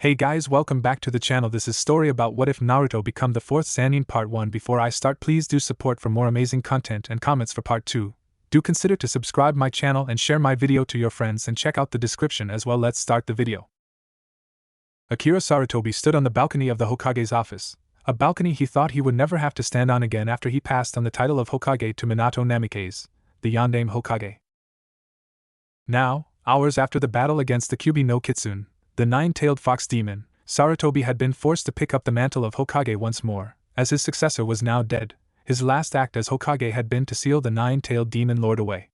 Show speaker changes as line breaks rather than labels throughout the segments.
Hey guys, welcome back to the channel. This is story about what if Naruto become the 4th Sanin part 1. Before I start, please do support for more amazing content and comments for part 2. Do consider to subscribe my channel and share my video to your friends and check out the description as well. Let's start the video. Akira Sarutobi stood on the balcony of the Hokage's office, a balcony he thought he would never have to stand on again after he passed on the title of Hokage to Minato Namikaze, the Yondaime Hokage. Now, hours after the battle against the Kyuubi no Kitsune, the nine-tailed fox demon, Sarutobi had been forced to pick up the mantle of Hokage once more, as his successor was now dead. His last act as Hokage had been to seal the nine-tailed demon lord away.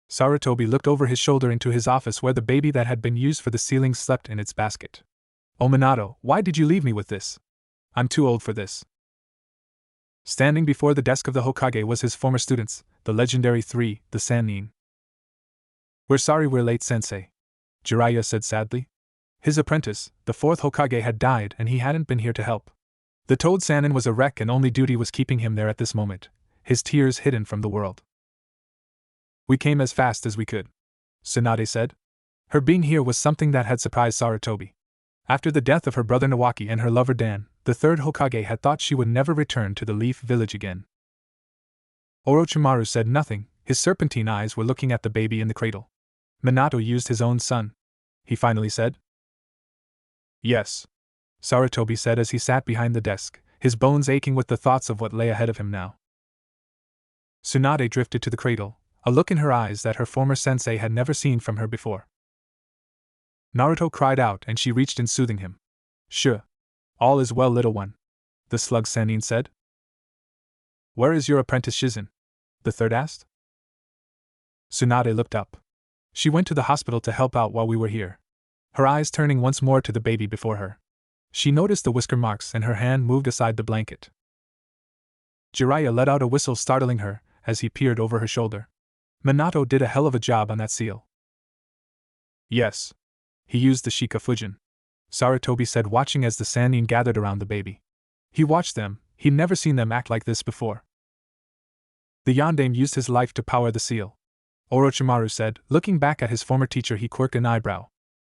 Sarutobi looked over his shoulder into his office where the baby that had been used for the sealing slept in its basket. "Oh Minato, why did you leave me with this? I'm too old for this." Standing before the desk of the Hokage was his former students, the legendary three, the Sanin. "We're sorry we're late, sensei," Jiraiya said sadly. His apprentice, the 4th Hokage, had died and he hadn't been here to help. The Toad Sanin was a wreck and only duty was keeping him there at this moment, his tears hidden from the world. "We came as fast as we could," Tsunade said. Her being here was something that had surprised Sarutobi. After the death of her brother Nawaki and her lover Dan, the 3rd Hokage had thought she would never return to the Leaf Village again. Orochimaru said nothing, his serpentine eyes were looking at the baby in the cradle. "Minato used his own son," he finally said. "Yes," Sarutobi said as he sat behind the desk, his bones aching with the thoughts of what lay ahead of him now. Tsunade drifted to the cradle, a look in her eyes that her former sensei had never seen from her before. Naruto cried out and she reached in soothing him. "Sure. All is well, little one," the slug Sanin said. "Where is your apprentice Shizen?" the third asked. Tsunade looked up. "She went to the hospital to help out while we were here," her eyes turning once more to the baby before her. She noticed the whisker marks and her hand moved aside the blanket. Jiraiya let out a whistle, startling her, as he peered over her shoulder. "Minato did a hell of a job on that seal." "Yes. He used the Shikafujin," Sarutobi said, watching as the Sanin gathered around the baby. He watched them, he'd never seen them act like this before. "The Yondaime used his life to power the seal," Orochimaru said, looking back at his former teacher. He quirked an eyebrow.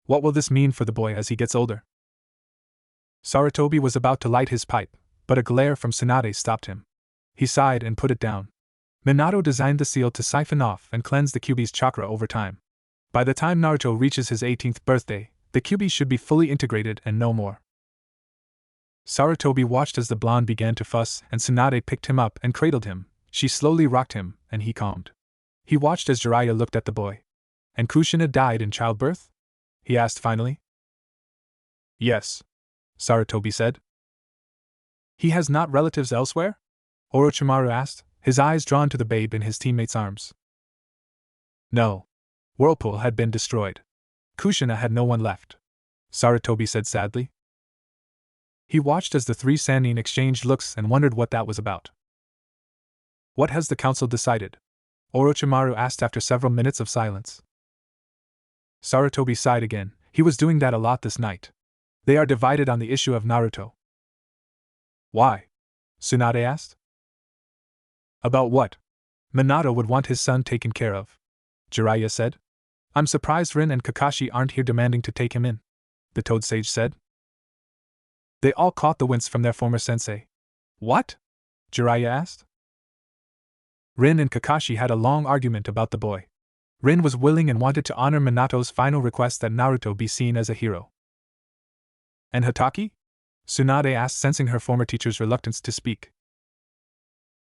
"What will this mean for the boy as he gets older?" Sarutobi was about to light his pipe, but a glare from Tsunade stopped him. He sighed and put it down. "Minato designed the seal to siphon off and cleanse the Kyuubi's chakra over time. By the time Naruto reaches his 18th birthday, the Kyuubi should be fully integrated and no more." Sarutobi watched as the blonde began to fuss and Tsunade picked him up and cradled him. She slowly rocked him, and he calmed. He watched as Jiraiya looked at the boy. "And Kushina died in childbirth?" he asked finally. "Yes," Sarutobi said. "He has not relatives elsewhere?" Orochimaru asked, his eyes drawn to the babe in his teammate's arms. "No. Whirlpool had been destroyed. Kushina had no one left," Sarutobi said sadly. He watched as the three Sanin exchanged looks and wondered what that was about. "What has the council decided?" Orochimaru asked after several minutes of silence. Sarutobi sighed again. He was doing that a lot this night. "They are divided on the issue of Naruto." "Why?" Tsunade asked. "About what?" "Minato would want his son taken care of," Jiraiya said. "I'm surprised Rin and Kakashi aren't here demanding to take him in," the Toad Sage said. They all caught the wince from their former sensei. "What?" Jiraiya asked. Rin and Kakashi had a long argument about the boy. Rin was willing and wanted to honor Minato's final request that Naruto be seen as a hero. "And Hatake?" Tsunade asked, sensing her former teacher's reluctance to speak.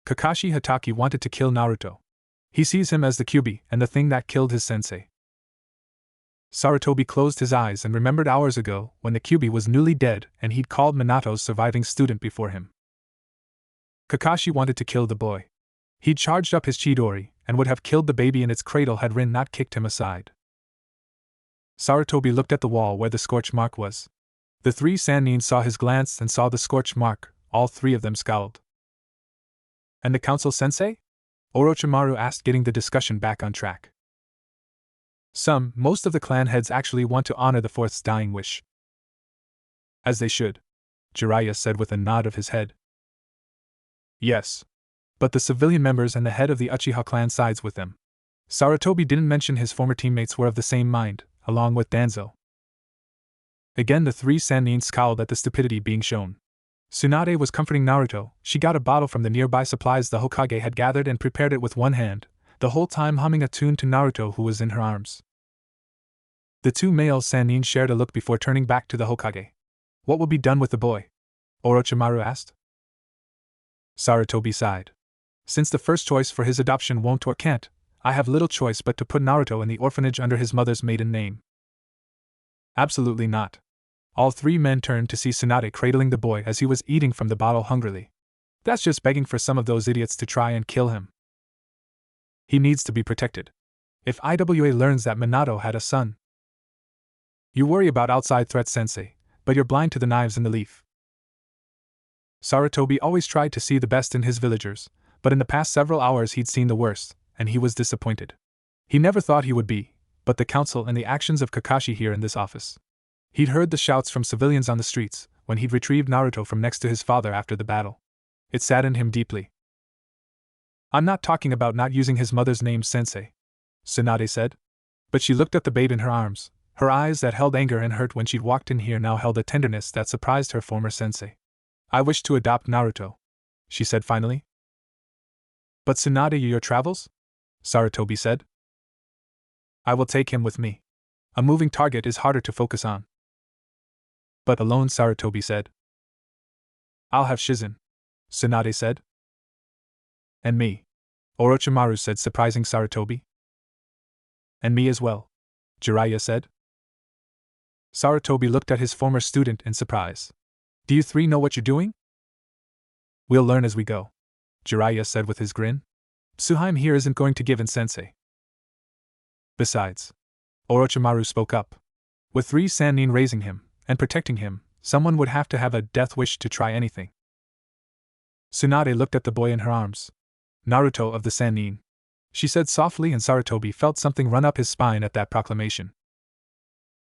"Kakashi Hatake wanted to kill Naruto. He sees him as the Kyuubi and the thing that killed his sensei." Sarutobi closed his eyes and remembered hours ago when the Kyuubi was newly dead and he'd called Minato's surviving student before him. Kakashi wanted to kill the boy. He'd charged up his Chidori and would have killed the baby in its cradle had Rin not kicked him aside. Sarutobi looked at the wall where the scorch mark was. The three Sanin saw his glance and saw the scorch mark. All three of them scowled. "And the council sensei?" Orochimaru asked, getting the discussion back on track. Most of the clan heads actually want to honor the 4th's dying wish." "As they should," Jiraiya said with a nod of his head. "Yes. But the civilian members and the head of the Uchiha clan sides with them. Sarutobi didn't mention his former teammates were of the same mind, along with Danzo. Again the three Sannin scowled at the stupidity being shown. Tsunade was comforting Naruto. She got a bottle from the nearby supplies the Hokage had gathered and prepared it with one hand, the whole time humming a tune to Naruto who was in her arms. The two male Sannin shared a look before turning back to the Hokage. What will be done with the boy? Orochimaru asked. Sarutobi sighed. Since the first choice for his adoption won't or can't, I have little choice but to put Naruto in the orphanage under his mother's maiden name. Absolutely not. All three men turned to see Tsunade cradling the boy as he was eating from the bottle hungrily. That's just begging for some of those idiots to try and kill him. He needs to be protected. If IWA learns that Minato had a son. You worry about outside threats, Sensei, but you're blind to the knives in the leaf. Sarutobi always tried to see the best in his villagers, but in the past several hours he'd seen the worst, and he was disappointed. He never thought he would be, but the council and the actions of Kakashi here in this office. He'd heard the shouts from civilians on the streets when he'd retrieved Naruto from next to his father after the battle. It saddened him deeply. I'm not talking about not using his mother's name, Sensei, Tsunade said. But she looked at the babe in her arms. Her eyes that held anger and hurt when she'd walked in here now held a tenderness that surprised her former sensei. I wish to adopt Naruto, she said finally. But Tsunade, your travels? Sarutobi said. I will take him with me. A moving target is harder to focus on. But alone, Sarutobi said. I'll have Shizen, Tsunade said. And me, Orochimaru said, surprising Sarutobi. And me as well, Jiraiya said. Sarutobi looked at his former student in surprise. Do you three know what you're doing? We'll learn as we go, Jiraiya said with his grin. Tsuhaime here isn't going to give in, Sensei. Besides, Orochimaru spoke up. With three Sannin raising him and protecting him, someone would have to have a death wish to try anything. Tsunade looked at the boy in her arms. Naruto of the Sannin, she said softly, and Sarutobi felt something run up his spine at that proclamation.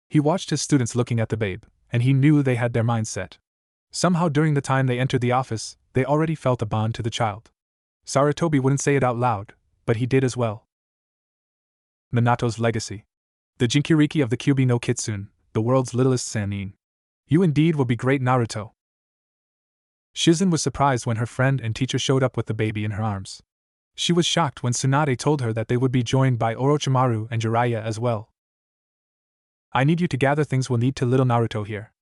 He watched his students looking at the babe, and he knew they had their minds set. Somehow during the time they entered the office, they already felt a bond to the child. Sarutobi wouldn't say it out loud, but he did as well. Minato's legacy. The Jinchuriki of the Kyuubi no Kitsune, the world's littlest Sannin. You indeed will be great, Naruto. Shizen was surprised when her friend and teacher showed up with the baby in her arms. She was shocked when Tsunade told her that they would be joined by Orochimaru and Jiraiya as well. I need you to gather things we'll need to little Naruto here,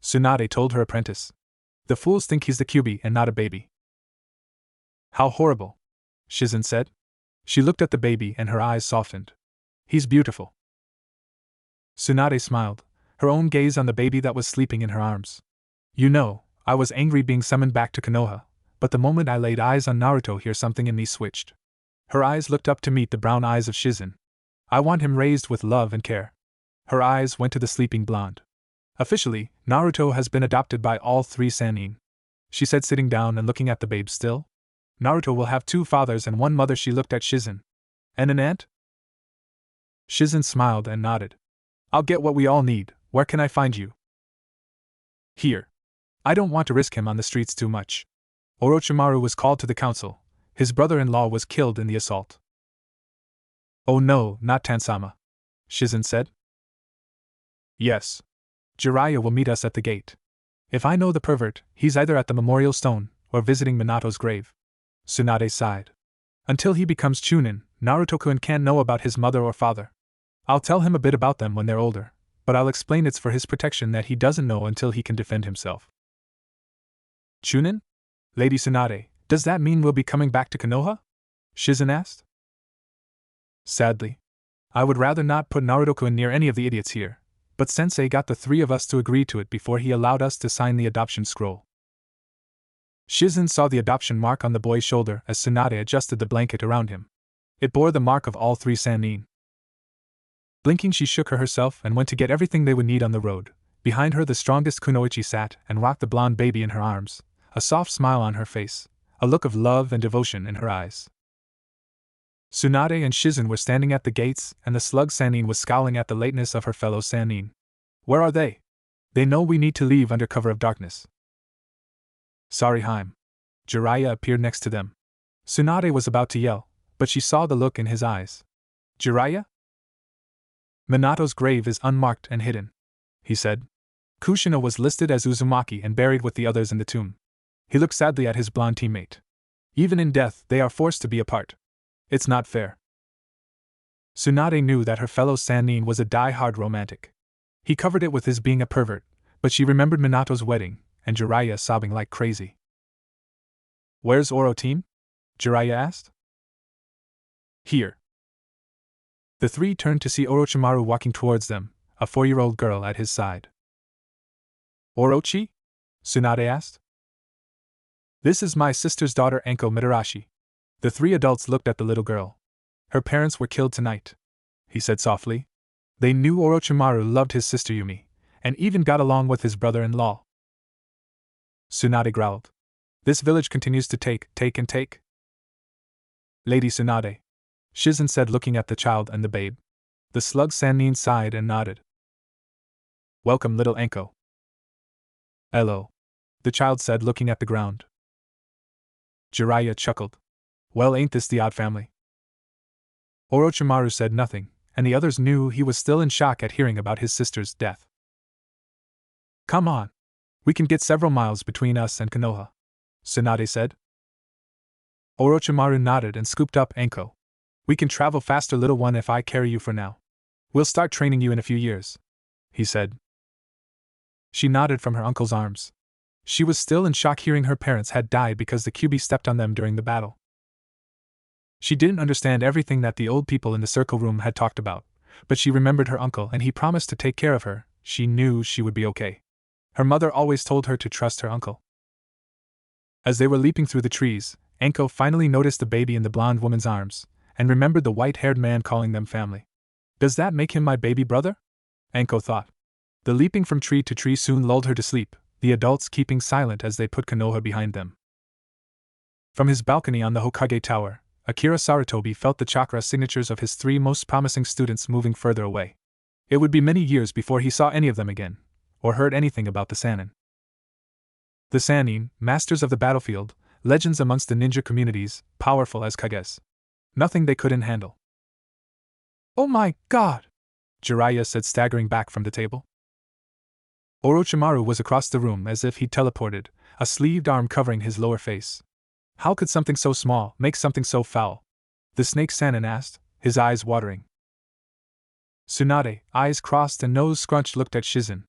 Tsunade told her apprentice. The fools think he's the Kyuubi and not a baby. How horrible, Shizen said. She looked at the baby and her eyes softened. He's beautiful. Tsunade smiled, her own gaze on the baby that was sleeping in her arms. You know, I was angry being summoned back to Konoha, but the moment I laid eyes on Naruto here something in me switched. Her eyes looked up to meet the brown eyes of Shizen. I want him raised with love and care. Her eyes went to the sleeping blonde. Officially, Naruto has been adopted by all three Sannin, she said, sitting down and looking at the babe still. Naruto will have two fathers and one mother. She looked at Shizen. And an aunt? Shizen smiled and nodded. I'll get what we all need. Where can I find you? Here. I don't want to risk him on the streets too much. Orochimaru was called to the council. His brother-in-law was killed in the assault. Oh no, not Tansama, Shizen said. Yes. Jiraiya will meet us at the gate. If I know the pervert, he's either at the memorial stone or visiting Minato's grave. Tsunade sighed. Until he becomes Chunin, Naruto-kun can't know about his mother or father. I'll tell him a bit about them when they're older, but I'll explain it's for his protection that he doesn't know until he can defend himself. Chunin? Lady Tsunade, does that mean we'll be coming back to Konoha? Shizen asked. Sadly. I would rather not put Naruto-kun near any of the idiots here, but Sensei got the three of us to agree to it before he allowed us to sign the adoption scroll. Shizen saw the adoption mark on the boy's shoulder as Tsunade adjusted the blanket around him. It bore the mark of all three Sannin. Blinking, she shook herself and went to get everything they would need on the road. Behind her the strongest Kunoichi sat and rocked the blonde baby in her arms, a soft smile on her face, a look of love and devotion in her eyes. Tsunade and Shizen were standing at the gates, and the slug Sanin was scowling at the lateness of her fellow Sannin. Where are they? They know we need to leave under cover of darkness. Sorry, Haim. Jiraiya appeared next to them. Tsunade was about to yell, but she saw the look in his eyes. Jiraiya? Minato's grave is unmarked and hidden, he said. Kushina was listed as Uzumaki and buried with the others in the tomb. He looked sadly at his blonde teammate. Even in death, they are forced to be apart. It's not fair. Tsunade knew that her fellow Sanin was a die-hard romantic. He covered it with his being a pervert, but she remembered Minato's wedding, and Jiraiya sobbing like crazy. Where's Oro-team? Jiraiya asked. Here. The three turned to see Orochimaru walking towards them, a 4-year-old girl at his side. Orochi? Tsunade asked. This is my sister's daughter Anko Mitarashi. The three adults looked at the little girl. Her parents were killed tonight, he said softly. They knew Orochimaru loved his sister Yumi, and even got along with his brother-in-law. Tsunade growled. This village continues to take. Lady Tsunade, Shizen said, looking at the child and the babe. The slug Sanin sighed and nodded. Welcome, little Anko. Hello, the child said, looking at the ground. Jiraiya chuckled. Well, ain't this the odd family? Orochimaru said nothing, and the others knew he was still in shock at hearing about his sister's death. Come on. We can get several miles between us and Konoha, Tsunade said. Orochimaru nodded and scooped up Anko. We can travel faster, little one, if I carry you for now. We'll start training you in a few years, he said. She nodded from her uncle's arms. She was still in shock hearing her parents had died because the Kyuubi stepped on them during the battle. She didn't understand everything that the old people in the circle room had talked about, but she remembered her uncle and he promised to take care of her. She knew she would be okay. Her mother always told her to trust her uncle. As they were leaping through the trees, Anko finally noticed the baby in the blonde woman's arms, and remembered the white-haired man calling them family. Does that make him my baby brother? Anko thought. The leaping from tree to tree soon lulled her to sleep, the adults keeping silent as they put Konoha behind them. From his balcony on the Hokage Tower, Akira Sarutobi felt the chakra signatures of his 3 most promising students moving further away. It would be many years before he saw any of them again, or heard anything about the Sanin. The Sanin, masters of the battlefield, legends amongst the ninja communities, powerful as Kages. Nothing they couldn't handle. Oh my god! Jiraiya said, staggering back from the table. Orochimaru was across the room as if he'd teleported, a sleeved arm covering his lower face. How could something so small make something so foul? The snake Sanin asked, his eyes watering. Tsunade, eyes crossed and nose scrunched, looked at Shizen.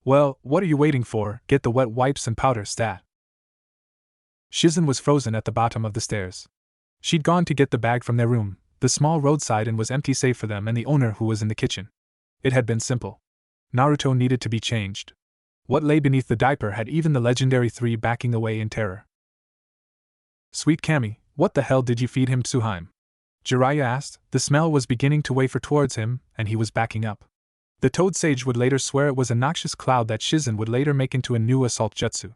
Well, what are you waiting for? Get the wet wipes and powder, stat. Shizen was frozen at the bottom of the stairs. She'd gone to get the bag from their room, the small roadside inn was empty save for them and the owner who was in the kitchen. It had been simple. Naruto needed to be changed. What lay beneath the diaper had even the legendary 3 backing away in terror. Sweet Kami, what the hell did you feed him, Tsuhaime? Jiraiya asked. The smell was beginning to waver towards him, and he was backing up. The Toad Sage would later swear it was a noxious cloud that Shizen would later make into a new assault jutsu.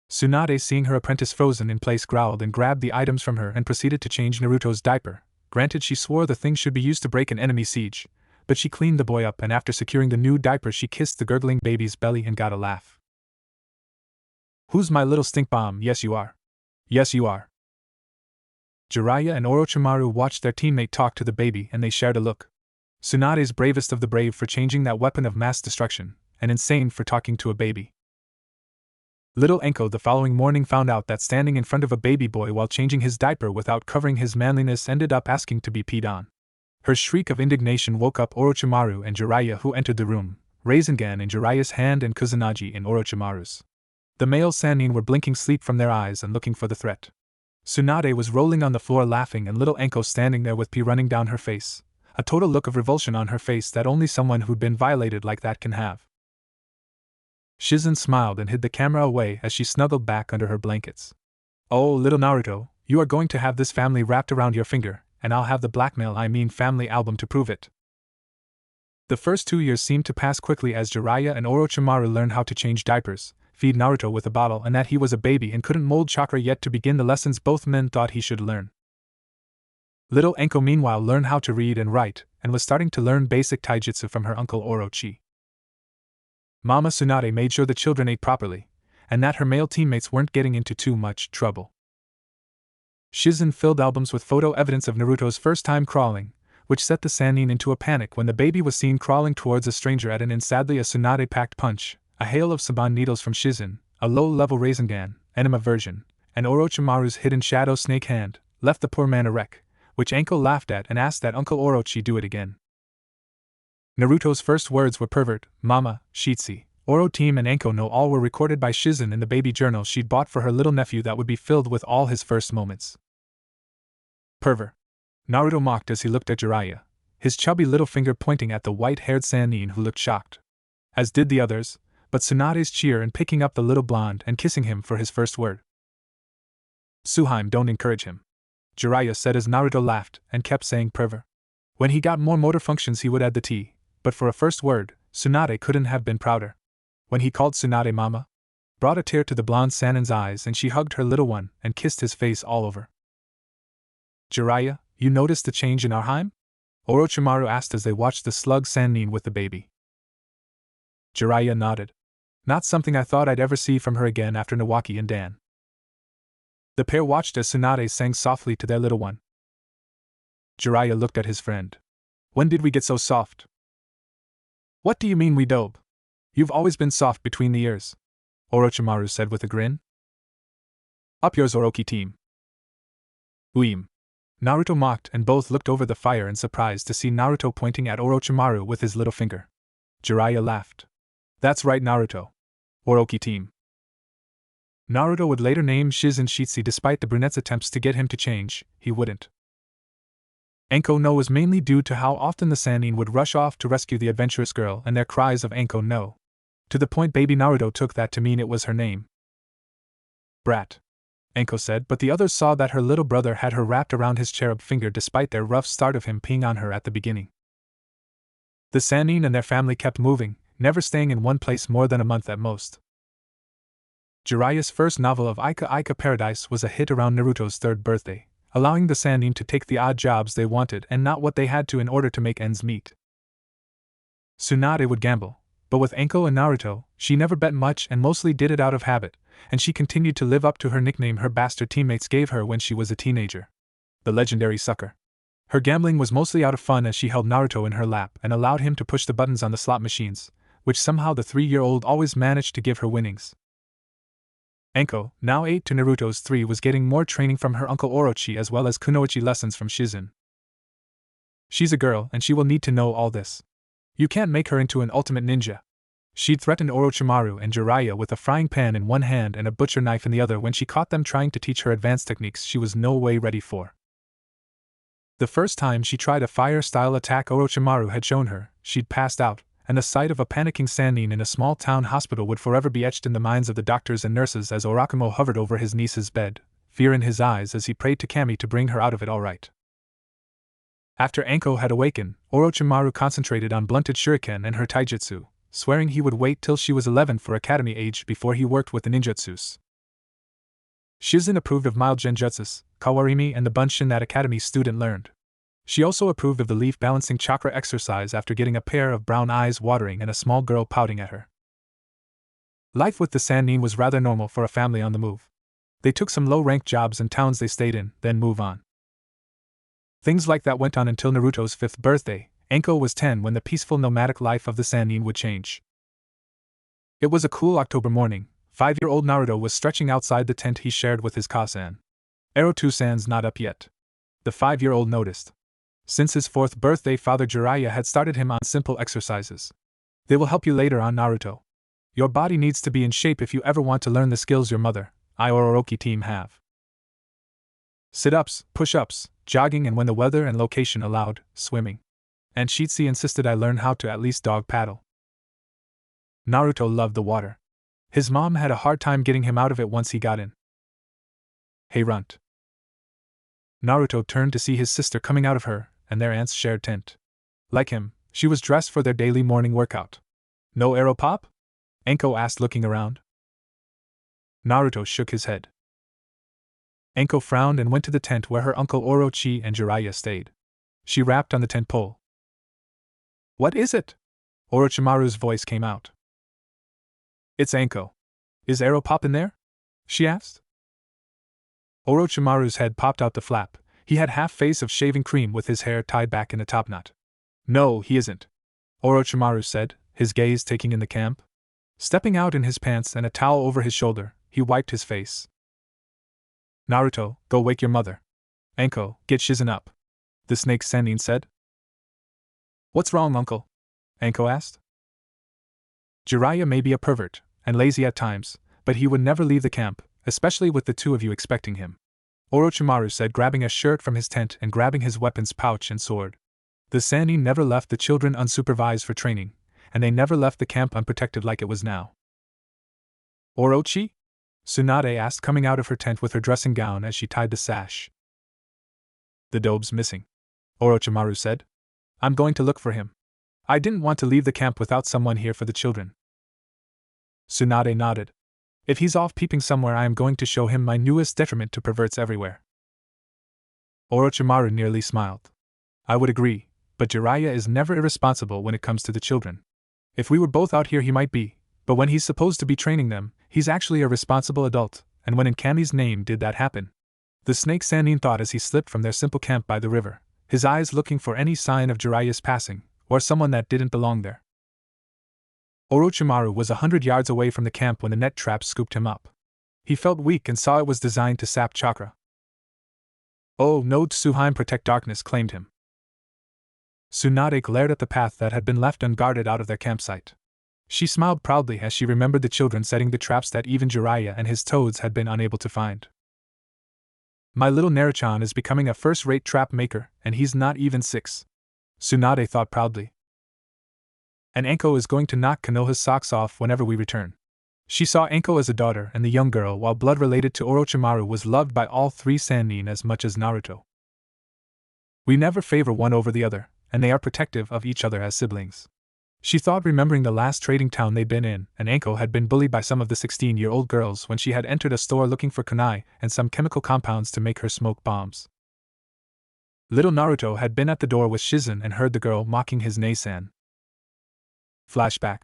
Tsunade, seeing her apprentice frozen in place, growled and grabbed the items from her and proceeded to change Naruto's diaper. Granted, she swore the thing should be used to break an enemy siege, but she cleaned the boy up, and after securing the new diaper she kissed the gurgling baby's belly and got a laugh. Who's my little stink bomb? Yes you are. Yes you are. Jiraiya and Orochimaru watched their teammate talk to the baby and they shared a look. Tsunade's bravest of the brave for changing that weapon of mass destruction, and insane for talking to a baby. Little Anko the following morning found out that standing in front of a baby boy while changing his diaper without covering his manliness ended up asking to be peed on. Her shriek of indignation woke up Orochimaru and Jiraiya, who entered the room, Rasengan in Jiraiya's hand and Kusanagi in Orochimaru's. The male Sanin were blinking sleep from their eyes and looking for the threat. Tsunade was rolling on the floor laughing and little Anko standing there with pee running down her face, a total look of revulsion on her face that only someone who'd been violated like that can have. Shizen smiled and hid the camera away as she snuggled back under her blankets. Oh, little Naruto, you are going to have this family wrapped around your finger, and I'll have the family album to prove it. The first 2 years seemed to pass quickly as Jiraiya and Orochimaru learned how to change diapers, feed Naruto with a bottle, and that he was a baby and couldn't mold chakra yet to begin the lessons both men thought he should learn. Little Anko meanwhile learned how to read and write, and was starting to learn basic taijutsu from her uncle Orochi. Mama Tsunade made sure the children ate properly, and that her male teammates weren't getting into too much trouble. Shizen filled albums with photo evidence of Naruto's first time crawling, which set the Sanin into a panic when the baby was seen crawling towards a stranger at an inn. Sadly, a Tsunade-packed punch, a hail of Saban needles from Shizen, a low-level Rasengan, enema version, and Orochimaru's hidden shadow snake hand, left the poor man a wreck, which Anko laughed at and asked that Uncle Orochi do it again. Naruto's first words were pervert, mama, shitsi. Oro team and Anko no all were recorded by Shizen in the baby journal she'd bought for her little nephew that would be filled with all his first moments. Pervert. Naruto mocked as he looked at Jiraiya, his chubby little finger pointing at the white-haired Sanin who looked shocked. As did the others, but Tsunade's cheer in picking up the little blonde and kissing him for his first word. Suheim, don't encourage him, Jiraiya said as Naruto laughed and kept saying pervert. When he got more motor functions he would add the T, but for a first word, Tsunade couldn't have been prouder. When he called Tsunade mama, brought a tear to the blonde Sanin's eyes and she hugged her little one and kissed his face all over. Jiraiya, you noticed the change in Arheim? Orochimaru asked as they watched the slug Sanin with the baby. Jiraiya nodded. Not something I thought I'd ever see from her again after Nawaki and Dan. The pair watched as Tsunade sang softly to their little one. Jiraiya looked at his friend. When did we get so soft? What do you mean we dope? You've always been soft between the ears, Orochimaru said with a grin. Up yours, Orochi team. Uim. Naruto mocked and both looked over the fire in surprise to see Naruto pointing at Orochimaru with his little finger. Jiraiya laughed. That's right, Naruto. Orochi team. Naruto would later name Shizen Shitsi despite the brunette's attempts to get him to change, he wouldn't. Anko no was mainly due to how often the Sanin would rush off to rescue the adventurous girl and their cries of Anko no. To the point baby Naruto took that to mean it was her name. Brat, Anko said, but the others saw that her little brother had her wrapped around his cherub finger despite their rough start of him peeing on her at the beginning. The Sanin and their family kept moving, never staying in one place more than a month at most. Jiraiya's first novel of Ika Ika Paradise was a hit around Naruto's 3rd birthday, allowing the Sanin to take the odd jobs they wanted and not what they had to in order to make ends meet. Tsunade would gamble, but with Anko and Naruto, she never bet much and mostly did it out of habit, and she continued to live up to her nickname her bastard teammates gave her when she was a teenager. The legendary sucker. Her gambling was mostly out of fun as she held Naruto in her lap and allowed him to push the buttons on the slot machines, which somehow the 3-year-old always managed to give her winnings. Anko, now 8 to Naruto's 3, was getting more training from her uncle Orochi as well as kunoichi lessons from Shizen. She's a girl and she will need to know all this. You can't make her into an ultimate ninja. She'd threatened Orochimaru and Jiraiya with a frying pan in one hand and a butcher knife in the other when she caught them trying to teach her advanced techniques she was no way ready for. The first time she tried a fire-style attack Orochimaru had shown her, she'd passed out, and the sight of a panicking Sanin in a small-town hospital would forever be etched in the minds of the doctors and nurses as Orakumo hovered over his niece's bed, fear in his eyes as he prayed to Kami to bring her out of it all right. After Anko had awakened, Orochimaru concentrated on blunted shuriken and her taijutsu, swearing he would wait till she was 11 for academy age before he worked with the ninjutsus. Shizen approved of mild genjutsus, kawarimi, and the bunshin that academy student learned. She also approved of the leaf-balancing chakra exercise after getting a pair of brown eyes watering and a small girl pouting at her. Life with the Sanin was rather normal for a family on the move. They took some low-ranked jobs in towns they stayed in, then move on. Things like that went on until Naruto's 5th birthday. Anko was 10 when the peaceful nomadic life of the Sanin would change. It was a cool October morning. 5-year-old Naruto was stretching outside the tent he shared with his Kasan. Ero-2-san's not up yet. The 5-year-old noticed. Since his 4th birthday, Father Jiraiya had started him on simple exercises. They will help you later on, Naruto. Your body needs to be in shape if you ever want to learn the skills your mother, I or Orochi team have. Sit-ups, push-ups, jogging, and when the weather and location allowed, swimming. And Shitsi insisted I learn how to at least dog paddle. Naruto loved the water. His mom had a hard time getting him out of it once he got in. Hey Runt. Naruto turned to see his sister coming out of her and their aunt's shared tent. Like him, she was dressed for their daily morning workout. No arrow pop? Anko asked, looking around. Naruto shook his head. Anko frowned and went to the tent where her uncle Orochi and Jiraiya stayed. She rapped on the tent pole. What is it? Orochimaru's voice came out. It's Anko. Is arrow pop in there? She asked. Orochimaru's head popped out the flap. He had half face of shaving cream with his hair tied back in a topknot. No, he isn't, Orochimaru said, his gaze taking in the camp. Stepping out in his pants and a towel over his shoulder, he wiped his face. Naruto, go wake your mother. Anko, get Shizen up, the snake Sanin said. What's wrong, uncle? Anko asked. Jiraiya may be a pervert, and lazy at times, but he would never leave the camp, especially with the two of you expecting him, Orochimaru said, grabbing a shirt from his tent and grabbing his weapons pouch and sword. The Sanin never left the children unsupervised for training, and they never left the camp unprotected like it was now. Orochi? Tsunade asked, coming out of her tent with her dressing gown as she tied the sash. The dobe's missing, Orochimaru said. I'm going to look for him. I didn't want to leave the camp without someone here for the children. Tsunade nodded. If he's off peeping somewhere, I am going to show him my newest detriment to perverts everywhere. Orochimaru nearly smiled. I would agree, but Jiraiya is never irresponsible when it comes to the children. If we were both out here, he might be, but when he's supposed to be training them, he's actually a responsible adult, and when in Kami's name did that happen? The snake Sanin thought as he slipped from their simple camp by the river, his eyes looking for any sign of Jiraiya's passing, or someone that didn't belong there. Orochimaru was 100 yards away from the camp when the net trap scooped him up. He felt weak and saw it was designed to sap chakra. Oh no, Tsuhime Protect Darkness claimed him. Tsunade glared at the path that had been left unguarded out of their campsite. She smiled proudly as she remembered the children setting the traps that even Jiraiya and his toads had been unable to find. My little Naruto is becoming a first-rate trap maker, and he's not even 6. Tsunade thought proudly. And Anko is going to knock Konoha's socks off whenever we return. She saw Anko as a daughter and the young girl, while blood related to Orochimaru was loved by all three Sanin as much as Naruto. We never favor one over the other, and they are protective of each other as siblings. She thought, remembering the last trading town they'd been in, and Anko had been bullied by some of the 16-year-old girls when she had entered a store looking for kunai and some chemical compounds to make her smoke bombs. Little Naruto had been at the door with Shizen and heard the girl mocking his Nei-san. Flashback.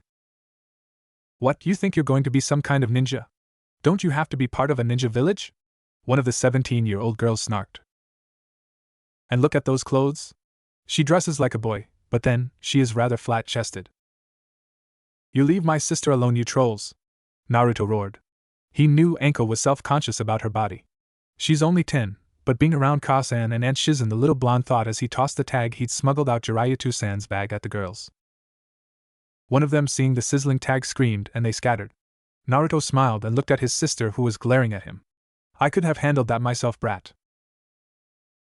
What, you think you're going to be some kind of ninja? Don't you have to be part of a ninja village? One of the 17-year-old girls snarked. And look at those clothes. She dresses like a boy, but then, she is rather flat-chested. You leave my sister alone, you trolls, Naruto roared. He knew Anko was self-conscious about her body. She's only 10, but being around Kasan and Aunt Shizen, the little blonde thought as he tossed the tag he'd smuggled out Jiraiya Tusan's bag at the girls. One of them, seeing the sizzling tag, screamed and they scattered. Naruto smiled and looked at his sister, who was glaring at him. I could have handled that myself, brat.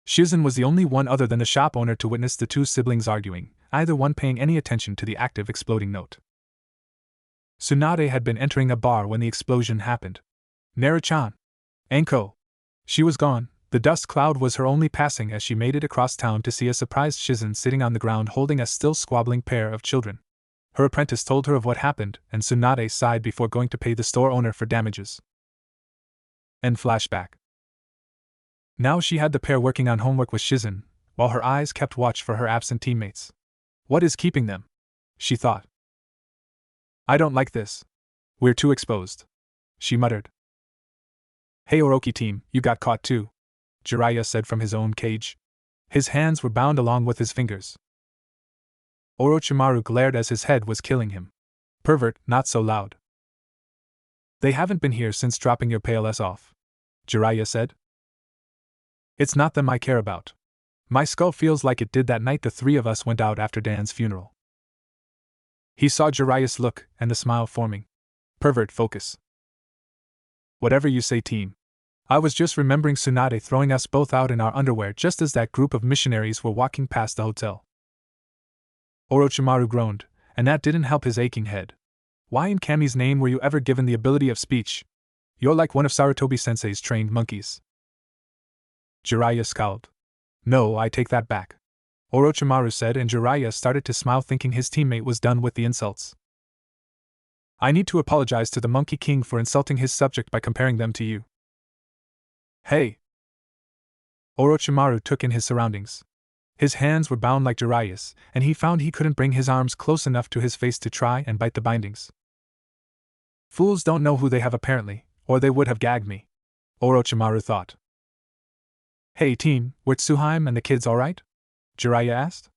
Shizen was the only one other than the shop owner to witness the two siblings arguing, either one paying any attention to the active exploding note. Tsunade had been entering a bar when the explosion happened. Naru-chan. Anko. She was gone. The dust cloud was her only passing as she made it across town to see a surprised Shizen sitting on the ground holding a still squabbling pair of children. Her apprentice told her of what happened, and Tsunade sighed before going to pay the store owner for damages. End flashback. Now she had the pair working on homework with Shizen, while her eyes kept watch for her absent teammates. What is keeping them? She thought. I don't like this. We're too exposed, she muttered. Hey Orochi team, you got caught too, Jiraiya said from his own cage. His hands were bound along with his fingers. Orochimaru glared as his head was killing him. Pervert, not so loud. They haven't been here since dropping your PLS off, Jiraiya said. It's not them I care about. My skull feels like it did that night the three of us went out after Dan's funeral. He saw Jiraiya's look and the smile forming. Pervert, focus. Whatever you say, team. I was just remembering Tsunade throwing us both out in our underwear just as that group of missionaries were walking past the hotel. Orochimaru groaned, and that didn't help his aching head. Why in Kami's name were you ever given the ability of speech? You're like one of Sarutobi-sensei's trained monkeys. Jiraiya scowled. No, I take that back, Orochimaru said, and Jiraiya started to smile, thinking his teammate was done with the insults. I need to apologize to the Monkey King for insulting his subject by comparing them to you. Hey! Orochimaru took in his surroundings. His hands were bound like Jiraiya's, and he found he couldn't bring his arms close enough to his face to try and bite the bindings. Fools don't know who they have apparently, or they would have gagged me, Orochimaru thought. Hey team, were Tsuhaime and the kids alright? Jiraiya asked.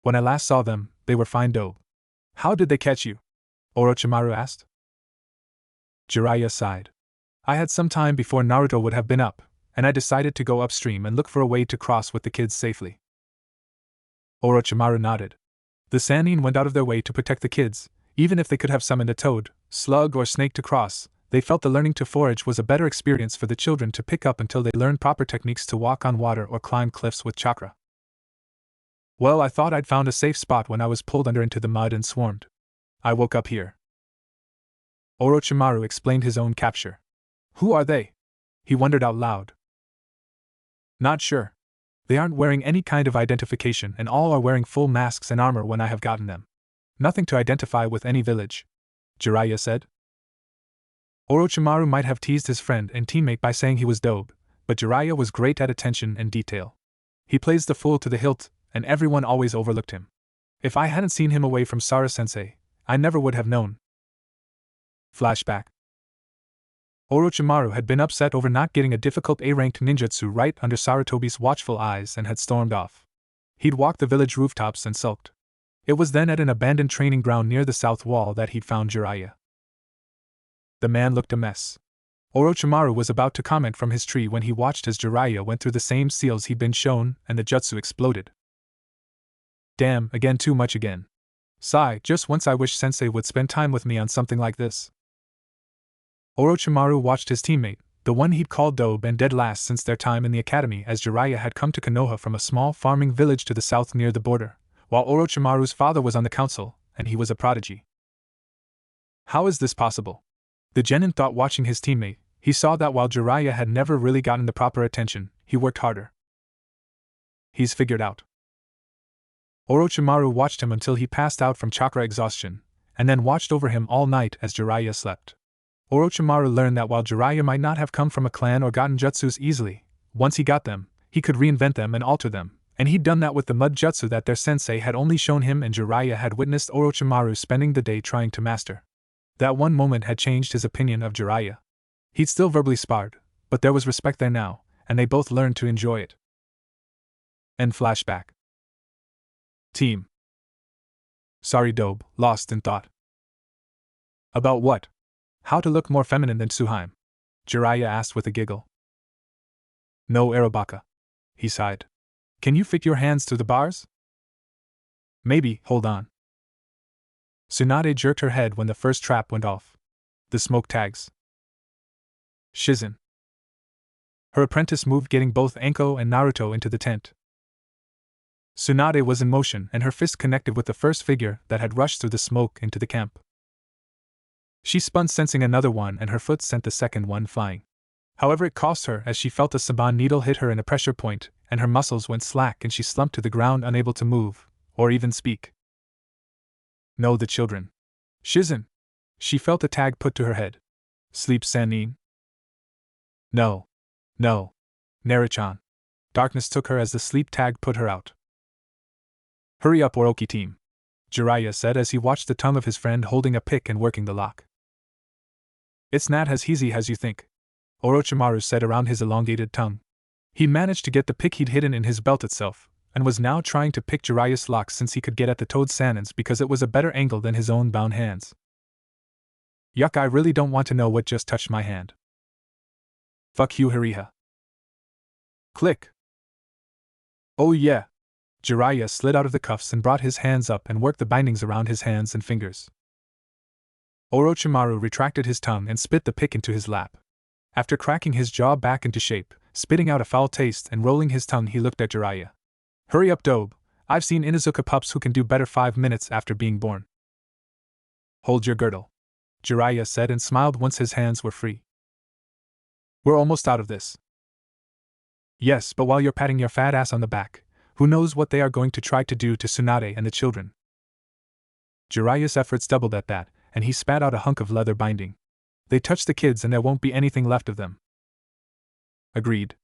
When I last saw them, they were fine dope. How did they catch you? Orochimaru asked. Jiraiya sighed. I had some time before Naruto would have been up, and I decided to go upstream and look for a way to cross with the kids safely. Orochimaru nodded. The Sanin went out of their way to protect the kids, even if they could have summoned a toad, slug, or snake to cross. They felt the learning to forage was a better experience for the children to pick up until they learned proper techniques to walk on water or climb cliffs with chakra. Well, I thought I'd found a safe spot when I was pulled under into the mud and swarmed. I woke up here. Orochimaru explained his own capture. Who are they? He wondered out loud. Not sure. They aren't wearing any kind of identification and all are wearing full masks and armor when I have gotten them. Nothing to identify with any village, Jiraiya said. Orochimaru might have teased his friend and teammate by saying he was dope, but Jiraiya was great at attention and detail. He plays the fool to the hilt, and everyone always overlooked him. If I hadn't seen him away from Sara-sensei, I never would have known. Flashback. Orochimaru had been upset over not getting a difficult A-ranked ninjutsu right under Sarutobi's watchful eyes and had stormed off. He'd walked the village rooftops and sulked. It was then at an abandoned training ground near the south wall that he'd found Jiraiya. The man looked a mess. Orochimaru was about to comment from his tree when he watched as Jiraiya went through the same seals he'd been shown and the jutsu exploded. Damn, again too much again. Sigh, just once I wish sensei would spend time with me on something like this. Orochimaru watched his teammate, the one he'd called dope and dead last since their time in the academy, as Jiraiya had come to Konoha from a small farming village to the south near the border, while Orochimaru's father was on the council, and he was a prodigy. How is this possible? The genin thought watching his teammate. He saw that while Jiraiya had never really gotten the proper attention, he worked harder. He's figured out. Orochimaru watched him until he passed out from chakra exhaustion, and then watched over him all night as Jiraiya slept. Orochimaru learned that while Jiraiya might not have come from a clan or gotten jutsus easily, once he got them, he could reinvent them and alter them, and he'd done that with the mud jutsu that their sensei had only shown him, and Jiraiya had witnessed Orochimaru spending the day trying to master. That one moment had changed his opinion of Jiraiya. He'd still verbally sparred, but there was respect there now, and they both learned to enjoy it. End flashback. Team. Sorry Dobe, lost in thought. About what? How to look more feminine than Tsuhaime? Jiraiya asked with a giggle. No Arabaka. He sighed. Can you fit your hands through the bars? Maybe, hold on. Tsunade jerked her head when the first trap went off. The smoke tags. Shizen. Her apprentice moved, getting both Anko and Naruto into the tent. Tsunade was in motion and her fist connected with the first figure that had rushed through the smoke into the camp. She spun, sensing another one, and her foot sent the second one flying. However, it cost her as she felt a Saban needle hit her in a pressure point, and her muscles went slack and she slumped to the ground, unable to move, or even speak. No, the children. Shizen. She felt a tag put to her head. Sleep, Sanin. No. No. Naruchan. Darkness took her as the sleep tag put her out. Hurry up, Orochi team, Jiraiya said as he watched the tongue of his friend holding a pick and working the lock. It's not as easy as you think, Orochimaru said around his elongated tongue. He managed to get the pick he'd hidden in his belt itself, and was now trying to pick Jiraiya's lock since he could get at the toad Sanin's because it was a better angle than his own bound hands. Yuck, I really don't want to know what just touched my hand. Fuck you, Hiriha. Click. Oh yeah. Jiraiya slid out of the cuffs and brought his hands up and worked the bindings around his hands and fingers. Orochimaru retracted his tongue and spit the pick into his lap. After cracking his jaw back into shape, spitting out a foul taste and rolling his tongue, he looked at Jiraiya. Hurry up, Dobe. I've seen Inuzuka pups who can do better 5 minutes after being born. Hold your girdle, Jiraiya said and smiled once his hands were free. We're almost out of this. Yes, but while you're patting your fat ass on the back, who knows what they are going to try to do to Tsunade and the children. Jiraiya's efforts doubled at that, and he spat out a hunk of leather binding. They touch the kids and there won't be anything left of them. Agreed.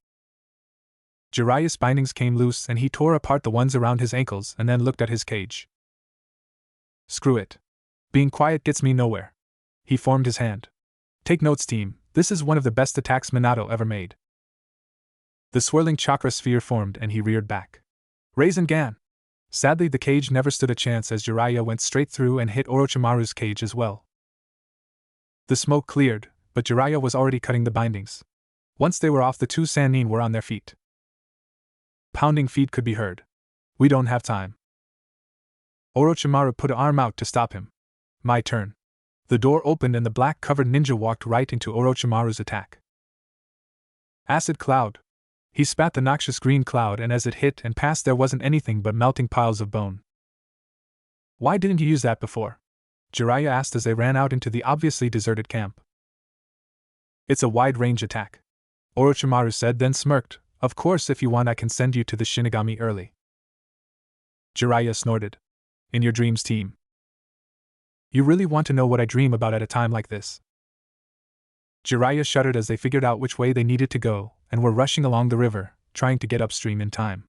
Jiraiya's bindings came loose and he tore apart the ones around his ankles and then looked at his cage. Screw it. Being quiet gets me nowhere. He formed his hand. Take notes, team, this is one of the best attacks Minato ever made. The swirling chakra sphere formed and he reared back. Rasengan! Sadly, the cage never stood a chance as Jiraiya went straight through and hit Orochimaru's cage as well. The smoke cleared, but Jiraiya was already cutting the bindings. Once they were off, the two Sanin were on their feet. Pounding feet could be heard. We don't have time. Orochimaru put an arm out to stop him. My turn. The door opened and the black-covered ninja walked right into Orochimaru's attack. Acid cloud. He spat the noxious green cloud, and as it hit and passed there wasn't anything but melting piles of bone. Why didn't you use that before? Jiraiya asked as they ran out into the obviously deserted camp. It's a wide-range attack, Orochimaru said, then smirked. Of course, if you want I can send you to the Shinigami early. Jiraiya snorted. In your dreams, team. You really want to know what I dream about at a time like this? Jiraiya shuddered as they figured out which way they needed to go, and were rushing along the river, trying to get upstream in time.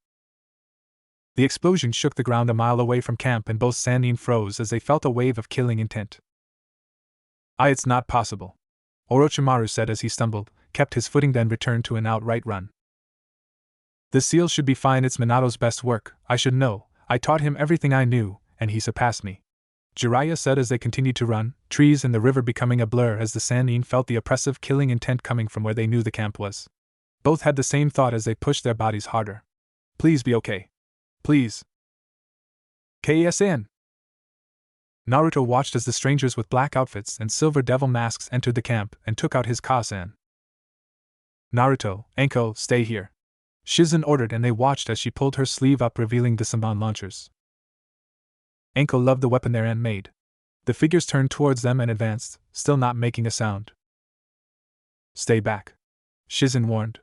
The explosion shook the ground a mile away from camp and both Sanin froze as they felt a wave of killing intent. It's not possible, Orochimaru said as he stumbled, kept his footing, then returned to an outright run. The seal should be fine, it's Minato's best work, I should know, I taught him everything I knew, and he surpassed me. Jiraiya said as they continued to run, trees and the river becoming a blur as the Sanin felt the oppressive killing intent coming from where they knew the camp was. Both had the same thought as they pushed their bodies harder. Please be okay. Please. KSN. Naruto watched as the strangers with black outfits and silver devil masks entered the camp and took out his Kasan. Naruto, Anko, stay here. Shizen ordered, and they watched as she pulled her sleeve up revealing the Saman launchers. Anko loved the weapon their aunt made. The figures turned towards them and advanced, still not making a sound. Stay back, Shizen warned.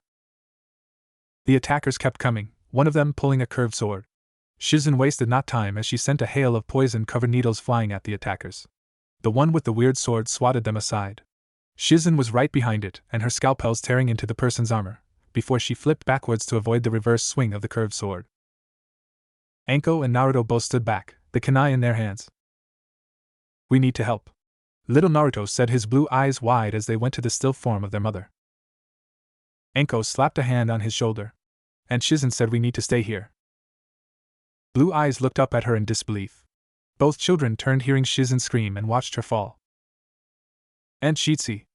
The attackers kept coming, one of them pulling a curved sword. Shizen wasted not time as she sent a hail of poison-covered needles flying at the attackers. The one with the weird sword swatted them aside. Shizen was right behind it, and her scalpels tearing into the person's armor, before she flipped backwards to avoid the reverse swing of the curved sword. Anko and Naruto both stood back, the kunai in their hands. We need to help. Little Naruto said, his blue eyes wide as they went to the still form of their mother. Anko slapped a hand on his shoulder. And Shizen said, we need to stay here. Blue eyes looked up at her in disbelief. Both children turned hearing Shizen scream and watched her fall. And Shitsi!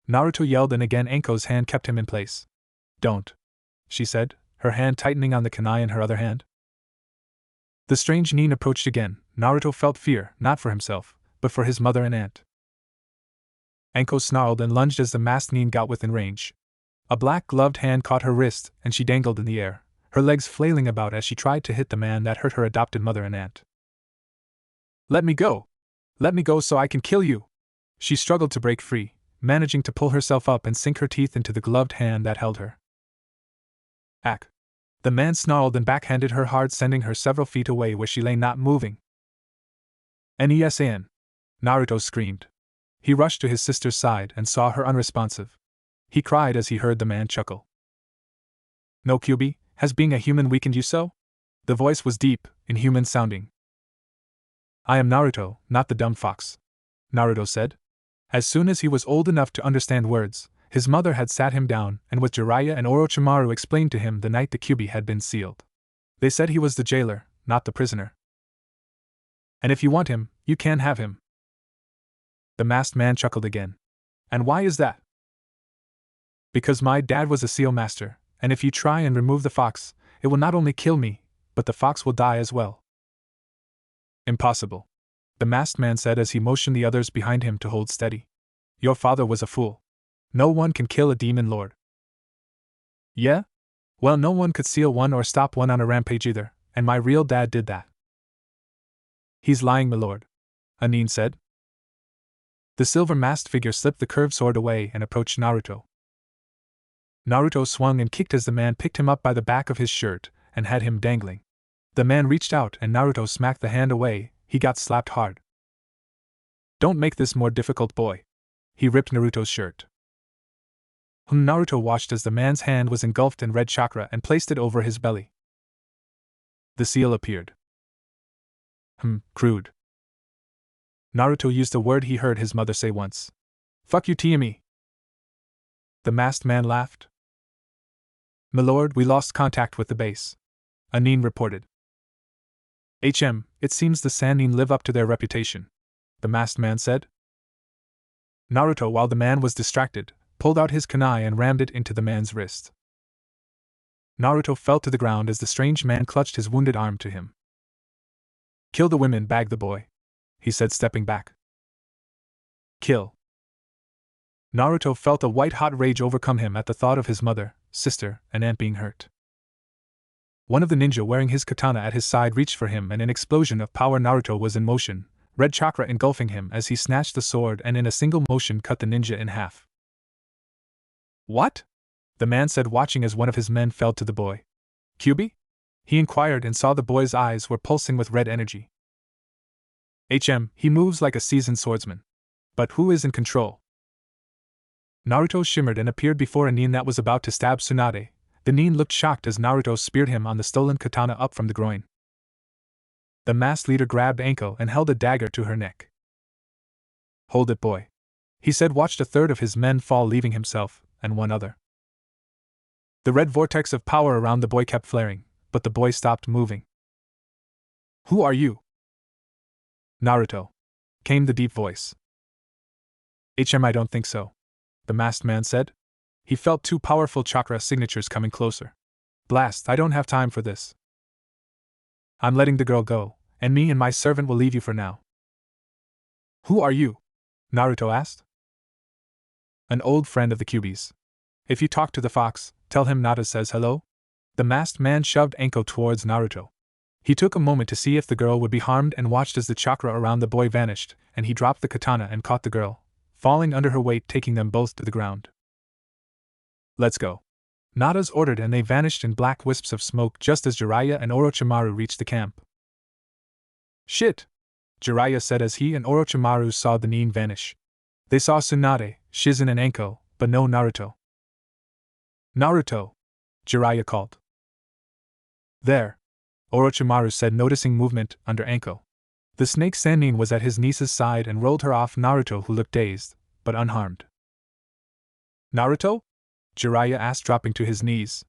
Naruto yelled, and again Anko's hand kept him in place. Don't, she said, her hand tightening on the kunai in her other hand. The strange Nin approached again. Naruto felt fear, not for himself, but for his mother and aunt. Anko snarled and lunged as the masked Nin got within range. A black-gloved hand caught her wrist, and she dangled in the air, her legs flailing about as she tried to hit the man that hurt her adopted mother and aunt. Let me go! Let me go so I can kill you! She struggled to break free, managing to pull herself up and sink her teeth into the gloved hand that held her. Ack! The man snarled and backhanded her hard, sending her several feet away where she lay not moving. Nesan! Naruto screamed. He rushed to his sister's side and saw her unresponsive. He cried as he heard the man chuckle. No, Kyubi, has being a human weakened you so? The voice was deep, inhuman sounding. I am Naruto, not the dumb fox, Naruto said. As soon as he was old enough to understand words, his mother had sat him down and with Jiraiya and Orochimaru explained to him the night the Kyubi had been sealed. They said he was the jailer, not the prisoner. And if you want him, you can have him. The masked man chuckled again. And why is that? Because my dad was a seal master, and if you try and remove the fox, it will not only kill me, but the fox will die as well. Impossible, the masked man said as he motioned the others behind him to hold steady. Your father was a fool. No one can kill a demon lord. Yeah? Well, no one could seal one or stop one on a rampage either, and my real dad did that. He's lying, my lord, Anin said. The silver-masked figure slipped the curved sword away and approached Naruto. Naruto swung and kicked as the man picked him up by the back of his shirt and had him dangling. The man reached out and Naruto smacked the hand away. He got slapped hard. Don't make this more difficult, boy. He ripped Naruto's shirt. Naruto watched as the man's hand was engulfed in red chakra and placed it over his belly. The seal appeared. Crude. Naruto used a word he heard his mother say once. Fuck you, TME. The masked man laughed. "Milord, we lost contact with the base," Anin reported. It seems the Sanin live up to their reputation," the masked man said. Naruto, while the man was distracted, pulled out his kunai and rammed it into the man's wrist. Naruto fell to the ground as the strange man clutched his wounded arm to him. "Kill the women, bag the boy," he said, stepping back. "Kill." Naruto felt a white-hot rage overcome him at the thought of his mother, sister, and aunt being hurt. One of the ninja wearing his katana at his side reached for him, and in an explosion of power Naruto was in motion, red chakra engulfing him as he snatched the sword and in a single motion cut the ninja in half. "What?" the man said, watching as one of his men fell to the boy. "Kyuubi?" he inquired and saw the boy's eyes were pulsing with red energy. He moves like a seasoned swordsman. But who is in control?" Naruto shimmered and appeared before a nin that was about to stab Tsunade. The nin looked shocked as Naruto speared him on the stolen katana up from the groin. The masked leader grabbed Anko and held a dagger to her neck. "Hold it, boy," he said, watched a third of his men fall, leaving himself and one other. The red vortex of power around the boy kept flaring, but the boy stopped moving. "Who are you?" "Naruto," came the deep voice. I don't think so," the masked man said. He felt two powerful chakra signatures coming closer. "Blast, I don't have time for this. I'm letting the girl go, and me and my servant will leave you for now." "Who are you?" Naruto asked. "An old friend of the Kyuubi's. If you talk to the fox, tell him Nada says hello." The masked man shoved Anko towards Naruto. He took a moment to see if the girl would be harmed and watched as the chakra around the boy vanished, and he dropped the katana and caught the girl, falling under her weight, taking them both to the ground. "Let's go," Nada's ordered, and they vanished in black wisps of smoke just as Jiraiya and Orochimaru reached the camp. "Shit!" Jiraiya said as he and Orochimaru saw the nin vanish. They saw Tsunade, Shizen and Anko, but no Naruto. "Naruto!" Jiraiya called. "There," Orochimaru said, noticing movement under Anko. The snake Sanin was at his niece's side and rolled her off Naruto, who looked dazed, but unharmed. "Naruto?" Jiraiya asked, dropping to his knees.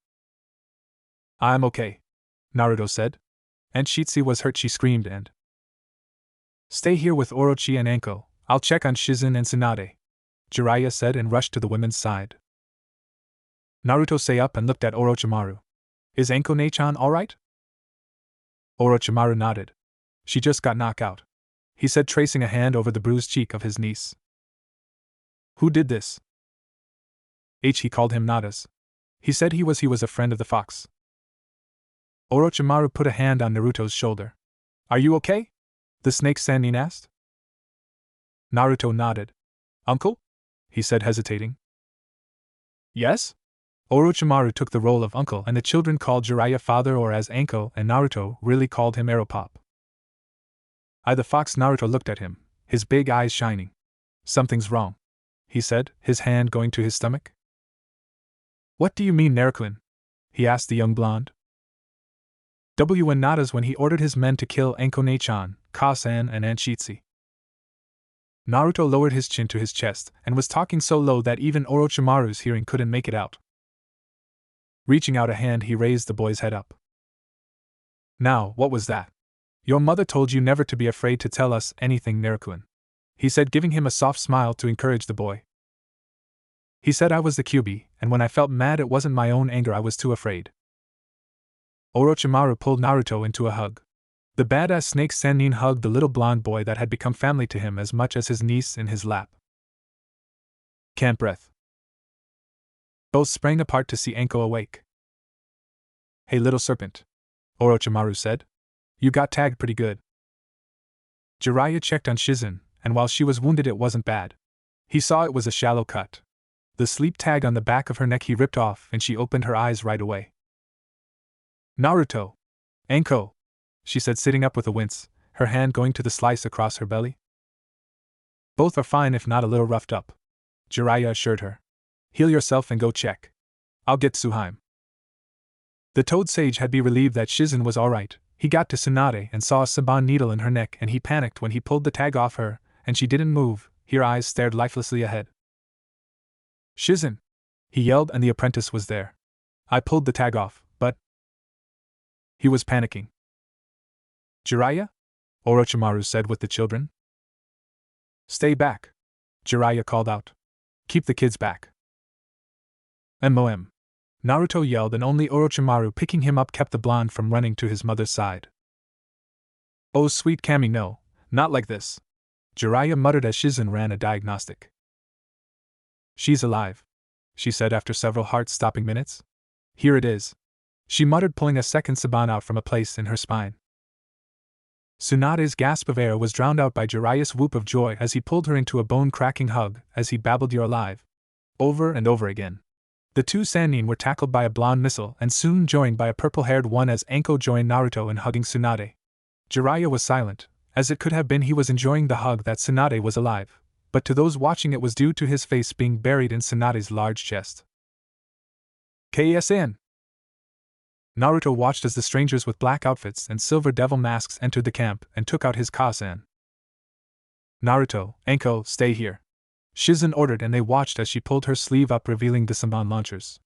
"I'm okay," Naruto said. "Aunt Shitsu was hurt," she screamed, and "Stay here with Orochi and Anko, I'll check on Shizen and Tsunade," Jiraiya said and rushed to the women's side. Naruto sat up and looked at Orochimaru. "Is Anko-ne-chan alright?" Orochimaru nodded. "She just got knocked out," he said, tracing a hand over the bruised cheek of his niece. "Who did this?" He called him Nada's. He said he was a friend of the fox. Orochimaru put a hand on Naruto's shoulder. "Are you okay?" the snake Sanin asked. Naruto nodded. "Uncle?" he said, hesitating. "Yes?" Orochimaru took the role of uncle, and the children called Jiraiya father, or as Anko and Naruto really called him Aeropop. The fox. Naruto looked at him, his big eyes shining. "Something's wrong," he said, his hand going to his stomach. "What do you mean, Naruto?" he asked the young blonde. And Nada's when he ordered his men to kill Anko-ne-chan, Ka-san, and Aunt Shitsu. Naruto lowered his chin to his chest and was talking so low that even Orochimaru's hearing couldn't make it out. Reaching out a hand, he raised the boy's head up. "Now, what was that? Your mother told you never to be afraid to tell us anything, Naruto," he said, giving him a soft smile to encourage the boy. "He said I was the Kyuubi, and when I felt mad it wasn't my own anger, I was too afraid." Orochimaru pulled Naruto into a hug. The badass snake Sanin hugged the little blonde boy that had become family to him as much as his niece in his lap. "Can't breathe." Both sprang apart to see Anko awake. "Hey, little serpent," Orochimaru said. "You got tagged pretty good." Jiraiya checked on Shizen, and while she was wounded it wasn't bad. He saw it was a shallow cut. The sleep tag on the back of her neck he ripped off, and she opened her eyes right away. "Naruto! Anko!" she said, sitting up with a wince, her hand going to the slice across her belly. "Both are fine, if not a little roughed up," Jiraiya assured her. "Heal yourself and go check. I'll get Tsuhime." The Toad Sage had been relieved that Shizen was alright. He got to Tsunade and saw a Saban needle in her neck, and he panicked when he pulled the tag off her, and she didn't move. Her eyes stared lifelessly ahead. "Shizen!" he yelled, and the apprentice was there. I pulled the tag off, but. He was panicking. Jiraiya? Orochimaru said with the children. Stay back. Jiraiya called out. Keep the kids back. MOM. Naruto yelled, and only Orochimaru picking him up kept the blonde from running to his mother's side. Oh sweet Kami, no, not like this. Jiraiya muttered as Shizen ran a diagnostic. She's alive, she said after several heart-stopping minutes. Here it is, she muttered, pulling a second saban out from a place in her spine. Tsunade's gasp of air was drowned out by Jiraiya's whoop of joy as he pulled her into a bone-cracking hug as he babbled, "You're alive," over and over again. The two Sanin were tackled by a blonde missile and soon joined by a purple-haired one as Anko joined Naruto in hugging Tsunade. Jiraiya was silent, as it could have been he was enjoying the hug that Tsunade was alive, but to those watching it was due to his face being buried in Tsunade's large chest. KSN. Naruto watched as the strangers with black outfits and silver devil masks entered the camp and took out his Kasen. Naruto, Anko, stay here, Shizen ordered, and they watched as she pulled her sleeve up, revealing the Saban launchers.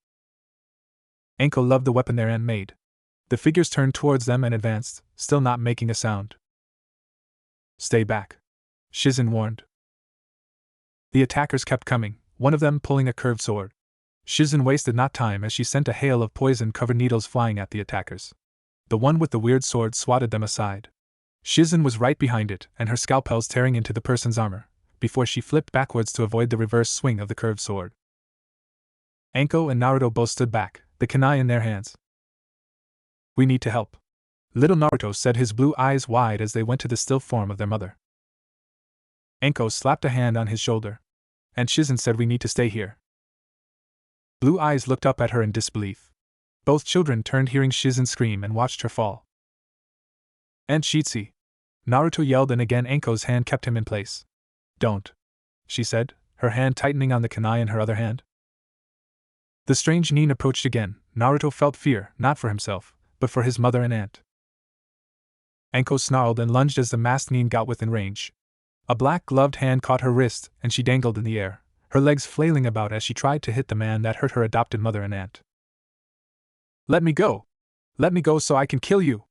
Anko loved the weapon their aunt made. The figures turned towards them and advanced, still not making a sound. Stay back, Shizen warned. The attackers kept coming, one of them pulling a curved sword. Shizen wasted not time as she sent a hail of poison-covered needles flying at the attackers. The one with the weird sword swatted them aside. Shizen was right behind it, and her scalpels tearing into the person's armor, before she flipped backwards to avoid the reverse swing of the curved sword. Anko and Naruto both stood back, the kunai in their hands. We need to help, little Naruto said, his blue eyes wide as they went to the still form of their mother. Anko slapped a hand on his shoulder, and Shizen said, we need to stay here. Blue eyes looked up at her in disbelief. Both children turned hearing Shizen scream and watched her fall. And Shitsi, Naruto yelled, and again Anko's hand kept him in place. Don't, she said, her hand tightening on the kunai in her other hand. The strange Nin approached again. Naruto felt fear, not for himself, but for his mother and aunt. Anko snarled and lunged as the masked Nin got within range. A black-gloved hand caught her wrist, and she dangled in the air, her legs flailing about as she tried to hit the man that hurt her adopted mother and aunt. Let me go! Let me go so I can kill you!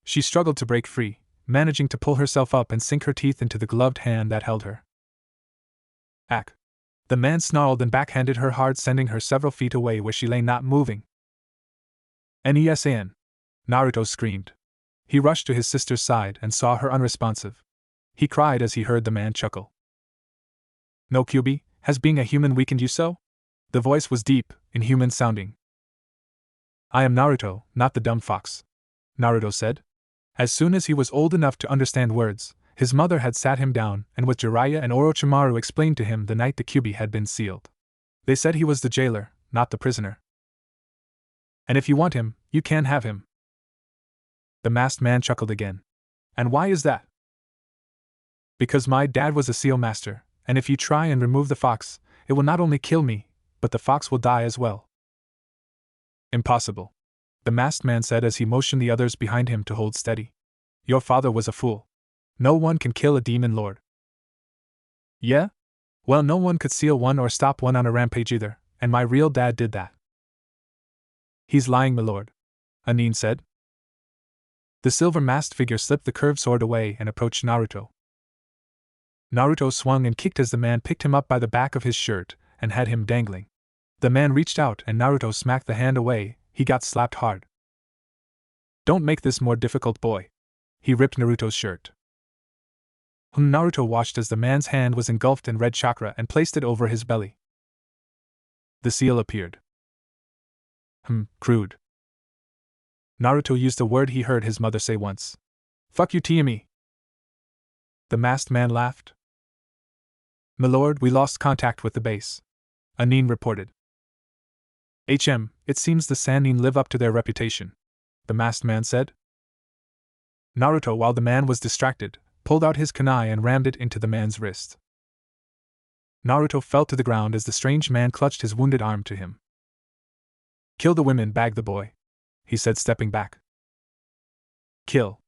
She struggled to break free, managing to pull herself up and sink her teeth into the gloved hand that held her. Ack! The man snarled and backhanded her hard, sending her several feet away where she lay not moving. Nesan! Naruto screamed. He rushed to his sister's side and saw her unresponsive. He cried as he heard the man chuckle. No, Kyubi, has being a human weakened you so? The voice was deep, inhuman sounding. I am Naruto, not the dumb fox, Naruto said. As soon as he was old enough to understand words, his mother had sat him down and with Jiraiya and Orochimaru explained to him the night the Kyubi had been sealed. They said he was the jailer, not the prisoner. And if you want him, you can have him. The masked man chuckled again. And why is that? Because my dad was a seal master, and if you try and remove the fox, it will not only kill me, but the fox will die as well. Impossible, the masked man said as he motioned the others behind him to hold steady. Your father was a fool. No one can kill a demon lord. Yeah? Well, no one could seal one or stop one on a rampage either, and my real dad did that. He's lying, my lord, Anin said. The silver-masked figure slipped the curved sword away and approached Naruto. Naruto swung and kicked as the man picked him up by the back of his shirt and had him dangling. The man reached out and Naruto smacked the hand away. He got slapped hard. Don't make this more difficult, boy. He ripped Naruto's shirt. Naruto watched as the man's hand was engulfed in red chakra and placed it over his belly. The seal appeared. Crude. Naruto used a word he heard his mother say once. Fuck you, TME. The masked man laughed. My lord, we lost contact with the base, Anin reported. It seems the Sanin live up to their reputation, the masked man said. Naruto, while the man was distracted, pulled out his kunai and rammed it into the man's wrist. Naruto fell to the ground as the strange man clutched his wounded arm to him. Kill the women, bag the boy, he said, stepping back. Kill.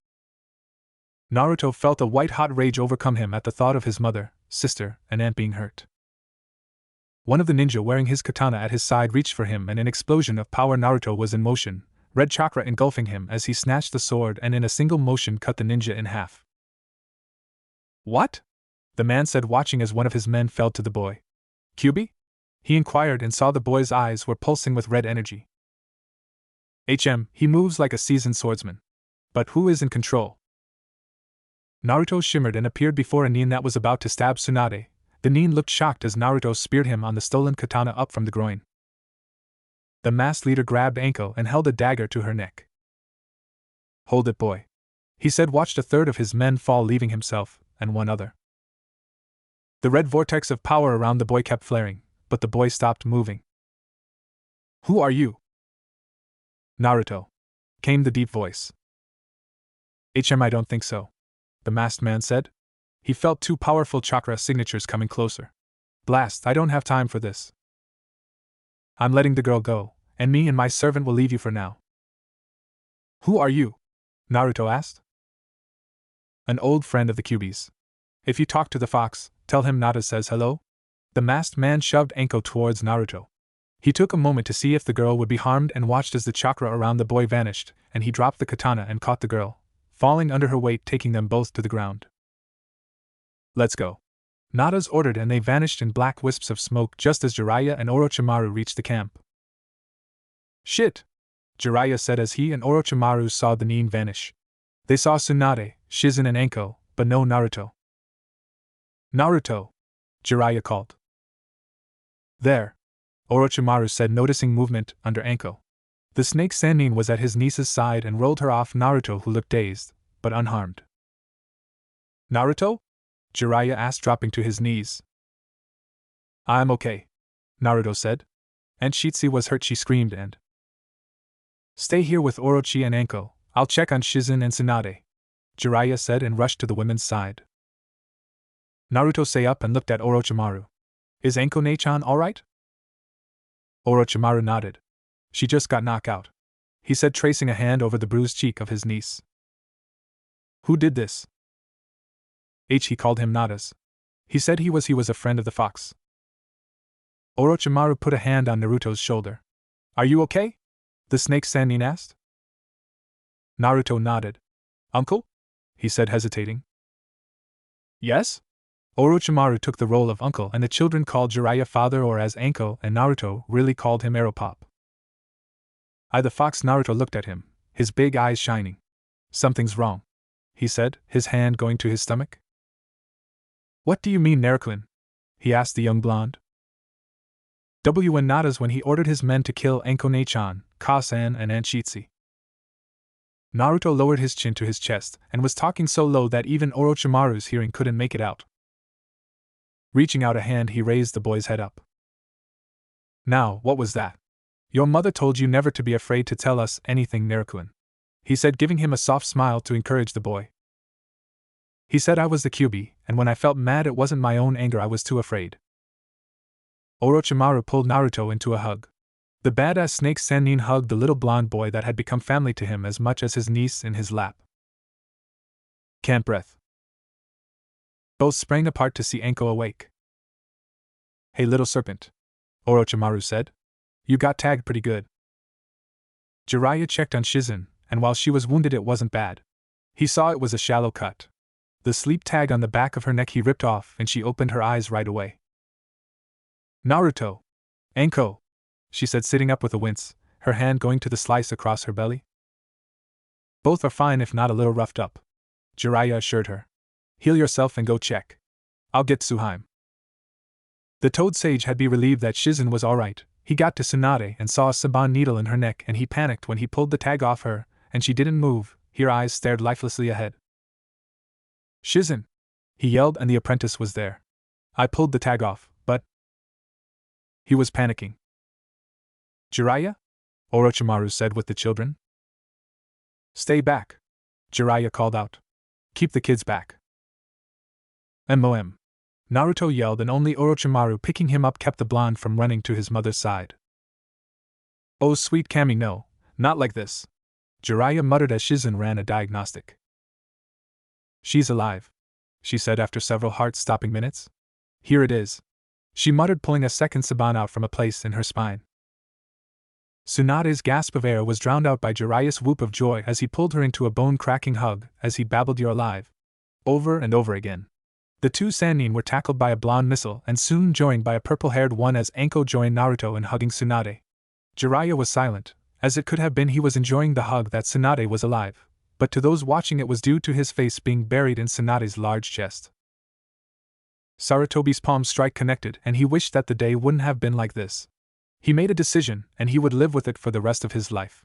Naruto felt a white-hot rage overcome him at the thought of his mother, sister, and aunt being hurt. One of the ninja wearing his katana at his side reached for him, and an explosion of power. Naruto was in motion, red chakra engulfing him as he snatched the sword and in a single motion cut the ninja in half. What? The man said, watching as one of his men fell to the boy. Kyuubi? He inquired and saw the boy's eyes were pulsing with red energy. He moves like a seasoned swordsman. But who is in control? Naruto shimmered and appeared before a nin that was about to stab Tsunade. The nin looked shocked as Naruto speared him on the stolen katana up from the groin. The masked leader grabbed Anko and held a dagger to her neck. Hold it, boy. He said, watched a third of his men fall, leaving himself and one other. The red vortex of power around the boy kept flaring, but the boy stopped moving. Who are you? Naruto, came the deep voice. I don't think so, the masked man said. He felt two powerful chakra signatures coming closer. Blast, I don't have time for this. I'm letting the girl go, and me and my servant will leave you for now. Who are you? Naruto asked. An old friend of the Kyuubi's. If you talk to the fox, tell him Nada says hello. The masked man shoved Anko towards Naruto. He took a moment to see if the girl would be harmed and watched as the chakra around the boy vanished, and he dropped the katana and caught the girl, falling under her weight, taking them both to the ground. Let's go. Nada's ordered, and they vanished in black wisps of smoke just as Jiraiya and Orochimaru reached the camp. Shit! Jiraiya said as he and Orochimaru saw the nin vanish. They saw Tsunade, Shizen and Anko, but no Naruto. Naruto! Jiraiya called. There! Orochimaru said, noticing movement under Anko. The snake Sanin was at his niece's side and rolled her off Naruto, who looked dazed, but unharmed. Naruto? Jiraiya asked, dropping to his knees. I'm okay, Naruto said. And Shitsu was hurt, she screamed, and stay here with Orochi and Anko, I'll check on Shizen and Tsunade, Jiraiya said and rushed to the women's side. Naruto sat up and looked at Orochimaru. Is Anko-ne-chan alright? Orochimaru nodded. She just got knocked out, he said, tracing a hand over the bruised cheek of his niece. Who did this? He called him Nada's. He said he was a friend of the fox. Orochimaru put a hand on Naruto's shoulder. Are you okay? The snake Sanin asked. Naruto nodded. Uncle? He said, hesitating. Yes? Orochimaru took the role of uncle, and the children called Jiraiya father, or as Anko and Naruto really called him Aeropop. The fox. Naruto looked at him, his big eyes shining. Something's wrong, he said, his hand going to his stomach. What do you mean, Naruto? He asked the young blonde. And Nada's when he ordered his men to kill Anko-ne-chan, Ka-san and Aunt Shitsu. Naruto lowered his chin to his chest and was talking so low that even Orochimaru's hearing couldn't make it out. Reaching out a hand, he raised the boy's head up. Now, what was that? Your mother told you never to be afraid to tell us anything, Naruto, he said, giving him a soft smile to encourage the boy. He said I was the Kyuubi, and when I felt mad it wasn't my own anger, I was too afraid. Orochimaru pulled Naruto into a hug. The badass snake Sanin hugged the little blonde boy that had become family to him as much as his niece in his lap. Can't breath. Both sprang apart to see Anko awake. Hey, little serpent, Orochimaru said. You got tagged pretty good. Jiraiya checked on Shizen, and while she was wounded it wasn't bad. He saw it was a shallow cut. The sleep tag on the back of her neck he ripped off, and she opened her eyes right away. Naruto! Anko! She said, sitting up with a wince, her hand going to the slice across her belly. Both are fine, if not a little roughed up, Jiraiya assured her. Heal yourself and go check. I'll get Tsuhime. The Toad Sage had been relieved that Shizen was alright. He got to Tsunade and saw a Saban needle in her neck, and he panicked when he pulled the tag off her, and she didn't move. Her eyes stared lifelessly ahead. Shizen! He yelled, and the apprentice was there. I pulled the tag off, but he was panicking. Jiraiya? Orochimaru said with the children. Stay back, Jiraiya called out. Keep the kids back. MOM. Naruto yelled, and only Orochimaru, picking him up, kept the blonde from running to his mother's side. Oh sweet Kami, no, not like this, Jiraiya muttered as Shizen ran a diagnostic. She's alive, she said after several heart-stopping minutes. Here it is. she muttered, pulling a second saban out from a place in her spine. Tsunade's gasp of air was drowned out by Jiraiya's whoop of joy as he pulled her into a bone-cracking hug as he babbled, "You're alive," over and over again. The two Sanin were tackled by a blonde missile and soon joined by a purple-haired one as Anko joined Naruto in hugging Tsunade. Jiraiya was silent, as it could have been he was enjoying the hug that Tsunade was alive, but to those watching it was due to his face being buried in Tsunade's large chest. Sarutobi's palms strike connected, and he wished that the day wouldn't have been like this. He made a decision, and he would live with it for the rest of his life.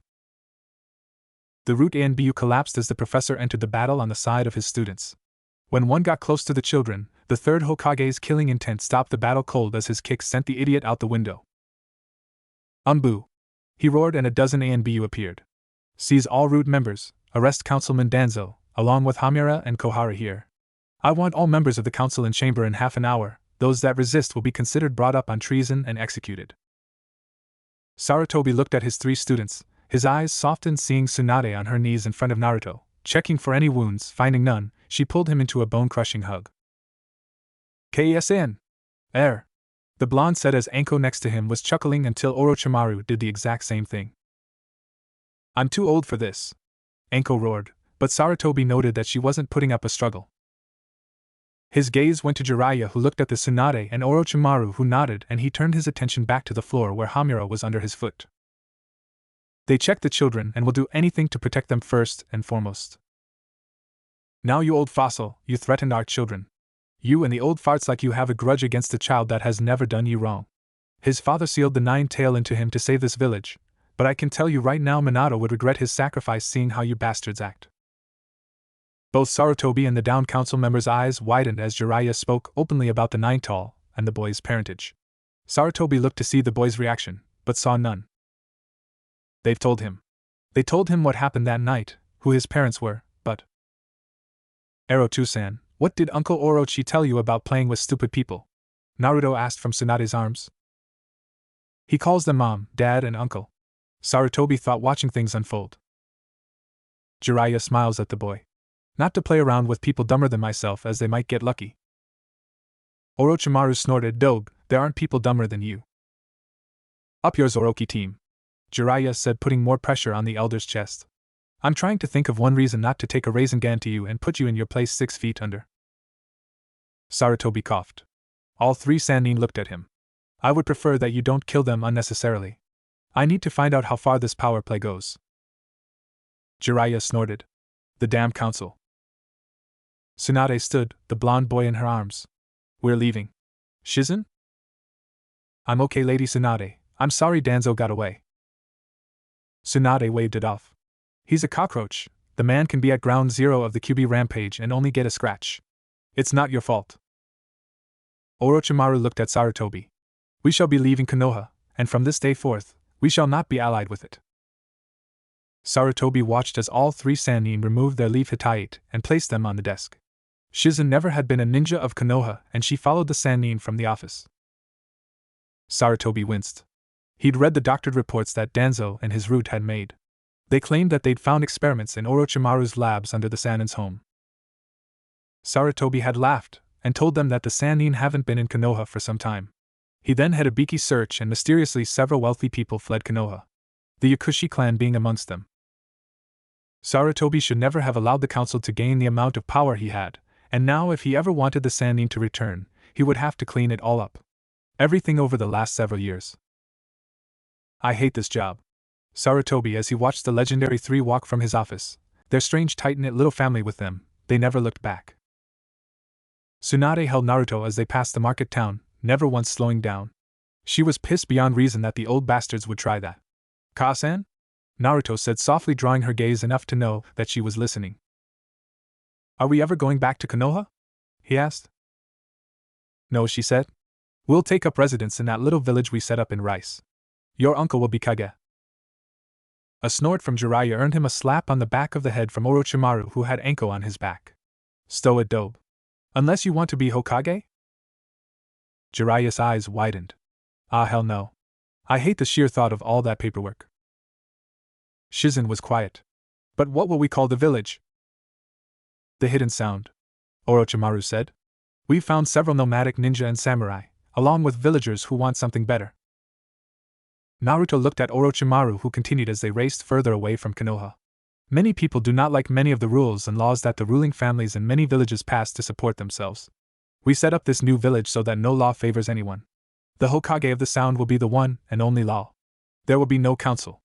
The root ANBU collapsed as the professor entered the battle on the side of his students. When one got close to the children, the third Hokage's killing intent stopped the battle cold as his kick sent the idiot out the window. "Unboo!" he roared, and a dozen ANBU appeared. "Seize all root members, arrest Councilman Danzo, along with Hamura and Kohara here. I want all members of the council in chamber in half an hour. Those that resist will be considered brought up on treason and executed." Sarutobi looked at his three students, his eyes softened seeing Tsunade on her knees in front of Naruto. Checking for any wounds, finding none, she pulled him into a bone-crushing hug. "KSN! The blonde said as Anko next to him was chuckling until Orochimaru did the exact same thing. "I'm too old for this," Anko roared, but Sarutobi noted that she wasn't putting up a struggle. His gaze went to Jiraiya, who looked at the Tsunade, and Orochimaru, who nodded, and he turned his attention back to the floor where Hamura was under his foot. "They check the children and will do anything to protect them first and foremost. Now, you old fossil, you threatened our children. You and the old farts like you have a grudge against a child that has never done you wrong. His father sealed the nine-tail into him to save this village, but I can tell you right now Minato would regret his sacrifice seeing how you bastards act." Both Sarutobi and the down council members' eyes widened as Jiraiya spoke openly about the nine-tail and the boy's parentage. Sarutobi looked to see the boy's reaction, but saw none. "They've told him. They told him what happened that night, who his parents were, but..." "Ero-san, what did Uncle Orochi tell you about playing with stupid people?" Naruto asked from Tsunade's arms. "He calls them Mom, Dad, and Uncle." Sarutobi thought, watching things unfold. Jiraiya smiles at the boy. "Not to play around with people dumber than myself, as they might get lucky." Orochimaru snorted, "Dobe, there aren't people dumber than you." "Up yours, Orochi team," Jiraiya said, putting more pressure on the elder's chest. "I'm trying to think of one reason not to take a Rasengan to you and put you in your place 6 feet under." Sarutobi coughed. All three Sanin looked at him. "I would prefer that you don't kill them unnecessarily. I need to find out how far this power play goes." Jiraiya snorted. "The damn council." Tsunade stood, the blonde boy in her arms. "We're leaving. Shizen?" "I'm okay, Lady Tsunade. I'm sorry Danzo got away." Tsunade waved it off. "He's a cockroach. The man can be at ground zero of the QB rampage and only get a scratch. It's not your fault." Orochimaru looked at Sarutobi. "We shall be leaving Konoha, and from this day forth, we shall not be allied with it." Sarutobi watched as all three Sanin removed their leaf hitayate and placed them on the desk. Shizen never had been a ninja of Konoha, and she followed the Sanin from the office. Sarutobi winced. He'd read the doctored reports that Danzo and his root had made. They claimed that they'd found experiments in Orochimaru's labs under the Sanin's home. Sarutobi had laughed and told them that the Sanin haven't been in Konoha for some time. He then had a Biki search, and mysteriously several wealthy people fled Konoha, the Yakushi clan being amongst them. Sarutobi should never have allowed the council to gain the amount of power he had, and now if he ever wanted the Sanin to return, he would have to clean it all up. Everything over the last several years. "I hate this job." Sarutobi as he watched the legendary three walk from his office, their strange tight-knit little family with them. They never looked back. Tsunade held Naruto as they passed the market town, never once slowing down. She was pissed beyond reason that the old bastards would try that. "Ka-san?" Naruto said softly, drawing her gaze enough to know that she was listening. "Are we ever going back to Konoha?" he asked. "No," she said. "We'll take up residence in that little village we set up in Rice. Your uncle will be Kage." A snort from Jiraiya earned him a slap on the back of the head from Orochimaru, who had Anko on his back. "Stow it, Dobe. Unless you want to be Hokage?" Jiraiya's eyes widened. "Ah, hell no. I hate the sheer thought of all that paperwork." Shizen was quiet. "But what will we call the village?" "The Hidden Sound," Orochimaru said. "We've found several nomadic ninja and samurai, along with villagers who want something better. Naruto looked at Orochimaru, who continued as they raced further away from Konoha. Many people do not like many of the rules and laws that the ruling families in many villages pass to support themselves. We set up this new village so that no law favors anyone. The Hokage of the Sound will be the one and only law. There will be no council.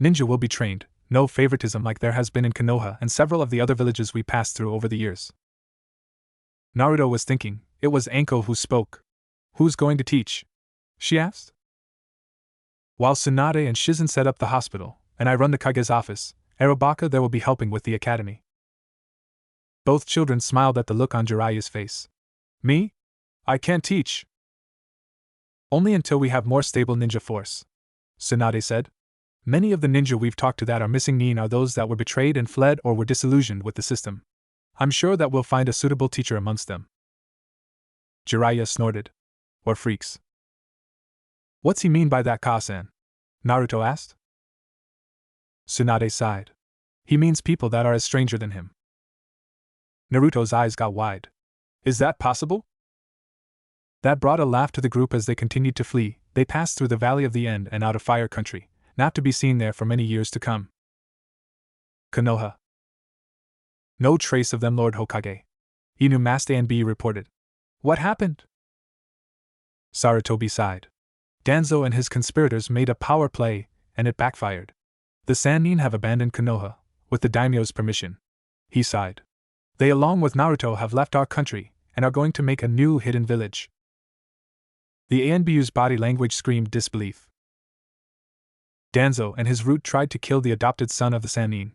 Ninja will be trained, no favoritism like there has been in Konoha and several of the other villages we passed through over the years. Naruto was thinking. It was Anko who spoke. Who's going to teach? She asked. While Tsunade and Shizen set up the hospital, and I run the Kage's office, Arabaka there will be helping with the academy. Both children smiled at the look on Jiraiya's face. Me? I can't teach. Only until we have more stable ninja force, Tsunade said. Many of the ninja we've talked to that are missing Nin are those that were betrayed and fled or were disillusioned with the system. I'm sure that we'll find a suitable teacher amongst them. Jiraiya snorted. Or freaks. What's he mean by that, Ka-san? Naruto asked. Tsunade sighed. He means people that are as stranger than him. Naruto's eyes got wide. Is that possible? That brought a laugh to the group as they continued to flee. They passed through the Valley of the End and out of Fire Country, not to be seen there for many years to come. Konoha. No trace of them, Lord Hokage. Inu Master and B reported. What happened? Sarutobi sighed. Danzo and his conspirators made a power play, and it backfired. The Sanin have abandoned Konoha, with the daimyo's permission. He sighed. They along with Naruto have left our country, and are going to make a new hidden village. The Anbu's body language screamed disbelief. Danzo and his root tried to kill the adopted son of the Sanin.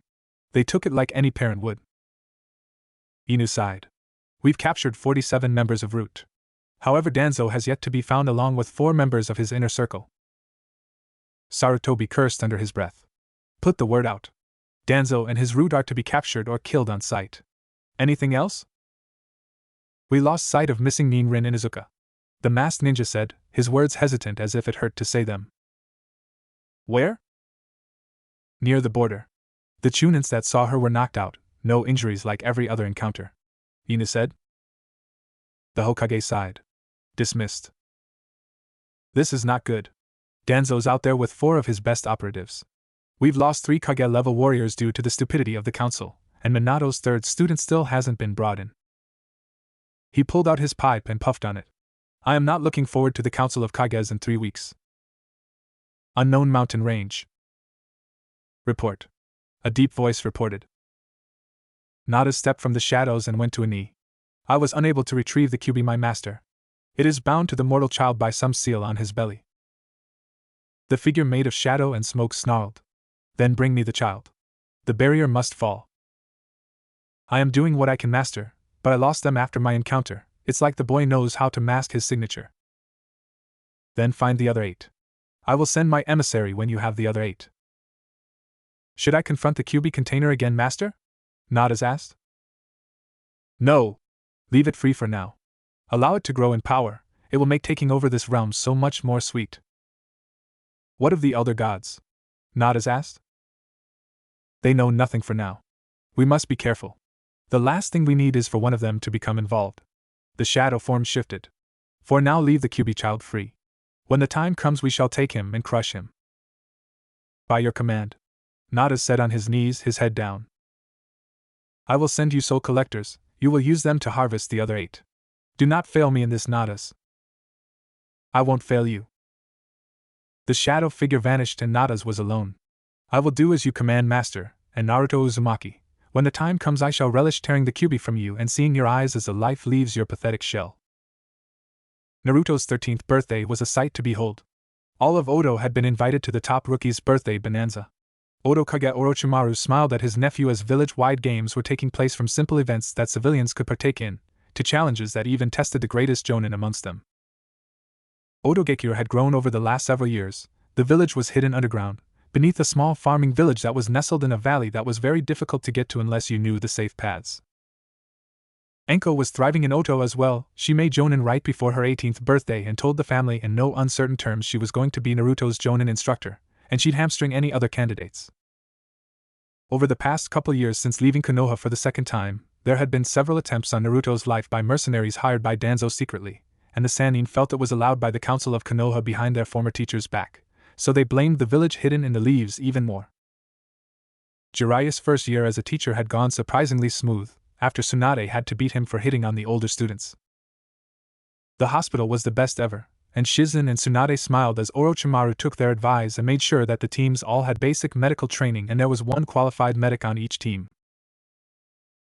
They took it like any parent would. Inu sighed. We've captured 47 members of Root. However, Danzo has yet to be found along with 4 members of his inner circle. Sarutobi cursed under his breath. Put the word out. Danzo and his Root are to be captured or killed on sight. Anything else? We lost sight of missing Nin Rin Inuzuka. The masked ninja said, his words hesitant as if it hurt to say them. Where? Near the border. The Chunins that saw her were knocked out, no injuries like every other encounter. Inu said. The Hokage sighed. Dismissed. This is not good. Danzo's out there with 4 of his best operatives. We've lost 3 Kage-level warriors due to the stupidity of the council, and Minato's 3rd student still hasn't been brought in. He pulled out his pipe and puffed on it. I am not looking forward to the Council of Kages in 3 weeks. Unknown mountain range. Report. A deep voice reported. Nada stepped from the shadows and went to a knee. I was unable to retrieve the Kyuubi, my master. It is bound to the mortal child by some seal on his belly. The figure made of shadow and smoke snarled. Then bring me the child. The barrier must fall. I am doing what I can, master, but I lost them after my encounter. It's like the boy knows how to mask his signature. Then find the other 8. I will send my emissary when you have the other 8. Should I confront the Kyuubi container again, master? Nada's asked. No. Leave it free for now. Allow it to grow in power. It will make taking over this realm so much more sweet. What of the elder gods? Nada's asked. They know nothing for now. We must be careful. The last thing we need is for one of them to become involved. The shadow form shifted. For now, leave the Kyuubi child free. When the time comes, we shall take him and crush him. By your command. Nada said on his knees, his head down. I will send you soul collectors. You will use them to harvest the other 8. Do not fail me in this, Nadas. I won't fail you. The shadow figure vanished and Nada's was alone. I will do as you command, master, and Naruto Uzumaki. When the time comes, I shall relish tearing the Kyuubi from you and seeing your eyes as the life leaves your pathetic shell. Naruto's 13th birthday was a sight to behold. All of Odo had been invited to the top rookie's birthday bonanza. Odo Kage Orochimaru smiled at his nephew as village-wide games were taking place, from simple events that civilians could partake in, to challenges that even tested the greatest jonin amongst them. Odo Gekiro had grown over the last several years. The village was hidden underground, beneath a small farming village that was nestled in a valley that was very difficult to get to unless you knew the safe paths. Enko was thriving in Oto as well. She made jonin right before her 18th birthday and told the family in no uncertain terms she was going to be Naruto's jonin instructor, and she'd hamstring any other candidates. Over the past couple years since leaving Konoha for the second time, there had been several attempts on Naruto's life by mercenaries hired by Danzo secretly, and the Sanin felt it was allowed by the council of Konoha behind their former teacher's back, so they blamed the village hidden in the leaves even more. Jiraiya's first year as a teacher had gone surprisingly smooth, after Tsunade had to beat him for hitting on the older students. The hospital was the best ever, and Shizen and Tsunade smiled as Orochimaru took their advice and made sure that the teams all had basic medical training and there was one qualified medic on each team.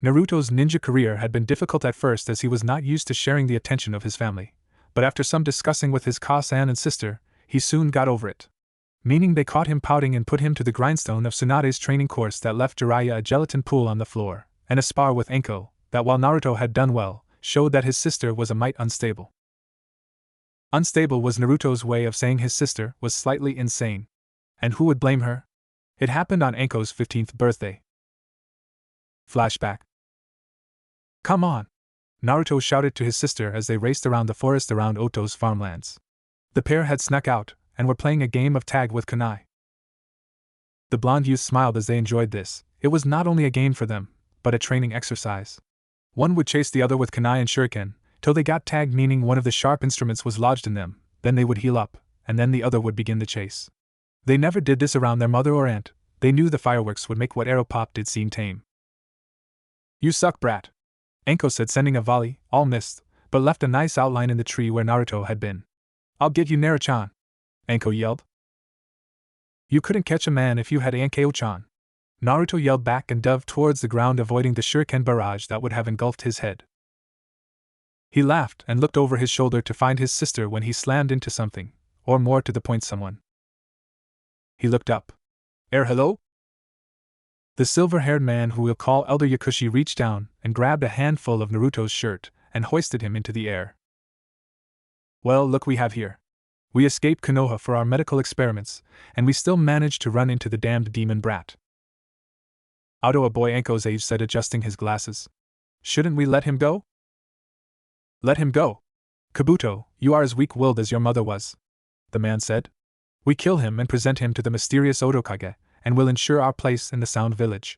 Naruto's ninja career had been difficult at first as he was not used to sharing the attention of his family, but after some discussing with his Ka-san and sister, he soon got over it. Meaning they caught him pouting and put him to the grindstone of Tsunade's training course that left Jiraiya a gelatin pool on the floor, and a spar with Enko, that while Naruto had done well, showed that his sister was a mite unstable. Unstable was Naruto's way of saying his sister was slightly insane. And who would blame her? It happened on Enko's 15th birthday. Flashback. Come on! Naruto shouted to his sister as they raced around the forest around Oto's farmlands. The pair had snuck out, and were playing a game of tag with kunai. The blonde youth smiled as they enjoyed this. It was not only a game for them, but a training exercise. One would chase the other with kunai and shuriken, till they got tagged, meaning one of the sharp instruments was lodged in them, then they would heal up, and then the other would begin the chase. They never did this around their mother or aunt, they knew the fireworks would make what arrow pop did seem tame. You suck, brat, Enko said, sending a volley, all missed, but left a nice outline in the tree where Naruto had been. I'll get you, Naruto-chan, Enko yelled. You couldn't catch a man if you had Ankeo-chan. Naruto yelled back and dove towards the ground, avoiding the shuriken barrage that would have engulfed his head. He laughed and looked over his shoulder to find his sister when he slammed into something, or more to the point, someone. He looked up. Hello? The silver-haired man who we'll call Elder Yakushi reached down and grabbed a handful of Naruto's shirt and hoisted him into the air. Well, look we have here. We escaped Konoha for our medical experiments, and we still managed to run into the damned demon brat. Auto, a boy Enko's age, said, adjusting his glasses. Shouldn't we let him go? Let him go? Kabuto, you are as weak-willed as your mother was, the man said. We kill him and present him to the mysterious Otokage, and will ensure our place in the Sound Village.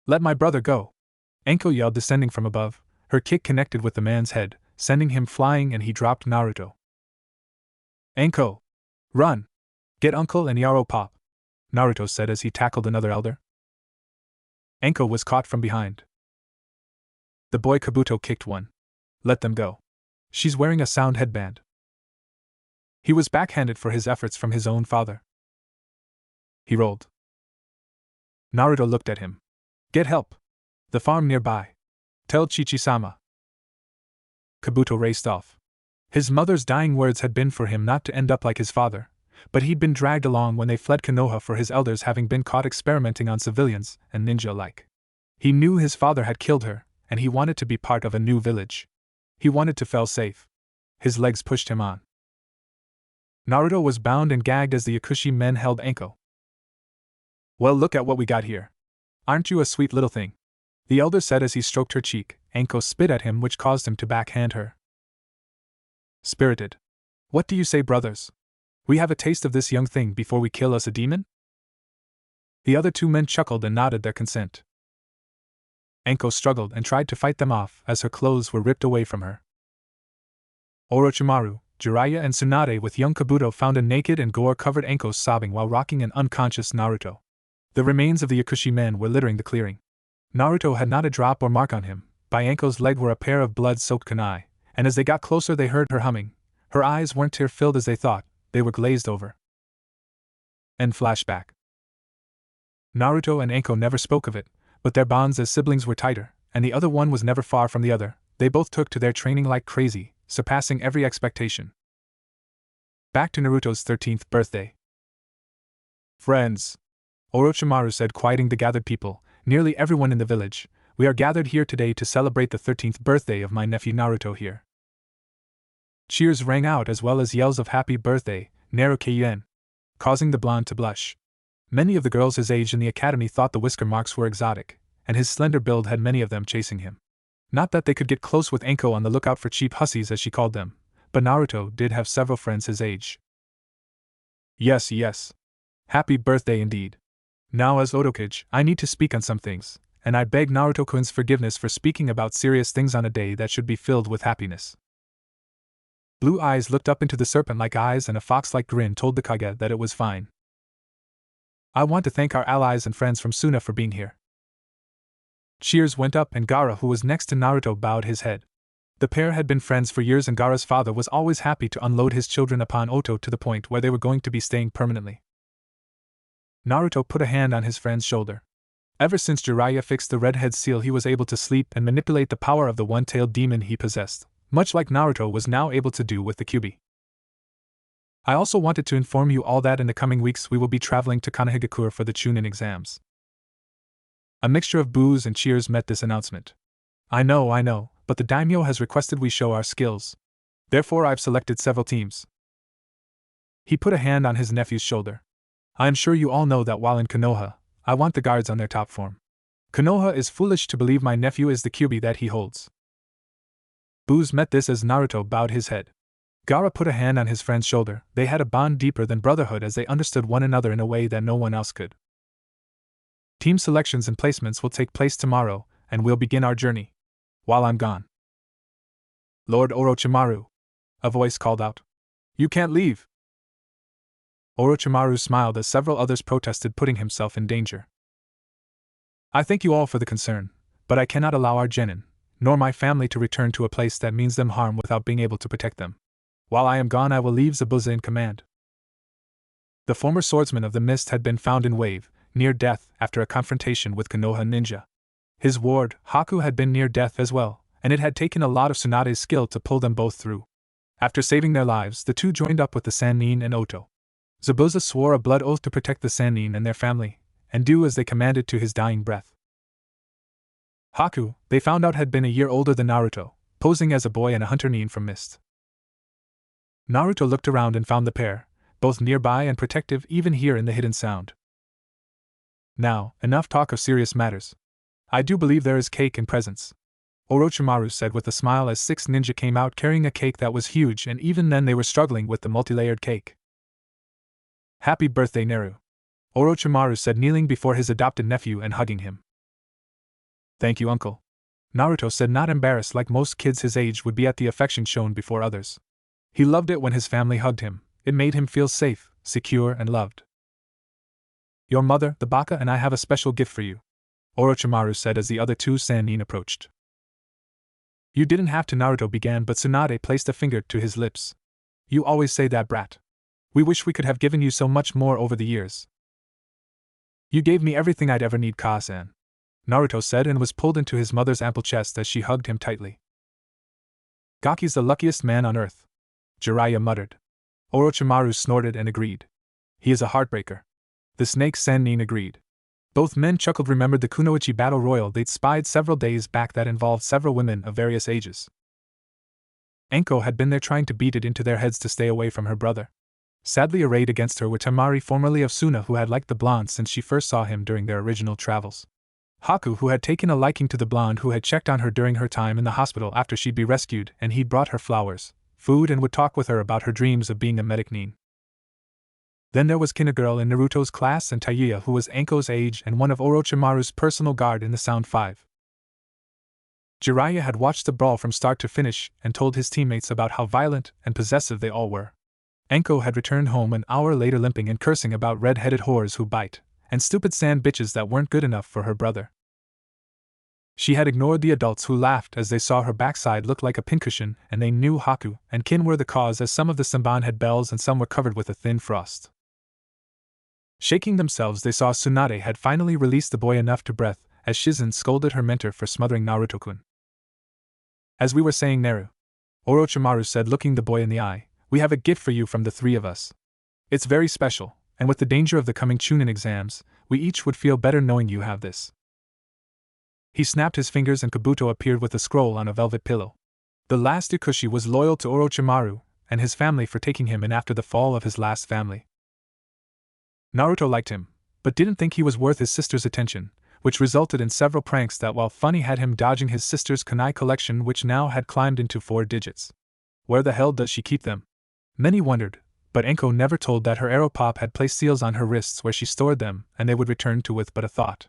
Let my brother go, Enko yelled, descending from above. Her kick connected with the man's head, sending him flying, and he dropped Naruto. Enko! Run! Get Uncle and Yaro Pop, Naruto said as he tackled another elder. Enko was caught from behind. The boy Kabuto kicked one. Let them go. She's wearing a sound headband. He was backhanded for his efforts from his own father. He rolled. Naruto looked at him. Get help. The farm nearby. Tell Chichi-sama. Kabuto raced off. His mother's dying words had been for him not to end up like his father, but he'd been dragged along when they fled Konoha for his elders having been caught experimenting on civilians and ninja alike. He knew his father had killed her, and he wanted to be part of a new village. He wanted to feel safe. His legs pushed him on. Naruto was bound and gagged as the Yakushi men held Enko. Well, look at what we got here. Aren't you a sweet little thing? The elder said as he stroked her cheek. Enko spit at him, which caused him to backhand her. Spirited. What do you say, brothers? We have a taste of this young thing before we kill us a demon? The other two men chuckled and nodded their consent. Enko struggled and tried to fight them off as her clothes were ripped away from her. Orochimaru, Jiraiya and Tsunade with young Kabuto found a naked and gore-covered Enko sobbing while rocking an unconscious Naruto. The remains of the Yakushi men were littering the clearing. Naruto had not a drop or mark on him. By Enko's leg were a pair of blood-soaked kunai, and as they got closer they heard her humming. Her eyes weren't tear-filled as they thought, they were glazed over. End flashback. Naruto and Enko never spoke of it, but their bonds as siblings were tighter, and the other one was never far from the other. They both took to their training like crazy, surpassing every expectation. Back to Naruto's 13th birthday. Friends, Orochimaru said, quieting the gathered people, nearly everyone in the village, we are gathered here today to celebrate the 13th birthday of my nephew Naruto here. Cheers rang out as well as yells of happy birthday, Naruto-yen, causing the blonde to blush. Many of the girls his age in the academy thought the whisker marks were exotic, and his slender build had many of them chasing him. Not that they could get close with Enko on the lookout for cheap hussies as she called them, but Naruto did have several friends his age. Yes. Happy birthday indeed. Now as Otokage, I need to speak on some things, and I beg Naruto-kun's forgiveness for speaking about serious things on a day that should be filled with happiness. Blue eyes looked up into the serpent-like eyes and a fox-like grin told the Kage that it was fine. I want to thank our allies and friends from Suna for being here. Cheers went up and Gaara, who was next to Naruto, bowed his head. The pair had been friends for years and Gaara's father was always happy to unload his children upon Oto to the point where they were going to be staying permanently. Naruto put a hand on his friend's shoulder. Ever since Jiraiya fixed the redhead seal, he was able to sleep and manipulate the power of the one-tailed demon he possessed, much like Naruto was now able to do with the Kyuubi. I also wanted to inform you all that in the coming weeks we will be traveling to Konohagakure for the Chunin exams. A mixture of boos and cheers met this announcement. I know, but the daimyo has requested we show our skills. Therefore I've selected several teams. He put a hand on his nephew's shoulder. I am sure you all know that while in Konoha, I want the guards on their top form. Konoha is foolish to believe my nephew is the Kyuubi that he holds. Boos met this as Naruto bowed his head. Gaara put a hand on his friend's shoulder. They had a bond deeper than brotherhood as they understood one another in a way that no one else could. Team selections and placements will take place tomorrow, and we'll begin our journey. While I'm gone. Lord Orochimaru, a voice called out. You can't leave. Orochimaru smiled as several others protested, putting himself in danger. I thank you all for the concern, but I cannot allow our genin, nor my family to return to a place that means them harm without being able to protect them. While I am gone, I will leave Zabuza in command. The former swordsman of the mist had been found in Wave, near death, after a confrontation with Konoha ninja. His ward, Haku, had been near death as well, and it had taken a lot of Tsunade's skill to pull them both through. After saving their lives, the two joined up with the Sanin and Oto. Zabuza swore a blood oath to protect the Sanin and their family, and do as they commanded to his dying breath. Haku, they found out, had been a year older than Naruto, posing as a boy and a hunter nin from Mist. Naruto looked around and found the pair, both nearby and protective even here in the hidden sound. Now, enough talk of serious matters. I do believe there is cake in presents, Orochimaru said with a smile as 6 ninja came out carrying a cake that was huge, and even then they were struggling with the multi-layered cake. Happy birthday, Neru, Orochimaru said, kneeling before his adopted nephew and hugging him. Thank you, uncle, Naruto said, not embarrassed like most kids his age would be at the affection shown before others. He loved it when his family hugged him. It made him feel safe, secure, and loved. Your mother, the Baka, and I have a special gift for you, Orochimaru said as the other two Sanin approached. You didn't have to, Naruto began, but Tsunade placed a finger to his lips. You always say that, brat. We wish we could have given you so much more over the years. You gave me everything I'd ever need, Ka-san, Naruto said and was pulled into his mother's ample chest as she hugged him tightly. Gaki's the luckiest man on earth, Jiraiya muttered. Orochimaru snorted and agreed. He is a heartbreaker. The snake Sanin agreed. Both men chuckled, remembered the Kunoichi battle royal they'd spied several days back that involved several women of various ages. Enko had been there trying to beat it into their heads to stay away from her brother. Sadly arrayed against her were Tamari, formerly of Suna, who had liked the blonde since she first saw him during their original travels. Haku, who had taken a liking to the blonde who had checked on her during her time in the hospital after she'd be rescued, and he'd brought her flowers, food, and would talk with her about her dreams of being a medic nin. Then there was Kinagirl in Naruto's class and Taiya, who was Anko's age and one of Orochimaru's personal guard in the Sound 5. Jiraiya had watched the brawl from start to finish and told his teammates about how violent and possessive they all were. Anko had returned home an hour later limping and cursing about red-headed whores who bite, and stupid sand bitches that weren't good enough for her brother. She had ignored the adults who laughed as they saw her backside look like a pincushion, and they knew Haku and Kin were the cause, as some of the Sanban had bells and some were covered with a thin frost. Shaking themselves, they saw Tsunade had finally released the boy enough to breath, as Shizen scolded her mentor for smothering Naruto-kun. As we were saying, Neru, Orochimaru said, looking the boy in the eye, we have a gift for you from the three of us. It's very special, and with the danger of the coming Chunin exams, we each would feel better knowing you have this. He snapped his fingers and Kabuto appeared with a scroll on a velvet pillow. The last Ukushi was loyal to Orochimaru and his family for taking him in after the fall of his last family. Naruto liked him, but didn't think he was worth his sister's attention, which resulted in several pranks that, while funny, had him dodging his sister's kunai collection, which now had climbed into 4 digits. Where the hell does she keep them? Many wondered, but Enko never told that her Aeropop had placed seals on her wrists where she stored them, and they would return to with but a thought.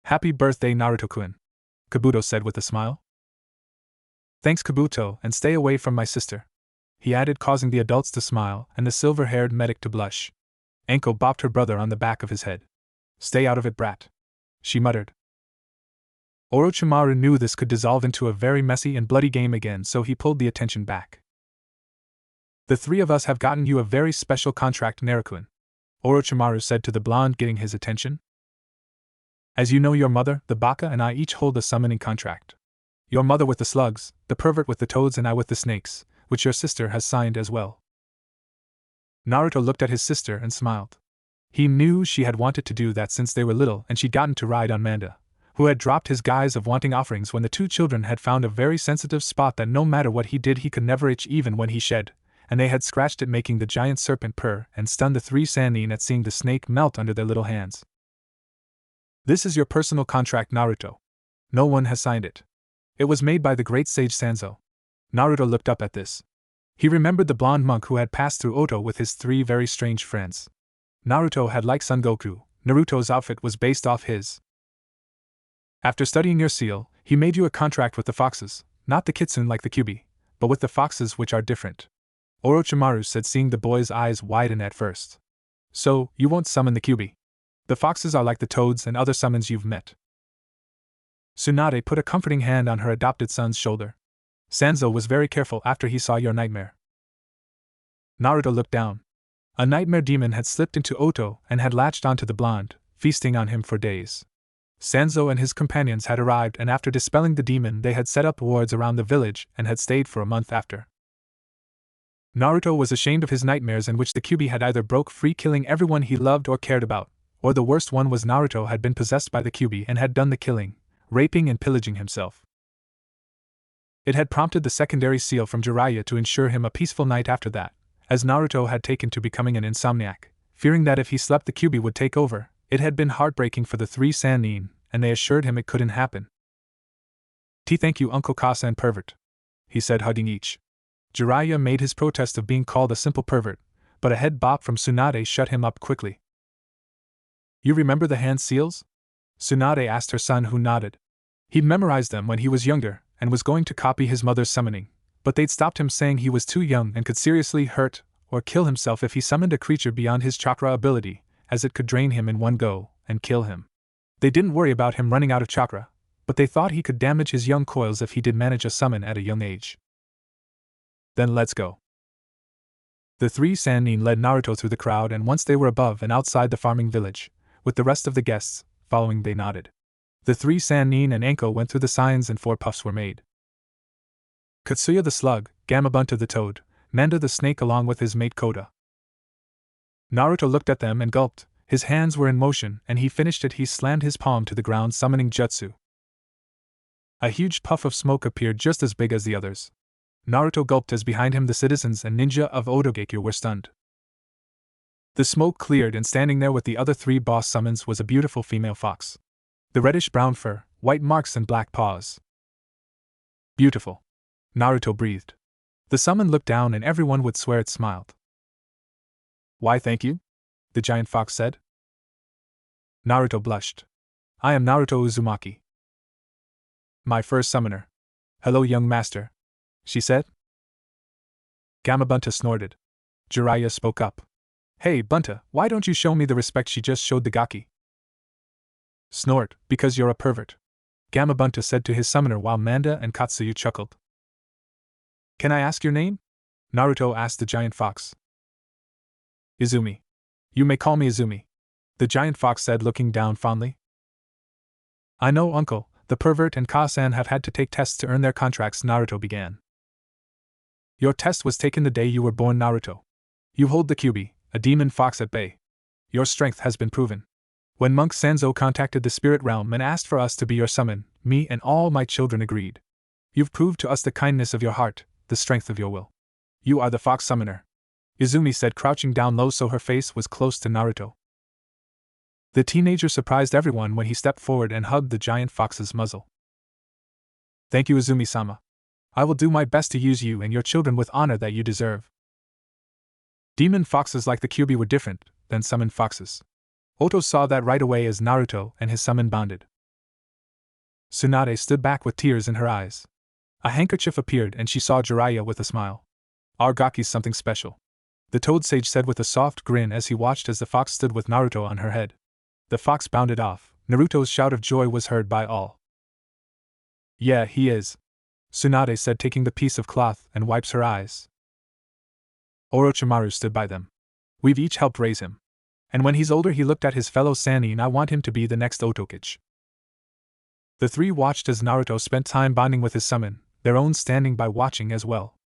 Happy birthday, Naruto-kun, Kabuto said with a smile. Thanks Kabuto, and stay away from my sister, he added, causing the adults to smile and the silver-haired medic to blush. Anko bopped her brother on the back of his head. Stay out of it, brat, she muttered. Orochimaru knew this could dissolve into a very messy and bloody game again, so he pulled the attention back. The three of us have gotten you a very special contract, Naruto, Orochimaru said to the blonde, getting his attention. As you know, your mother, the Baka, and I each hold a summoning contract. Your mother with the slugs, the pervert with the toads, and I with the snakes, which your sister has signed as well. Naruto looked at his sister and smiled. He knew she had wanted to do that since they were little and she'd gotten to ride on Manda, who had dropped his guise of wanting offerings when the two children had found a very sensitive spot that no matter what he did he could never itch even when he shed, and they had scratched it, making the giant serpent purr and stunned the three Sanin at seeing the snake melt under their little hands. This is your personal contract, Naruto. No one has signed it. It was made by the great sage Sanzo. Naruto looked up at this. He remembered the blonde monk who had passed through Oto with his three very strange friends. Naruto had like Son Goku, Naruto's outfit was based off his. After studying your seal, he made you a contract with the foxes, not the kitsune like the Kyuubi, but with the foxes, which are different. Orochimaru said, seeing the boy's eyes widen at first. So, you won't summon the Kyuubi. The foxes are like the toads and other summons you've met. Tsunade put a comforting hand on her adopted son's shoulder. Sanzo was very careful after he saw your nightmare. Naruto looked down. A nightmare demon had slipped into Oto and had latched onto the blonde, feasting on him for days. Sanzo and his companions had arrived, and after dispelling the demon they had set up wards around the village and had stayed for a month after. Naruto was ashamed of his nightmares in which the Kyuubi had either broke free, killing everyone he loved or cared about, or the worst one was Naruto had been possessed by the Kyuubi and had done the killing, raping and pillaging himself. It had prompted the secondary seal from Jiraiya to ensure him a peaceful night after that, as Naruto had taken to becoming an insomniac, fearing that if he slept the Kyuubi would take over. It had been heartbreaking for the three Sanin, and they assured him it couldn't happen. Thank you, Uncle Kasa and pervert, he said, hugging each. Jiraiya made his protest of being called a simple pervert, but a head bop from Tsunade shut him up quickly. You remember the hand seals? Tsunade asked her son, who nodded. He'd memorized them when he was younger, and was going to copy his mother's summoning, but they'd stopped him, saying he was too young and could seriously hurt or kill himself if he summoned a creature beyond his chakra ability, as it could drain him in one go and kill him. They didn't worry about him running out of chakra, but they thought he could damage his young coils if he did manage a summon at a young age. Then let's go. The three Sanin led Naruto through the crowd, and once they were above and outside the farming village, with the rest of the guests following, they nodded. The three Sanin and Anko went through the signs and 4 puffs were made. Katsuya the slug, Gamabunta the toad, Manda the snake along with his mate Koda. Naruto looked at them and gulped. His hands were in motion, and he finished it. He slammed his palm to the ground, summoning jutsu. A huge puff of smoke appeared, just as big as the others. Naruto gulped as behind him the citizens and ninja of Otogekyo were stunned. The smoke cleared, and standing there with the other 3 boss summons was a beautiful female fox. The reddish-brown fur, white marks and black paws. Beautiful. Naruto breathed. The summon looked down and everyone would swear it smiled. Why, thank you? The giant fox said. Naruto blushed. I am Naruto Uzumaki. My first summoner. Hello, young master, she said. Gamabunta snorted. Jiraiya spoke up. Hey, Bunta, why don't you show me the respect she just showed the Gaki? Snort, because you're a pervert, Gamabunta said to his summoner while Manda and Katsuyu chuckled. Can I ask your name? Naruto asked the giant fox. Izumi. You may call me Izumi, the giant fox said, looking down fondly. I know, uncle, the pervert and Ka-san have had to take tests to earn their contracts, Naruto began. Your test was taken the day you were born, Naruto. You hold the Kyuubi, a demon fox, at bay. Your strength has been proven. When Monk Sanzo contacted the spirit realm and asked for us to be your summon, me and all my children agreed. You've proved to us the kindness of your heart, the strength of your will. You are the fox summoner, Izumi said, crouching down low so her face was close to Naruto. The teenager surprised everyone when he stepped forward and hugged the giant fox's muzzle. Thank you, Izumi-sama. I will do my best to use you and your children with honor that you deserve. Demon foxes like the Kyuubi were different than summoned foxes. Oto saw that right away as Naruto and his summon bonded. Tsunade stood back with tears in her eyes. A handkerchief appeared and she saw Jiraiya with a smile. Argaki's something special, the Toad Sage said with a soft grin as he watched as the fox stood with Naruto on her head. The fox bounded off. Naruto's shout of joy was heard by all. Yeah, he is, Tsunade said, taking the piece of cloth and wipes her eyes. Orochimaru stood by them. We've each helped raise him. And when he's older, he looked at his fellow Sanin. I want him to be the next Otokage. The three watched as Naruto spent time bonding with his summon, their own standing by watching as well.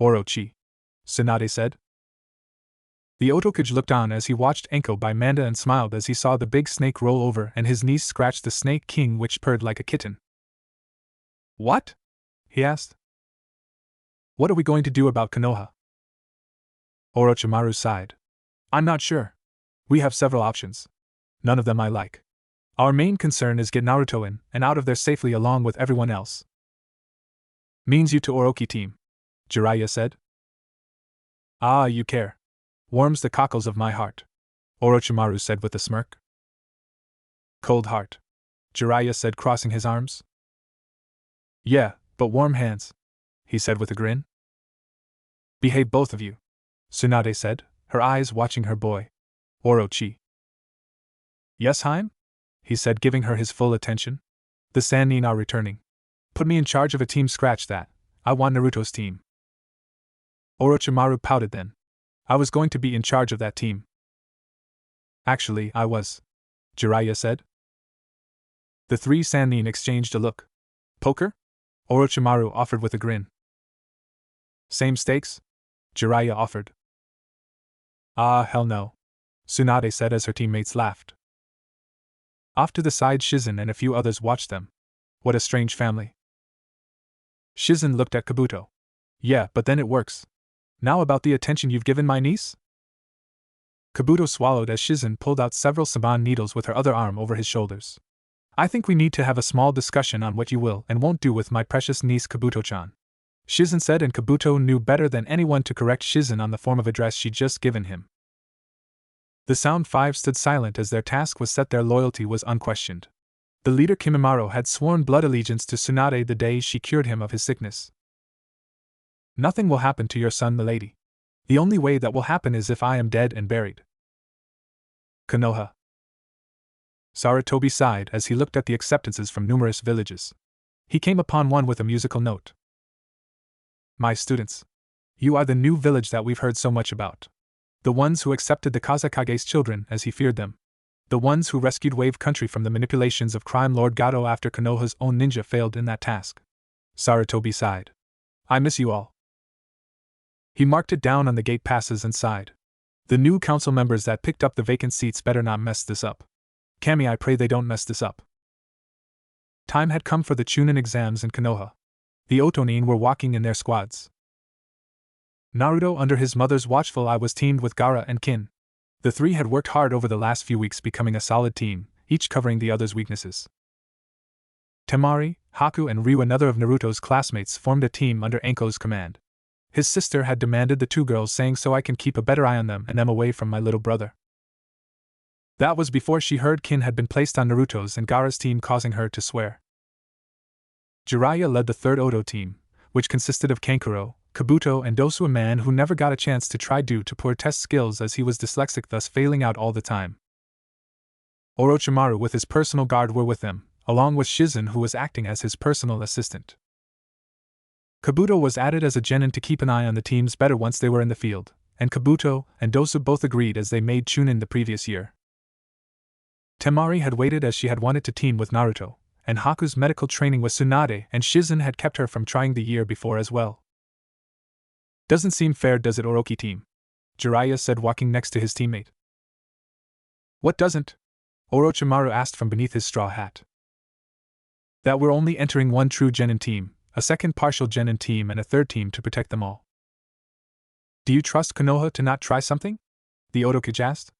Orochi, Tsunade said. The Otokage looked on as he watched Enko by Manda and smiled as he saw the big snake roll over and his niece scratch the Snake King, which purred like a kitten. What? He asked. What are we going to do about Konoha? Orochimaru sighed. I'm not sure. We have several options. None of them I like. Our main concern is get Naruto in and out of there safely along with everyone else. Means you to Orochi team, Jiraiya said. Ah, you care. Warms the cockles of my heart, Orochimaru said with a smirk. Cold heart, Jiraiya said, crossing his arms. Yeah, but warm hands, he said with a grin. Behave, both of you, Tsunade said, her eyes watching her boy. Orochi. Yes, Heim? He said, giving her his full attention. The Sanin are returning. Put me in charge of a team. Scratch that. I want Naruto's team. Orochimaru pouted then. I was going to be in charge of that team. Actually, I was, Jiraiya said. The three Sanin exchanged a look. Poker? Orochimaru offered with a grin. Same stakes? Jiraiya offered. Ah, hell no, Tsunade said as her teammates laughed. Off to the side, Shizen and a few others watched them. What a strange family. Shizen looked at Kabuto. Yeah, but then it works. Now about the attention you've given my niece? Kabuto swallowed as Shizen pulled out several saban needles with her other arm over his shoulders. I think we need to have a small discussion on what you will and won't do with my precious niece Kabuto-chan, Shizen said, and Kabuto knew better than anyone to correct Shizen on the form of address she'd just given him. The Sound Five stood silent as their task was set. Their loyalty was unquestioned. The leader Kimimaro had sworn blood allegiance to Tsunade the day she cured him of his sickness. Nothing will happen to your son, milady. The only way that will happen is if I am dead and buried. Konoha. Sarutobi sighed as he looked at the acceptances from numerous villages. He came upon one with a musical note. My students. You are the new village that we've heard so much about. The ones who accepted the Kazekage's children as he feared them. The ones who rescued Wave Country from the manipulations of Crime Lord Gato after Konoha's own ninja failed in that task. Sarutobi sighed. I miss you all. He marked it down on the gate passes and sighed. The new council members that picked up the vacant seats better not mess this up. Kami, I pray they don't mess this up. Time had come for the Chunin exams in Konoha. The Otonin were walking in their squads. Naruto, under his mother's watchful eye, was teamed with Gaara and Kin. The three had worked hard over the last few weeks, becoming a solid team, each covering the other's weaknesses. Temari, Haku, and Ryu, another of Naruto's classmates, formed a team under Enko's command. His sister had demanded the two girls, saying, so I can keep a better eye on them and them away from my little brother. That was before she heard Kin had been placed on Naruto's and Gaara's team, causing her to swear. Jiraiya led the third Oto team, which consisted of Kankuro, Kabuto, and Dosu, a man who never got a chance to try due to poor test skills as he was dyslexic, thus failing out all the time. Orochimaru with his personal guard were with them, along with Shizen, who was acting as his personal assistant. Kabuto was added as a genin to keep an eye on the teams better once they were in the field, and Kabuto and Dosu both agreed as they made Chunin the previous year. Temari had waited as she had wanted to team with Naruto, and Haku's medical training with Tsunade and Shizen had kept her from trying the year before as well. Doesn't seem fair, does it, Orochi team? Jiraiya said, walking next to his teammate. What doesn't? Orochimaru asked from beneath his straw hat. That we're only entering one true genin team, a second partial genin team, and a third team to protect them all. Do you trust Konoha to not try something? The Otokage asked.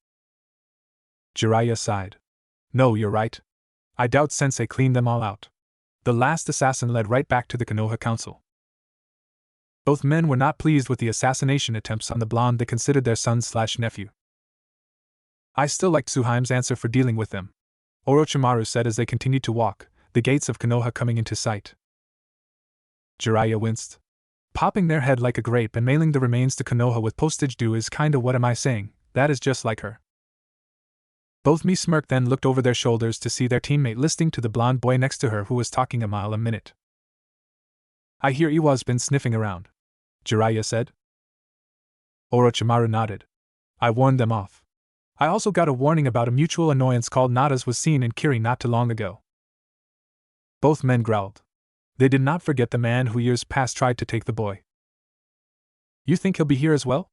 Jiraiya sighed. No, you're right. I doubt Sensei cleaned them all out. The last assassin led right back to the Konoha Council. Both men were not pleased with the assassination attempts on the blonde they considered their son/nephew. I still liked Tsuhaim's answer for dealing with them, Orochimaru said as they continued to walk, the gates of Konoha coming into sight. Jiraiya winced. Popping their head like a grape and mailing the remains to Konoha with postage due is kinda what am I saying, that is just like her. Both me smirked, then looked over their shoulders to see their teammate listening to the blonde boy next to her who was talking a mile a minute. I hear Iwa's been sniffing around, Jiraiya said. Orochimaru nodded. I warned them off. I also got a warning about a mutual annoyance called Nada's was seen in Kiri not too long ago. Both men growled. They did not forget the man who years past tried to take the boy. You think he'll be here as well?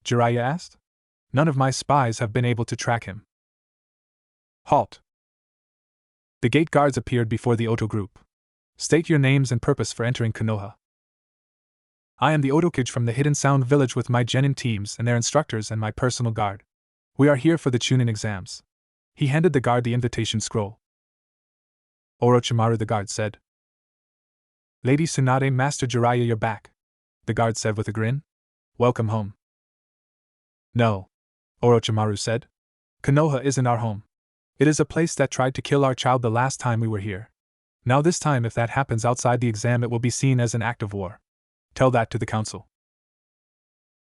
Jiraiya asked. None of my spies have been able to track him. Halt. The gate guards appeared before the Oto group. State your names and purpose for entering Konoha. I am the Oto Kage from the Hidden Sound Village with my genin teams and their instructors and my personal guard. We are here for the Chunin exams. He handed the guard the invitation scroll. Orochimaru, the guard said. Lady Tsunade, Master Jiraiya, you're back, the guard said with a grin. Welcome home. No, Orochimaru said. Konoha isn't our home. It is a place that tried to kill our child the last time we were here. Now this time if that happens outside the exam it will be seen as an act of war. Tell that to the council.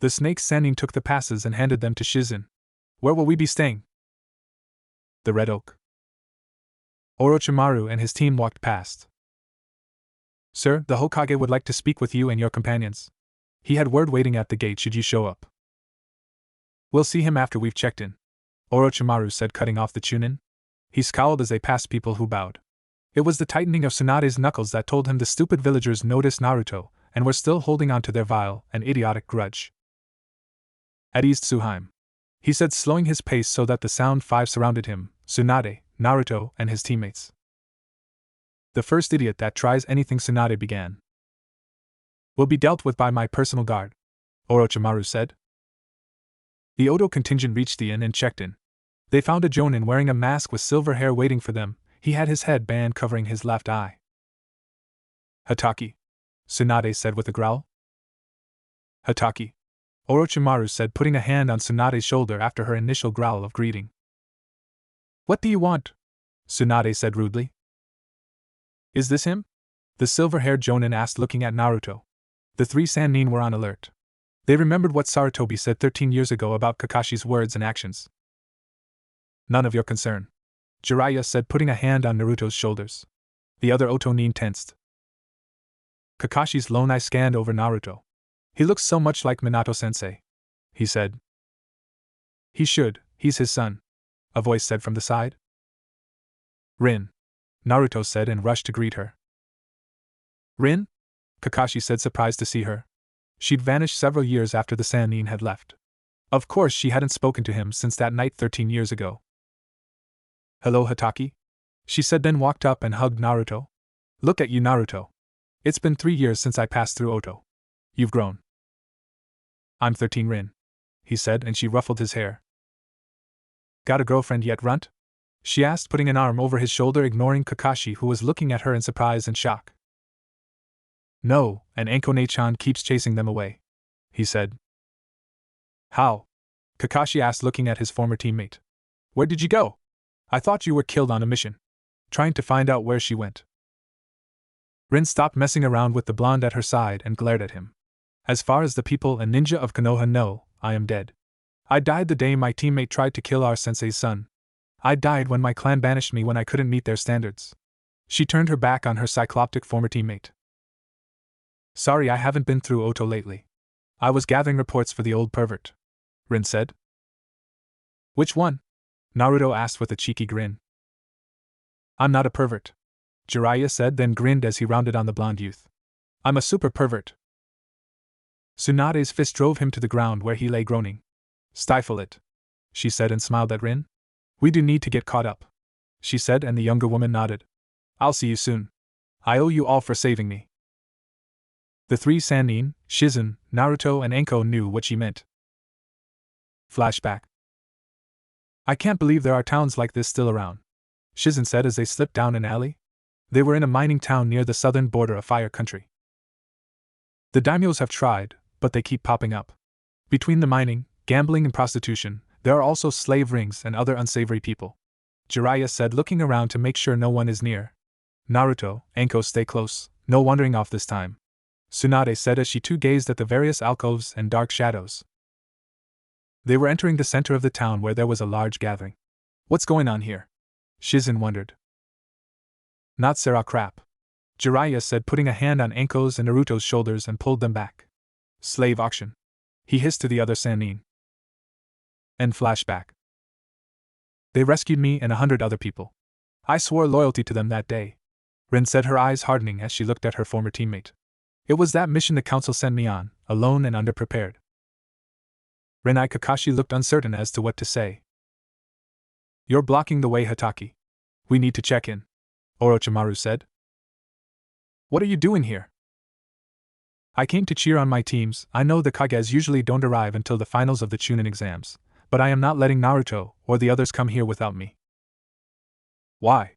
The snake Sanin took the passes and handed them to Shizen. Where will we be staying? The Red Oak. Orochimaru and his team walked past. Sir, the Hokage would like to speak with you and your companions. He had word waiting at the gate should you show up. We'll see him after we've checked in, Orochimaru said, cutting off the Chunin. He scowled as they passed people who bowed. It was the tightening of Tsunade's knuckles that told him the stupid villagers noticed Naruto and were still holding on to their vile and idiotic grudge. At East Tsuheim, he said, slowing his pace so that the Sound Five surrounded him, Tsunade, Naruto, and his teammates. The first idiot that tries anything, Tsunade began. Will be dealt with by my personal guard, Orochimaru said. The Oto contingent reached the inn and checked in. They found a jonin wearing a mask with silver hair waiting for them. He had his headband covering his left eye. Hataki, Tsunade said with a growl. Hataki, Orochimaru said, putting a hand on Tsunade's shoulder after her initial growl of greeting. What do you want? Tsunade said rudely. Is this him? The silver-haired jonin asked, looking at Naruto. The three Sanin were on alert. They remembered what Sarutobi said 13 years ago about Kakashi's words and actions. None of your concern, Jiraiya said, putting a hand on Naruto's shoulders. The other Otonin tensed. Kakashi's lone eye scanned over Naruto. He looks so much like Minato-sensei, he said. He should, he's his son, a voice said from the side. Rin, Naruto said and rushed to greet her. Rin? Kakashi said, surprised to see her. She'd vanished several years after the Sanin had left. Of course she hadn't spoken to him since that night 13 years ago. Hello, Hataki? She said, then walked up and hugged Naruto. Look at you, Naruto. It's been 3 years since I passed through Oto. You've grown. I'm 13, Rin, he said, and she ruffled his hair. Got a girlfriend yet, Runt? She asked, putting an arm over his shoulder, ignoring Kakashi, who was looking at her in surprise and shock. No, and Ankone-chan keeps chasing them away, he said. How? Kakashi asked, looking at his former teammate. Where did you go? I thought you were killed on a mission. Trying to find out where she went. Rin stopped messing around with the blonde at her side and glared at him. As far as the people and ninja of Konoha know, I am dead. I died the day my teammate tried to kill our sensei's son. I died when my clan banished me when I couldn't meet their standards. She turned her back on her cycloptic former teammate. Sorry, I haven't been through Oto lately. I was gathering reports for the old pervert, Rin said. Which one? Naruto asked with a cheeky grin. I'm not a pervert, Jiraiya said, then grinned as he rounded on the blonde youth. I'm a super pervert. Tsunade's fist drove him to the ground where he lay groaning. Stifle it, she said and smiled at Rin. We do need to get caught up, she said, and the younger woman nodded. I'll see you soon. I owe you all for saving me. The three Sanin, Shizen, Naruto, and Anko knew what she meant. Flashback. I can't believe there are towns like this still around, Shizen said as they slipped down an alley. They were in a mining town near the southern border of Fire Country. The daimyos have tried, but they keep popping up. Between the mining, gambling, and prostitution, there are also slave rings and other unsavory people, Jiraiya said, looking around to make sure no one is near. Naruto, Anko, stay close, no wandering off this time, Tsunade said as she too gazed at the various alcoves and dark shadows. They were entering the center of the town where there was a large gathering. What's going on here? Shizen wondered. Not Sarah crap. Jiraiya said, putting a hand on Anko's and Naruto's shoulders and pulled them back. Slave auction. He hissed to the other Sanin. End flashback. They rescued me and 100 other people. I swore loyalty to them that day. Rin said, her eyes hardening as she looked at her former teammate. It was that mission the council sent me on, alone and underprepared. Renai Kakashi looked uncertain as to what to say. You're blocking the way, Hataki. We need to check in, Orochimaru said. What are you doing here? I came to cheer on my teams. I know the Kages usually don't arrive until the finals of the Chunin exams, but I am not letting Naruto or the others come here without me. Why?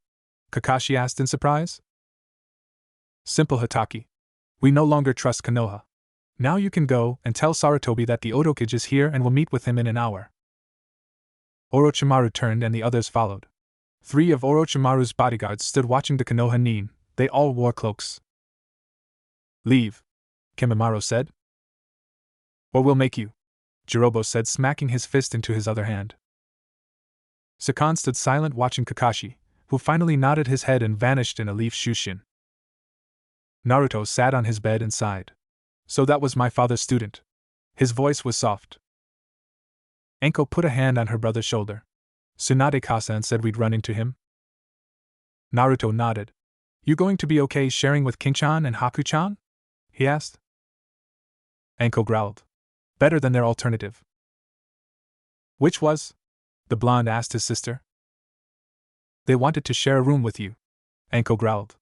Kakashi asked in surprise. Simple, Hataki. We no longer trust Konoha. Now you can go and tell Sarutobi that the Otokage is here and will meet with him in an hour. Orochimaru turned and the others followed. 3 of Orochimaru's bodyguards stood watching the Konoha Nin. They all wore cloaks. Leave, Kimimaro said. Or we'll make you, Jirobo said, smacking his fist into his other hand. Sakan stood silent watching Kakashi, who finally nodded his head and vanished in a leaf shushin. Naruto sat on his bed and sighed. So that was my father's student. His voice was soft. Anko put a hand on her brother's shoulder. Tsunade-Kasan said we'd run into him. Naruto nodded. You going to be okay sharing with King-chan and Haku-chan? He asked. Anko growled. Better than their alternative. Which was? The blonde asked his sister. They wanted to share a room with you, Anko growled.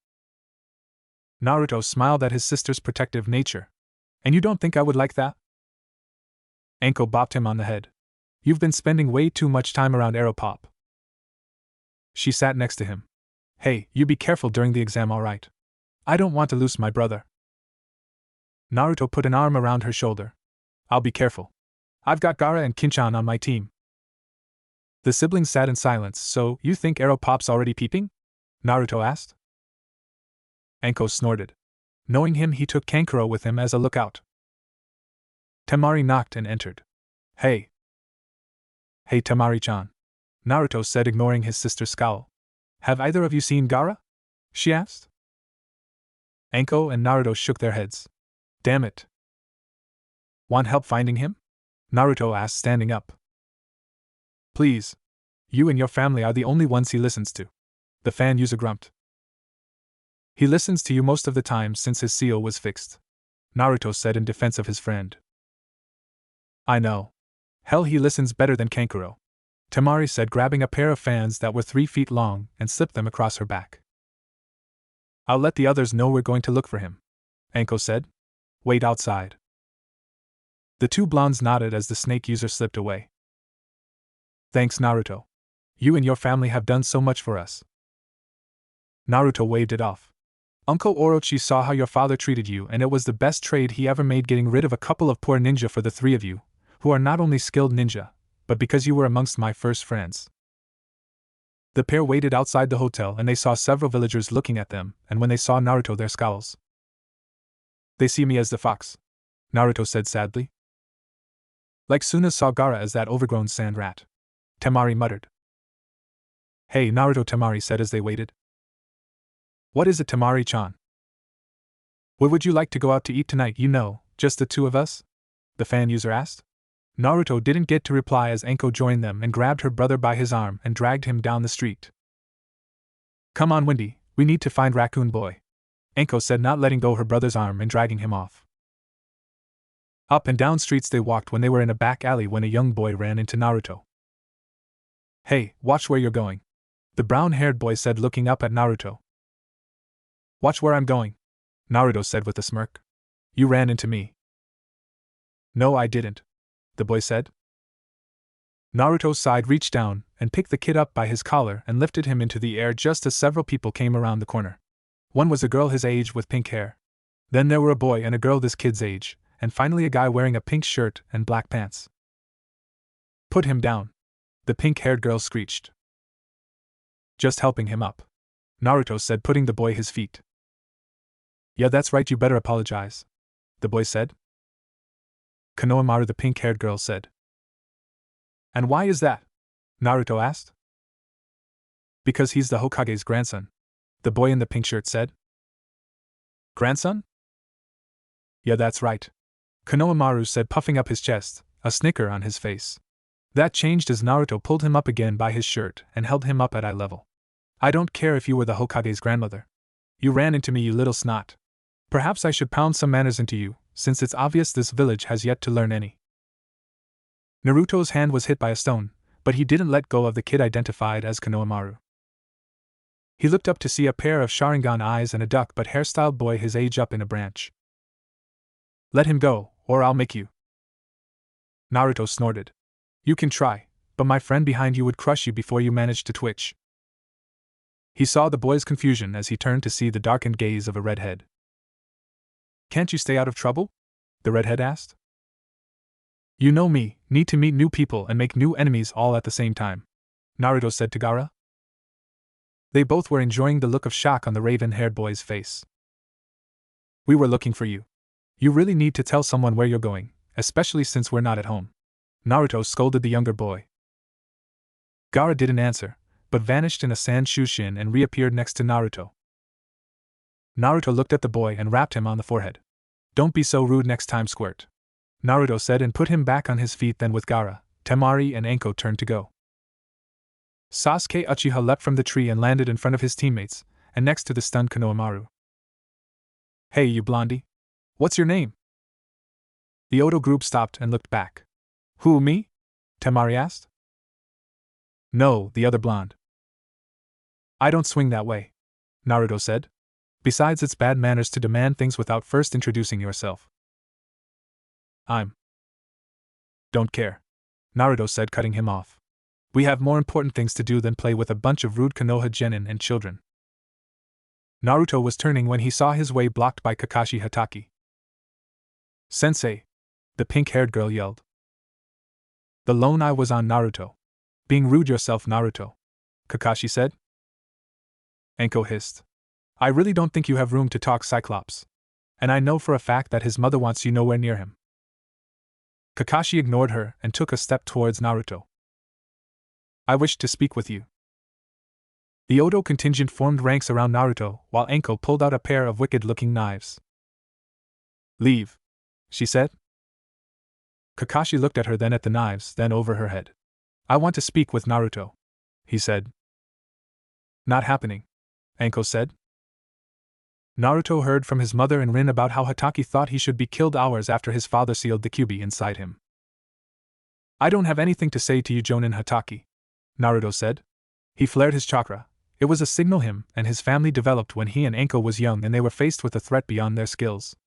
Naruto smiled at his sister's protective nature. And you don't think I would like that? Anko bopped him on the head. You've been spending way too much time around Aeropop. She sat next to him. Hey, you be careful during the exam, alright? I don't want to lose my brother. Naruto put an arm around her shoulder. I'll be careful. I've got Gaara and Kinchan on my team. The siblings sat in silence. So, you think Aeropop's already peeping? Naruto asked. Anko snorted. Knowing him, he took Kankuro with him as a lookout. Temari knocked and entered. Hey. Hey, Temari-chan. Naruto said, ignoring his sister's scowl. Have either of you seen Gaara? She asked. Anko and Naruto shook their heads. Damn it. Want help finding him? Naruto asked, standing up. Please. You and your family are the only ones he listens to. The fan user grumped. He listens to you most of the time since his seal was fixed, Naruto said in defense of his friend. I know. Hell, he listens better than Kankuro, Temari said, grabbing a pair of fans that were 3 feet long and slipped them across her back. I'll let the others know we're going to look for him, Anko said. Wait outside. The 2 blondes nodded as the snake user slipped away. Thanks, Naruto. You and your family have done so much for us. Naruto waved it off. Uncle Orochi saw how your father treated you, and it was the best trade he ever made, getting rid of a couple of poor ninja for the 3 of you, who are not only skilled ninja, but because you were amongst my first friends. The pair waited outside the hotel and they saw several villagers looking at them, and when they saw Naruto, their scowls. They see me as the fox, Naruto said sadly. Like Suna saw Gaara as that overgrown sand rat, Temari muttered. Hey, Naruto, Temari said as they waited. What is it, Temari-chan? Where would you like to go out to eat tonight, just the 2 of us? The fan user asked. Naruto didn't get to reply as Anko joined them and grabbed her brother by his arm and dragged him down the street. Come on, Wendy, we need to find Raccoon Boy, Anko said, not letting go her brother's arm and dragging him off. Up and down streets they walked when they were in a back alley when a young boy ran into Naruto. Hey, watch where you're going, the brown-haired boy said, looking up at Naruto. Watch where I'm going, Naruto said with a smirk. You ran into me. No, I didn't, the boy said. Naruto sighed, reached down, and picked the kid up by his collar and lifted him into the air just as several people came around the corner. One was a girl his age with pink hair. Then there were a boy and a girl this kid's age, and finally a guy wearing a pink shirt and black pants. Put him down, the pink-haired girl screeched. Just helping him up, Naruto said, putting the boy his feet. Yeah, that's right, you better apologize, the boy said. Konohamaru, the pink-haired girl, said. And why is that? Naruto asked. Because he's the Hokage's grandson, the boy in the pink shirt said. Grandson? Yeah, that's right, Konohamaru said, puffing up his chest, a snicker on his face. That changed as Naruto pulled him up again by his shirt and held him up at eye level. I don't care if you were the Hokage's grandmother. You ran into me, you little snot. Perhaps I should pound some manners into you, since it's obvious this village has yet to learn any. Naruto's hand was hit by a stone, but he didn't let go of the kid identified as Konohamaru. He looked up to see a pair of Sharingan eyes and a duck but hairstyled boy his age up in a branch. Let him go, or I'll make you. Naruto snorted. You can try, but my friend behind you would crush you before you managed to twitch. He saw the boy's confusion as he turned to see the darkened gaze of a redhead. Can't you stay out of trouble? The redhead asked. You know me, need to meet new people and make new enemies all at the same time, Naruto said to Gaara. They both were enjoying the look of shock on the raven-haired boy's face. We were looking for you. You really need to tell someone where you're going, especially since we're not at home, Naruto scolded the younger boy. Gaara didn't answer, but vanished in a sand shushin and reappeared next to Naruto. Naruto looked at the boy and rapped him on the forehead. Don't be so rude next time, Squirt, Naruto said, and put him back on his feet. Then with Gaara, Temari and Anko turned to go. Sasuke Uchiha leapt from the tree and landed in front of his teammates, and next to the stunned Konohamaru. Hey, you blondie. What's your name? The Odo group stopped and looked back. Who, me? Temari asked. No, the other blonde. I don't swing that way, Naruto said. Besides, it's bad manners to demand things without first introducing yourself. Don't care, Naruto said, cutting him off. We have more important things to do than play with a bunch of rude Konoha genin and children. Naruto was turning when he saw his way blocked by Kakashi Hatake. Sensei! The pink-haired girl yelled. The lone eye was on Naruto. Being rude yourself, Naruto, Kakashi said. Anko hissed. I really don't think you have room to talk, Cyclops. And I know for a fact that his mother wants you nowhere near him. Kakashi ignored her and took a step towards Naruto. I wish to speak with you. The Odo contingent formed ranks around Naruto while Anko pulled out a pair of wicked-looking knives. Leave, she said. Kakashi looked at her, then at the knives, then over her head. I want to speak with Naruto, he said. Not happening, Anko said. Naruto heard from his mother and Rin about how Hatake thought he should be killed hours after his father sealed the Kyuubi inside him. I don't have anything to say to you, Jonin Hatake, Naruto said. He flared his chakra. It was a signal him and his family developed when he and Anko was young and they were faced with a threat beyond their skills.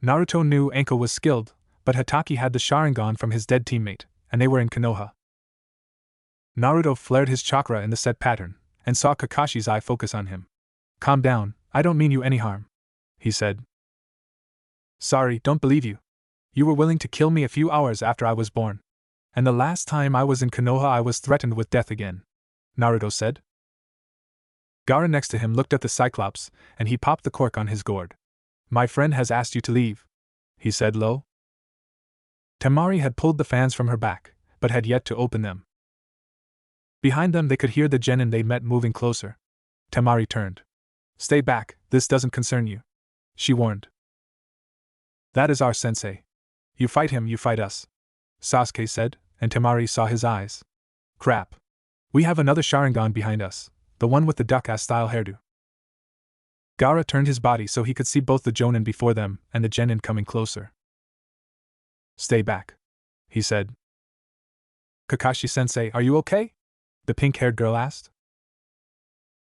Naruto knew Anko was skilled, but Hatake had the Sharingan from his dead teammate, and they were in Konoha. Naruto flared his chakra in the set pattern, and saw Kakashi's eye focus on him. Calm down, I don't mean you any harm, he said. Sorry, don't believe you. You were willing to kill me a few hours after I was born. And the last time I was in Konoha I was threatened with death again, Naruto said. Gaara next to him looked at the Cyclops, and he popped the cork on his gourd. My friend has asked you to leave, he said low. Temari had pulled the fans from her back, but had yet to open them. Behind them they could hear the genin they met moving closer. Temari turned. Stay back, this doesn't concern you, she warned. That is our sensei. You fight him, you fight us, Sasuke said, and Temari saw his eyes. Crap. We have another Sharingan behind us, the one with the duck-ass-style hairdo. Gaara turned his body so he could see both the Jonin before them and the genin coming closer. Stay back, he said. Kakashi-sensei, are you okay? The pink-haired girl asked.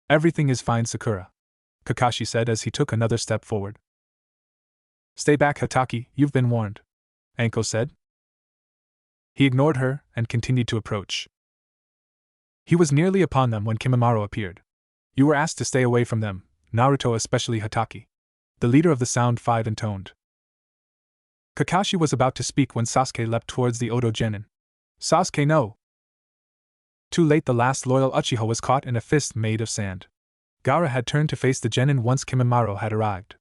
Everything is fine, Sakura, Kakashi said as he took another step forward. Stay back, Hatake, you've been warned, Anko said. He ignored her and continued to approach. He was nearly upon them when Kimimaro appeared. You were asked to stay away from them, Naruto, especially Hatake, the leader of the Sound Five, intoned. Kakashi was about to speak when Sasuke leapt towards the Odo genin. Sasuke, no! Too late, the last loyal Uchiha was caught in a fist made of sand. Gaara had turned to face the genin once Kimimaro had arrived.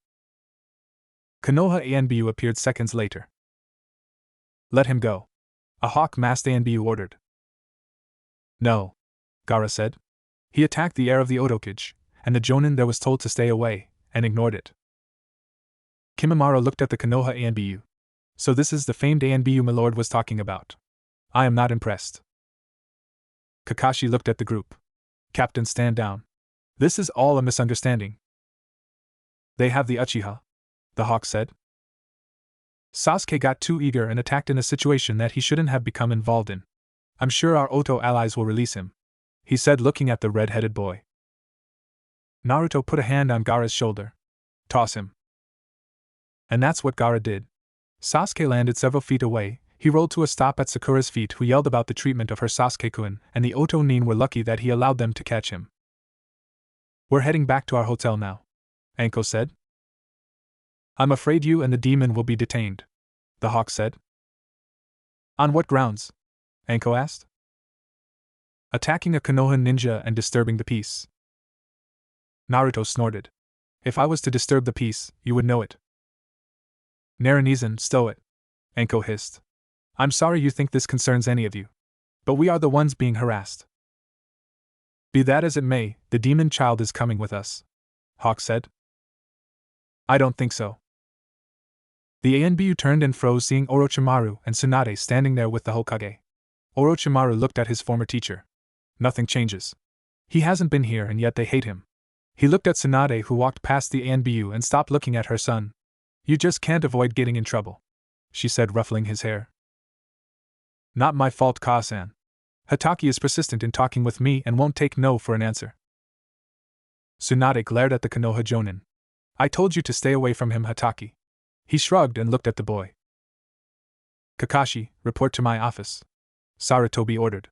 Konoha Anbu appeared seconds later. Let him go. A hawk-masked Anbu ordered. No, Gaara said. He attacked the heir of the Otokage, and the Jonin there was told to stay away, and ignored it. Kimimaro looked at the Konoha Anbu. So this is the famed Anbu my lord was talking about. I am not impressed. Kakashi looked at the group. Captain, stand down. This is all a misunderstanding. They have the Uchiha, the hawk said. Sasuke got too eager and attacked in a situation that he shouldn't have become involved in. I'm sure our Oto allies will release him, he said, looking at the red-headed boy. Naruto put a hand on Gaara's shoulder. Toss him. And that's what Gaara did. Sasuke landed several feet away. He rolled to a stop at Sakura's feet, who yelled about the treatment of her Sasuke-kun, and the Oto Nin were lucky that he allowed them to catch him. We're heading back to our hotel now, Anko said. I'm afraid you and the demon will be detained, the hawk said. On what grounds? Anko asked. Attacking a Konoha ninja and disturbing the peace. Naruto snorted. If I was to disturb the peace, you would know it. Naranizan, stow it, Anko hissed. I'm sorry you think this concerns any of you. But we are the ones being harassed. Be that as it may, the demon child is coming with us, Hawk said. I don't think so. The Anbu turned and froze, seeing Orochimaru and Tsunade standing there with the Hokage. Orochimaru looked at his former teacher. Nothing changes. He hasn't been here and yet they hate him. He looked at Tsunade, who walked past the Anbu, and stopped looking at her son. You just can't avoid getting in trouble, she said, ruffling his hair. Not my fault, Ka-san. Hatake is persistent in talking with me and won't take no for an answer. Tsunade glared at the Konoha Jonin. I told you to stay away from him, Hatake. He shrugged and looked at the boy. Kakashi, report to my office, Sarutobi ordered.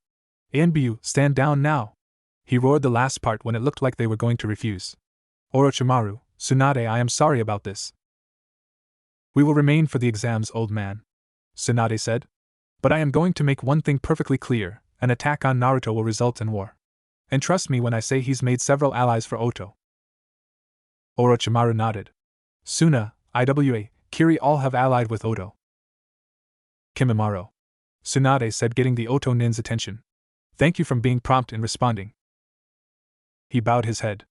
Anbu, stand down now. He roared the last part when it looked like they were going to refuse. Orochimaru, Tsunade, I am sorry about this. We will remain for the exams, old man, Tsunade said. But I am going to make one thing perfectly clear, an attack on Naruto will result in war. And trust me when I say he's made several allies for Oto. Orochimaru nodded. Suna, Iwa, Kiri all have allied with Oto. Kimimaro, Tsunade said, getting the Oto Nin's attention. Thank you for being prompt in responding. He bowed his head.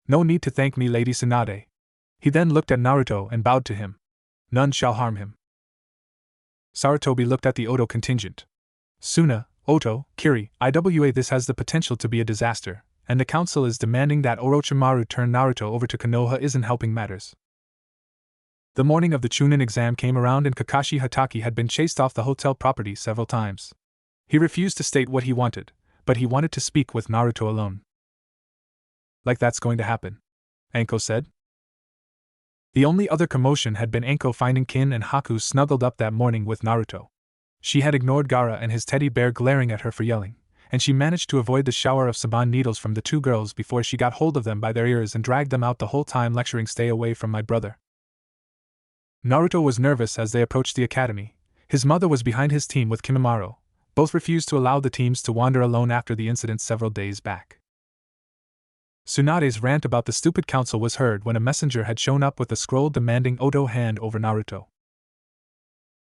No need to thank me, Lady Tsunade. He then looked at Naruto and bowed to him. None shall harm him. Sarutobi looked at the Oto contingent. Suna, Oto, Kiri, Iwa, this has the potential to be a disaster, and the council is demanding that Orochimaru turn Naruto over to Konoha isn't helping matters. The morning of the Chunin exam came around and Kakashi Hatake had been chased off the hotel property several times. He refused to state what he wanted, but he wanted to speak with Naruto alone. Like that's going to happen, Anko said. The only other commotion had been Anko finding Kin and Haku snuggled up that morning with Naruto. She had ignored Gaara and his teddy bear glaring at her for yelling, and she managed to avoid the shower of saban needles from the two girls before she got hold of them by their ears and dragged them out the whole time lecturing, stay away from my brother. Naruto was nervous as they approached the academy. His mother was behind his team with Kimimaro. Both refused to allow the teams to wander alone after the incident several days back. Tsunade's rant about the stupid council was heard when a messenger had shown up with a scroll demanding Oto hand over Naruto.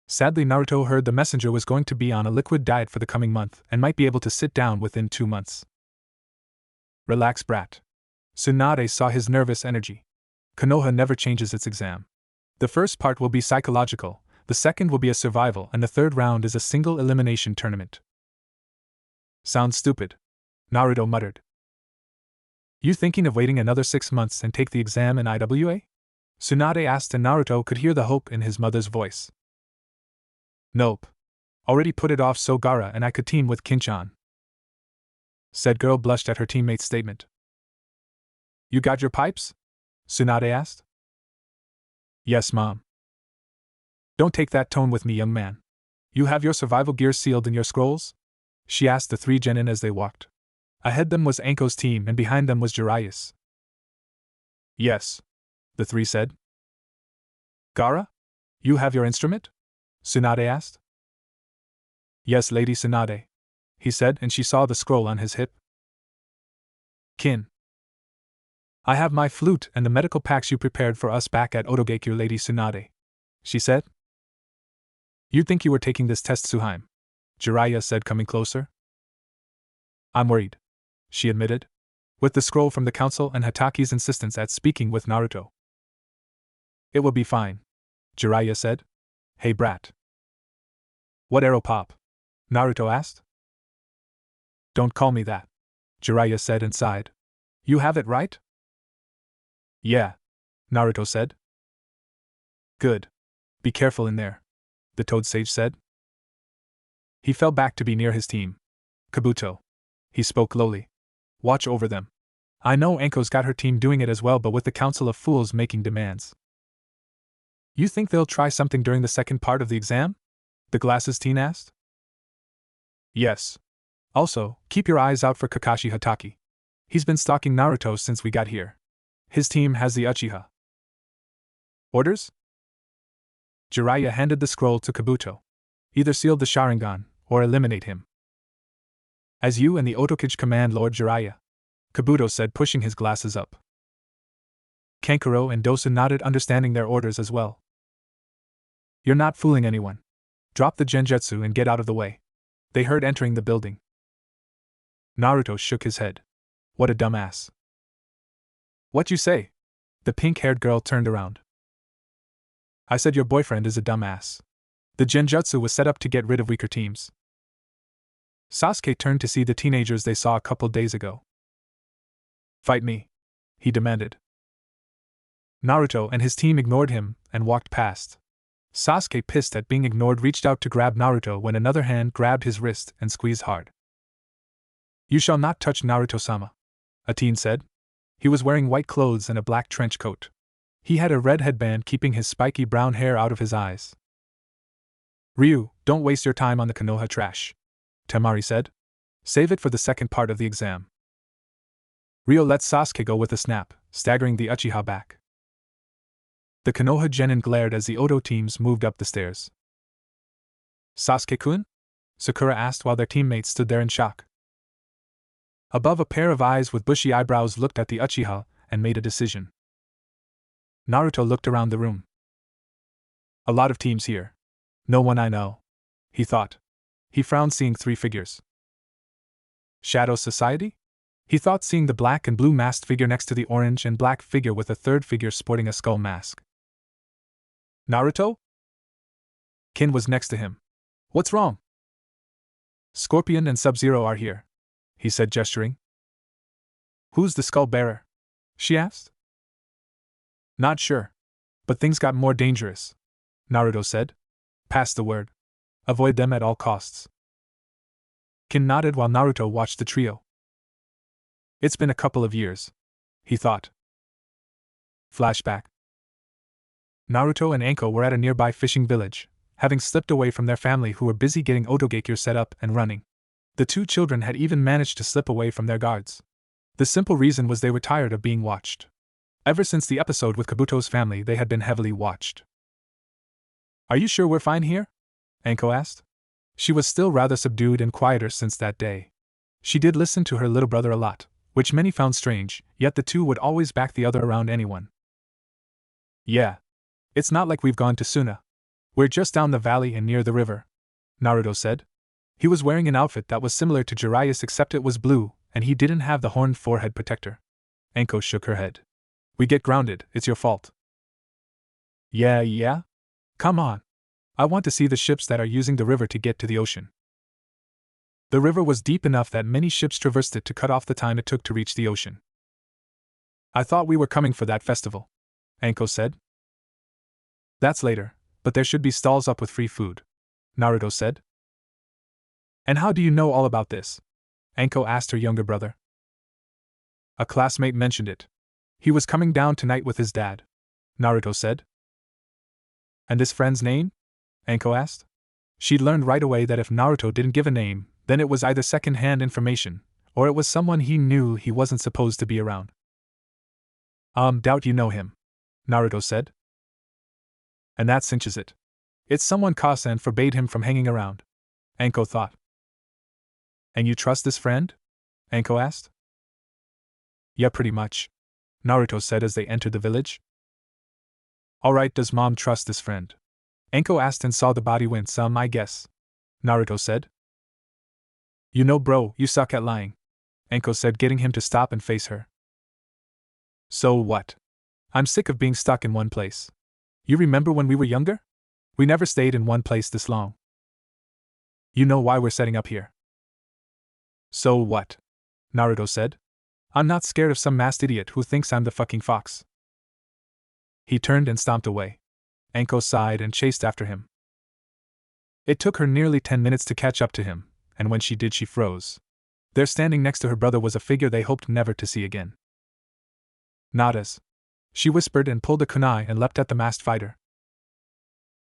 Sadly, Naruto heard the messenger was going to be on a liquid diet for the coming month and might be able to sit down within 2 months. Relax, brat. Tsunade saw his nervous energy. Konoha never changes its exam. The first part will be psychological, the second will be a survival, and the third round is a single elimination tournament. Sounds stupid, Naruto muttered. You thinking of waiting another 6 months and take the exam in Iwa? Tsunade asked, and Naruto could hear the hope in his mother's voice. Nope. Already put it off so Gaara and I could team with Kinchan. Said girl blushed at her teammate's statement. You got your pipes? Tsunade asked. Yes, Mom. Don't take that tone with me, young man. You have your survival gear sealed in your scrolls? She asked the 3 genin as they walked. Ahead them was Anko's team and behind them was Jiraiya's. Yes, the 3 said. Gaara? You have your instrument? Tsunade asked. Yes, Lady Tsunade, he said, and she saw the scroll on his hip. Kin. I have my flute and the medical packs you prepared for us back at Otogekyo, Lady Tsunade, she said. You'd think you were taking this test, Suhaim, Jiraiya said, coming closer. I'm worried, she admitted, with the scroll from the council and Hataki's insistence at speaking with Naruto. It will be fine, Jiraiya said. Hey brat. What arrow pop? Naruto asked. Don't call me that, Jiraiya said and sighed. You have it right? Yeah, Naruto said. Good. Be careful in there, the Toad Sage said. He fell back to be near his team. Kabuto. He spoke lowly. Watch over them. I know Anko's got her team doing it as well, but with the Council of Fools making demands. You think they'll try something during the second part of the exam? The Glasses teen asked. Yes. Also, keep your eyes out for Kakashi Hatake. He's been stalking Naruto since we got here. His team has the Uchiha. Orders? Jiraiya handed the scroll to Kabuto. Either seal the Sharingan, or eliminate him. As you and the Otokage command, Lord Jiraiya, Kabuto said, pushing his glasses up. Kankuro and Dosa nodded, understanding their orders as well. You're not fooling anyone. Drop the genjutsu and get out of the way, they heard entering the building. Naruto shook his head. What a dumbass. What you say? The pink-haired girl turned around. I said your boyfriend is a dumbass. The genjutsu was set up to get rid of weaker teams. Sasuke turned to see the teenagers they saw a couple days ago. Fight me, he demanded. Naruto and his team ignored him and walked past. Sasuke, pissed at being ignored, reached out to grab Naruto when another hand grabbed his wrist and squeezed hard. You shall not touch Naruto-sama, a teen said. He was wearing white clothes and a black trench coat. He had a red headband keeping his spiky brown hair out of his eyes. Ryu, don't waste your time on the Konoha trash, Temari said. Save it for the second part of the exam. Ryu let Sasuke go with a snap, staggering the Uchiha back. The Konoha genin glared as the Oto teams moved up the stairs. Sasuke-kun? Sakura asked while their teammates stood there in shock. Above, a pair of eyes with bushy eyebrows looked at the Uchiha and made a decision. Naruto looked around the room. A lot of teams here. No one I know, he thought. He frowned, seeing 3 figures. Shadow Society? He thought, seeing the black and blue masked figure next to the orange and black figure with a third figure sporting a skull mask. Naruto? Kin was next to him. What's wrong? Scorpion and Sub-Zero are here, he said, gesturing. Who's the skull bearer? She asked. Not sure. But things got more dangerous, Naruto said. Pass the word. Avoid them at all costs. Kin nodded while Naruto watched the trio. It's been a couple of years, he thought. Flashback. Naruto and Anko were at a nearby fishing village, having slipped away from their family who were busy getting Otogakure set up and running. The 2 children had even managed to slip away from their guards. The simple reason was they were tired of being watched. Ever since the episode with Kabuto's family, they had been heavily watched. Are you sure we're fine here? Anko asked. She was still rather subdued and quieter since that day. She did listen to her little brother a lot, which many found strange, yet the 2 would always back the other around anyone. Yeah. It's not like we've gone to Suna. We're just down the valley and near the river, Naruto said. He was wearing an outfit that was similar to Jiraiya's, except it was blue, and he didn't have the horned forehead protector. Anko shook her head. We get grounded, it's your fault. Yeah? Come on. I want to see the ships that are using the river to get to the ocean. The river was deep enough that many ships traversed it to cut off the time it took to reach the ocean. I thought we were coming for that festival, Anko said. That's later, but there should be stalls up with free food, Naruto said. And how do you know all about this? Anko asked her younger brother. A classmate mentioned it. He was coming down tonight with his dad, Naruto said. And this friend's name? Anko asked. She'd learned right away that if Naruto didn't give a name, then it was either second-hand information, or it was someone he knew he wasn't supposed to be around. Doubt you know him, Naruto said. And that cinches it. It's someone Kasen forbade him from hanging around, Anko thought. And you trust this friend? Anko asked. Yeah, pretty much, Naruto said as they entered the village. Alright, does mom trust this friend? Anko asked and saw the body wince. I guess. Naruto said. You know bro, you suck at lying. Anko said, getting him to stop and face her. So what? I'm sick of being stuck in one place. You remember when we were younger? We never stayed in one place this long. You know why we're setting up here. So what? Naruto said. I'm not scared of some masked idiot who thinks I'm the fucking fox. He turned and stomped away. Anko sighed and chased after him. It took her nearly 10 minutes to catch up to him, and when she did, she froze. There, standing next to her brother, was a figure they hoped never to see again. Nadas. She whispered and pulled a kunai and leapt at the masked fighter.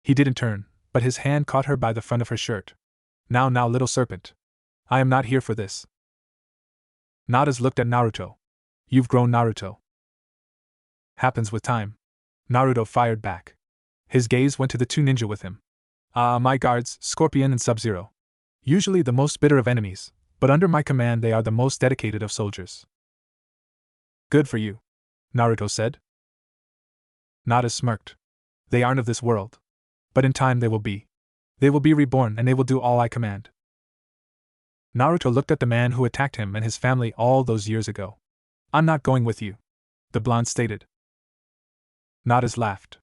He didn't turn, but his hand caught her by the front of her shirt. Now, little serpent. I am not here for this. Nadas looked at Naruto. You've grown, Naruto. Happens with time. Naruto fired back. His gaze went to the two ninja with him. My guards, Scorpion and Sub-Zero. Usually the most bitter of enemies, but under my command they are the most dedicated of soldiers. Good for you, Naruto said. Nadas smirked. They aren't of this world. But in time they will be. They will be reborn and they will do all I command. Naruto looked at the man who attacked him and his family all those years ago. I'm not going with you, the blonde stated. Nadas laughed.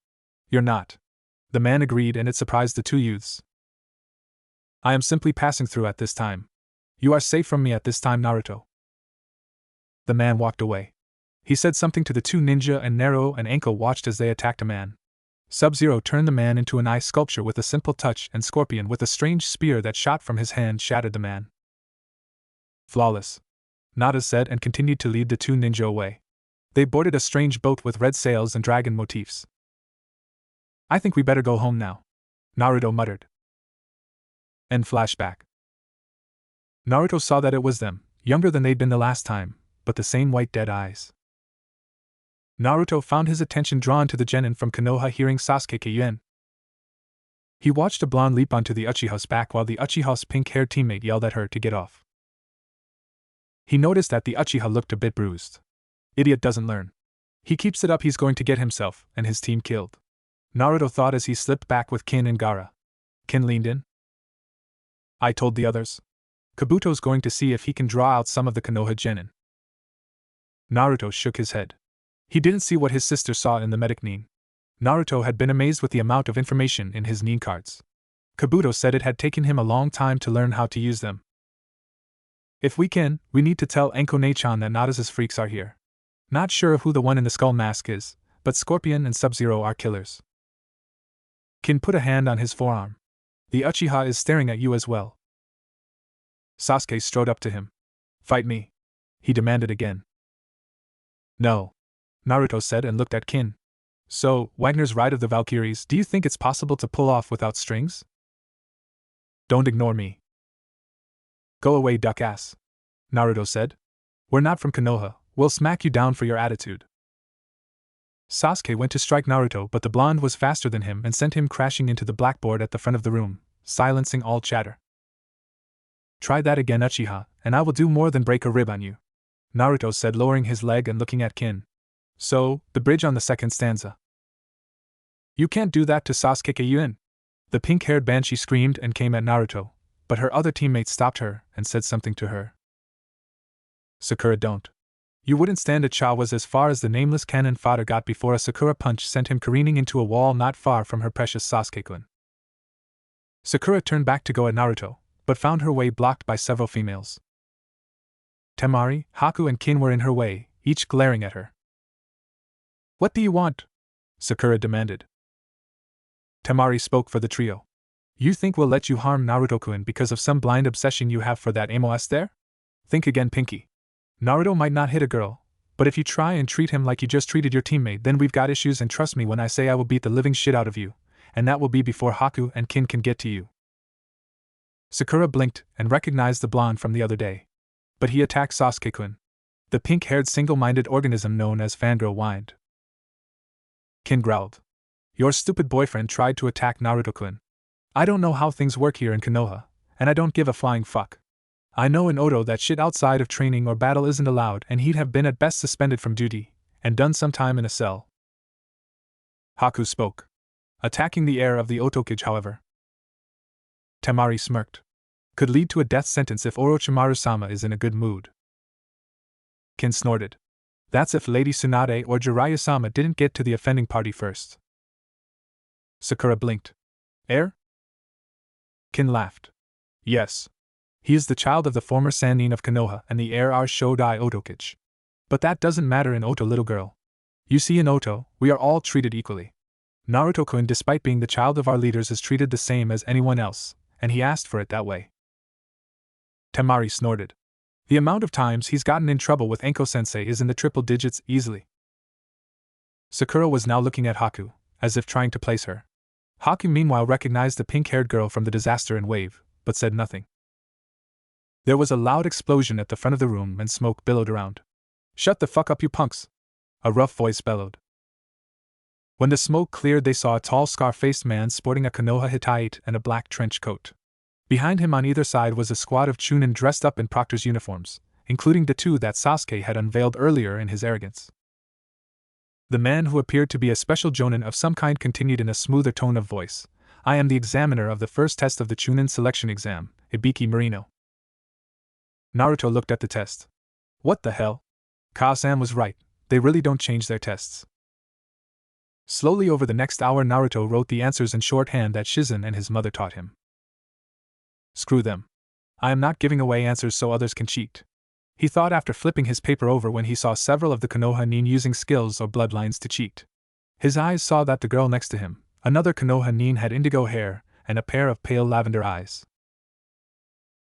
You're not. The man agreed, and it surprised the two youths. I am simply passing through at this time. You are safe from me at this time, Naruto. The man walked away. He said something to the two ninja, and Naruto and Anko watched as they attacked a man. Sub-Zero turned the man into an ice sculpture with a simple touch, and Scorpion, with a strange spear that shot from his hand, shattered the man. Flawless, Nadas said, and continued to lead the two ninja away. They boarded a strange boat with red sails and dragon motifs. I think we better go home now, Naruto muttered. End flashback. Naruto saw that it was them, younger than they'd been the last time, but the same white dead eyes. Naruto found his attention drawn to the genin from Konoha hearing Sasuke Kayuen. He watched a blonde leap onto the Uchiha's back while the Uchiha's pink-haired teammate yelled at her to get off. He noticed that the Uchiha looked a bit bruised. Idiot doesn't learn. He keeps it up, he's going to get himself and his team killed, Naruto thought as he slipped back with Kin and Gaara. Kin leaned in. I told the others. Kabuto's going to see if he can draw out some of the Konoha genin. Naruto shook his head. He didn't see what his sister saw in the medic nin. Naruto had been amazed with the amount of information in his nin cards. Kabuto said it had taken him a long time to learn how to use them. If we can, we need to tell Anko Nei-chan that Nadas's freaks are here. Not sure of who the one in the skull mask is, but Scorpion and Sub-Zero are killers. Kin put a hand on his forearm. The Uchiha is staring at you as well. Sasuke strode up to him. Fight me, he demanded again. No, Naruto said and looked at Kin. So, Wagner's Ride of the Valkyries, do you think it's possible to pull off without strings? Don't ignore me. Go away, duck ass, Naruto said. We're not from Konoha, we'll smack you down for your attitude. Sasuke went to strike Naruto, but the blonde was faster than him and sent him crashing into the blackboard at the front of the room, silencing all chatter. Try that again, Uchiha, and I will do more than break a rib on you, Naruto said, lowering his leg and looking at Kin. So, the bridge on the second stanza. You can't do that to Sasuke Kayuen. The pink-haired banshee screamed and came at Naruto, but her other teammates stopped her and said something to her. Sakura, don't. You wouldn't stand a chow was as far as the nameless cannon fodder got before a Sakura punch sent him careening into a wall not far from her precious Sasuke-kun. Sakura turned back to go at Naruto, but found her way blocked by several females. Temari, Haku and Kin were in her way, each glaring at her. What do you want? Sakura demanded. Temari spoke for the trio. You think we'll let you harm Naruto-kun because of some blind obsession you have for that Amos there? Think again, Pinky. Naruto might not hit a girl, but if you try and treat him like you just treated your teammate, then we've got issues, and trust me when I say I will beat the living shit out of you, and that will be before Haku and Kin can get to you. Sakura blinked and recognized the blonde from the other day. But he attacked Sasuke-kun. The pink-haired single-minded organism known as Fangirl whined. Kin growled. Your stupid boyfriend tried to attack Naruto-kun. I don't know how things work here in Konoha, and I don't give a flying fuck. I know in Odo that shit outside of training or battle isn't allowed, and he'd have been at best suspended from duty, and done some time in a cell. Haku spoke. Attacking the heir of the Otokage, however, Temari smirked, could lead to a death sentence if Orochimaru-sama is in a good mood. Kin snorted. That's if Lady Tsunade or Jiraiya-sama didn't get to the offending party first. Sakura blinked. Heir? Kin laughed. Yes. He is the child of the former Sanin of Konoha and the heir our Shodai Otokage. But that doesn't matter in Oto, little girl. You see, in Oto, we are all treated equally. Naruto-kun, despite being the child of our leaders, is treated the same as anyone else, and he asked for it that way. Temari snorted. The amount of times he's gotten in trouble with Enko-sensei is in the triple digits easily. Sakura was now looking at Haku, as if trying to place her. Haku meanwhile recognized the pink-haired girl from the disaster in Wave, but said nothing. There was a loud explosion at the front of the room and smoke billowed around. Shut the fuck up, you punks! A rough voice bellowed. When the smoke cleared, they saw a tall scar-faced man sporting a Konoha Hittite and a black trench coat. Behind him on either side was a squad of Chunin dressed up in proctor's uniforms, including the two that Sasuke had unveiled earlier in his arrogance. The man, who appeared to be a special jonin of some kind, continued in a smoother tone of voice. I am the examiner of the first test of the Chunin selection exam, Ibiki Marino. Naruto looked at the test. What the hell? Ka-san was right, they really don't change their tests. Slowly over the next hour, Naruto wrote the answers in shorthand that Shizen and his mother taught him. Screw them. I am not giving away answers so others can cheat. He thought after flipping his paper over when he saw several of the Konoha nin using skills or bloodlines to cheat. His eyes saw that the girl next to him, another Konoha nin, had indigo hair and a pair of pale lavender eyes.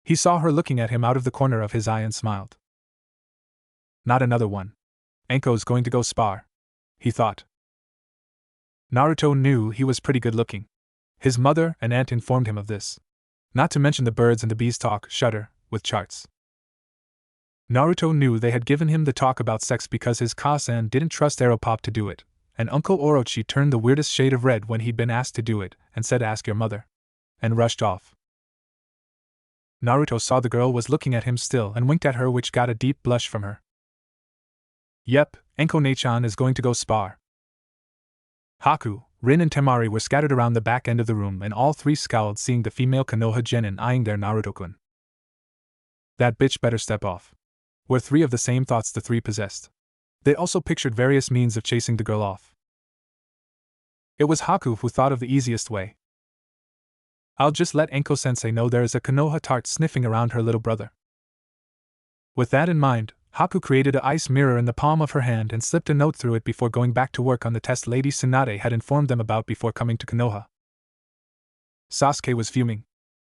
He saw her looking at him out of the corner of his eye and smiled. Not another one. Enko's going to go spar, he thought. Naruto knew he was pretty good looking. His mother and aunt informed him of this. Not to mention the birds and the bees talk, shudder, with charts. Naruto knew they had given him the talk about sex because his Ka-san didn't trust Aeropop to do it, and Uncle Orochi turned the weirdest shade of red when he'd been asked to do it, and said, "Ask your mother," and rushed off. Naruto saw the girl was looking at him still and winked at her, which got a deep blush from her. Yep, Enko-ne-chan is going to go spar. Haku, Rin and Temari were scattered around the back end of the room, and all three scowled seeing the female Konoha genin eyeing their Naruto-kun. That bitch better step off. Were three of the same thoughts the three possessed. They also pictured various means of chasing the girl off. It was Haku who thought of the easiest way. I'll just let Enko-sensei know there is a Konoha tart sniffing around her little brother. With that in mind, Haku created an ice mirror in the palm of her hand and slipped a note through it before going back to work on the test Lady Tsunade had informed them about before coming to Konoha. Sasuke was fuming.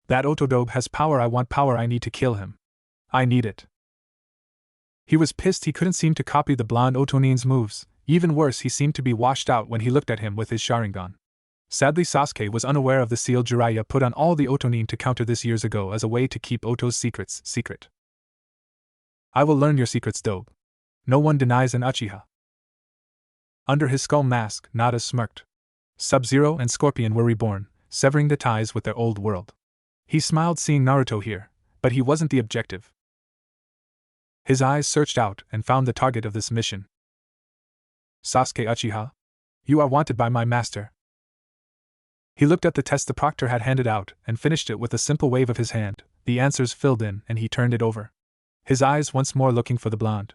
That Otodobe has power, I want power, I need to kill him. I need it. He was pissed he couldn't seem to copy the blonde Otonin's moves. Even worse, he seemed to be washed out when he looked at him with his Sharingan. Sadly, Sasuke was unaware of the seal Jiraiya put on all the Otonin to counter this years ago as a way to keep Oto's secrets secret. I will learn your secrets, Dobe. No one denies an Uchiha. Under his skull mask, Nada smirked. Sub-Zero and Scorpion were reborn, severing the ties with their old world. He smiled seeing Naruto here, but he wasn't the objective. His eyes searched out and found the target of this mission. Sasuke Uchiha? You are wanted by my master. He looked at the test the proctor had handed out and finished it with a simple wave of his hand. The answers filled in and he turned it over. His eyes once more looking for the blonde.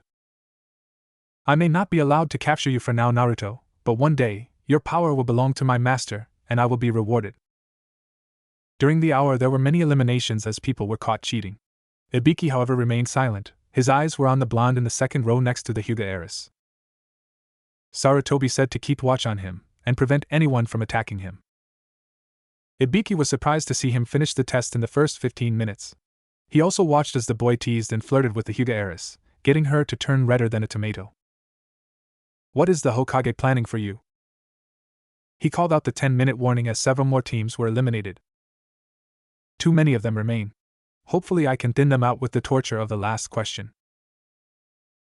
I may not be allowed to capture you for now, Naruto, but one day, your power will belong to my master, and I will be rewarded. During the hour there were many eliminations as people were caught cheating. Ibiki, however, remained silent. His eyes were on the blonde in the second row next to the Hyuga heiress. Sarutobi said to keep watch on him, and prevent anyone from attacking him. Ibiki was surprised to see him finish the test in the first 15 minutes. He also watched as the boy teased and flirted with the Hyuga heiress, getting her to turn redder than a tomato. What is the Hokage planning for you? He called out the 10-minute warning as several more teams were eliminated. Too many of them remain. Hopefully I can thin them out with the torture of the last question.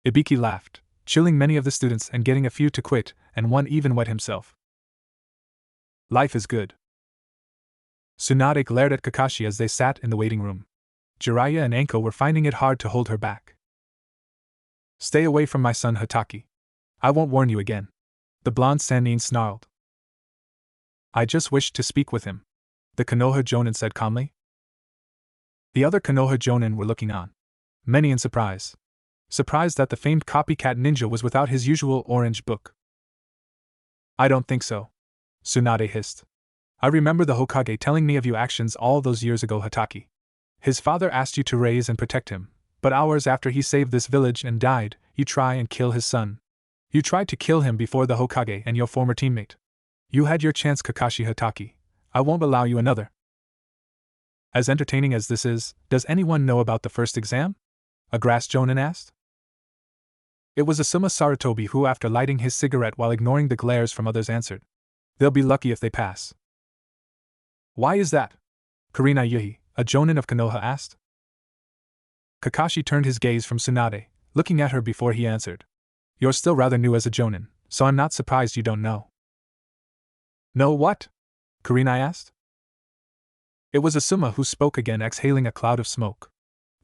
Ibiki laughed, chilling many of the students and getting a few to quit, and one even wet himself. Life is good. Tsunade glared at Kakashi as they sat in the waiting room. Jiraiya and Anko were finding it hard to hold her back. Stay away from my son Hataki. I won't warn you again. The blonde Sanin snarled. I just wished to speak with him, the Konoha Jonin said calmly. The other Konoha Jonin were looking on, many in surprise. Surprised that the famed copycat ninja was without his usual orange book. I don't think so, Tsunade hissed. I remember the Hokage telling me of your actions all those years ago, Hataki. His father asked you to raise and protect him, but hours after he saved this village and died, you try and kill his son. You tried to kill him before the Hokage and your former teammate. You had your chance, Kakashi Hataki. I won't allow you another. As entertaining as this is, does anyone know about the first exam? A grass Jonin asked. It was Asuma Sarutobi who, after lighting his cigarette while ignoring the glares from others, answered. They'll be lucky if they pass. Why is that? Kurina Yuhi, a Jonin of Konoha, asked. Kakashi turned his gaze from Tsunade, looking at her before he answered. You're still rather new as a Jonin, so I'm not surprised you don't know. Know what? Kurina asked. It was Asuma who spoke again, exhaling a cloud of smoke.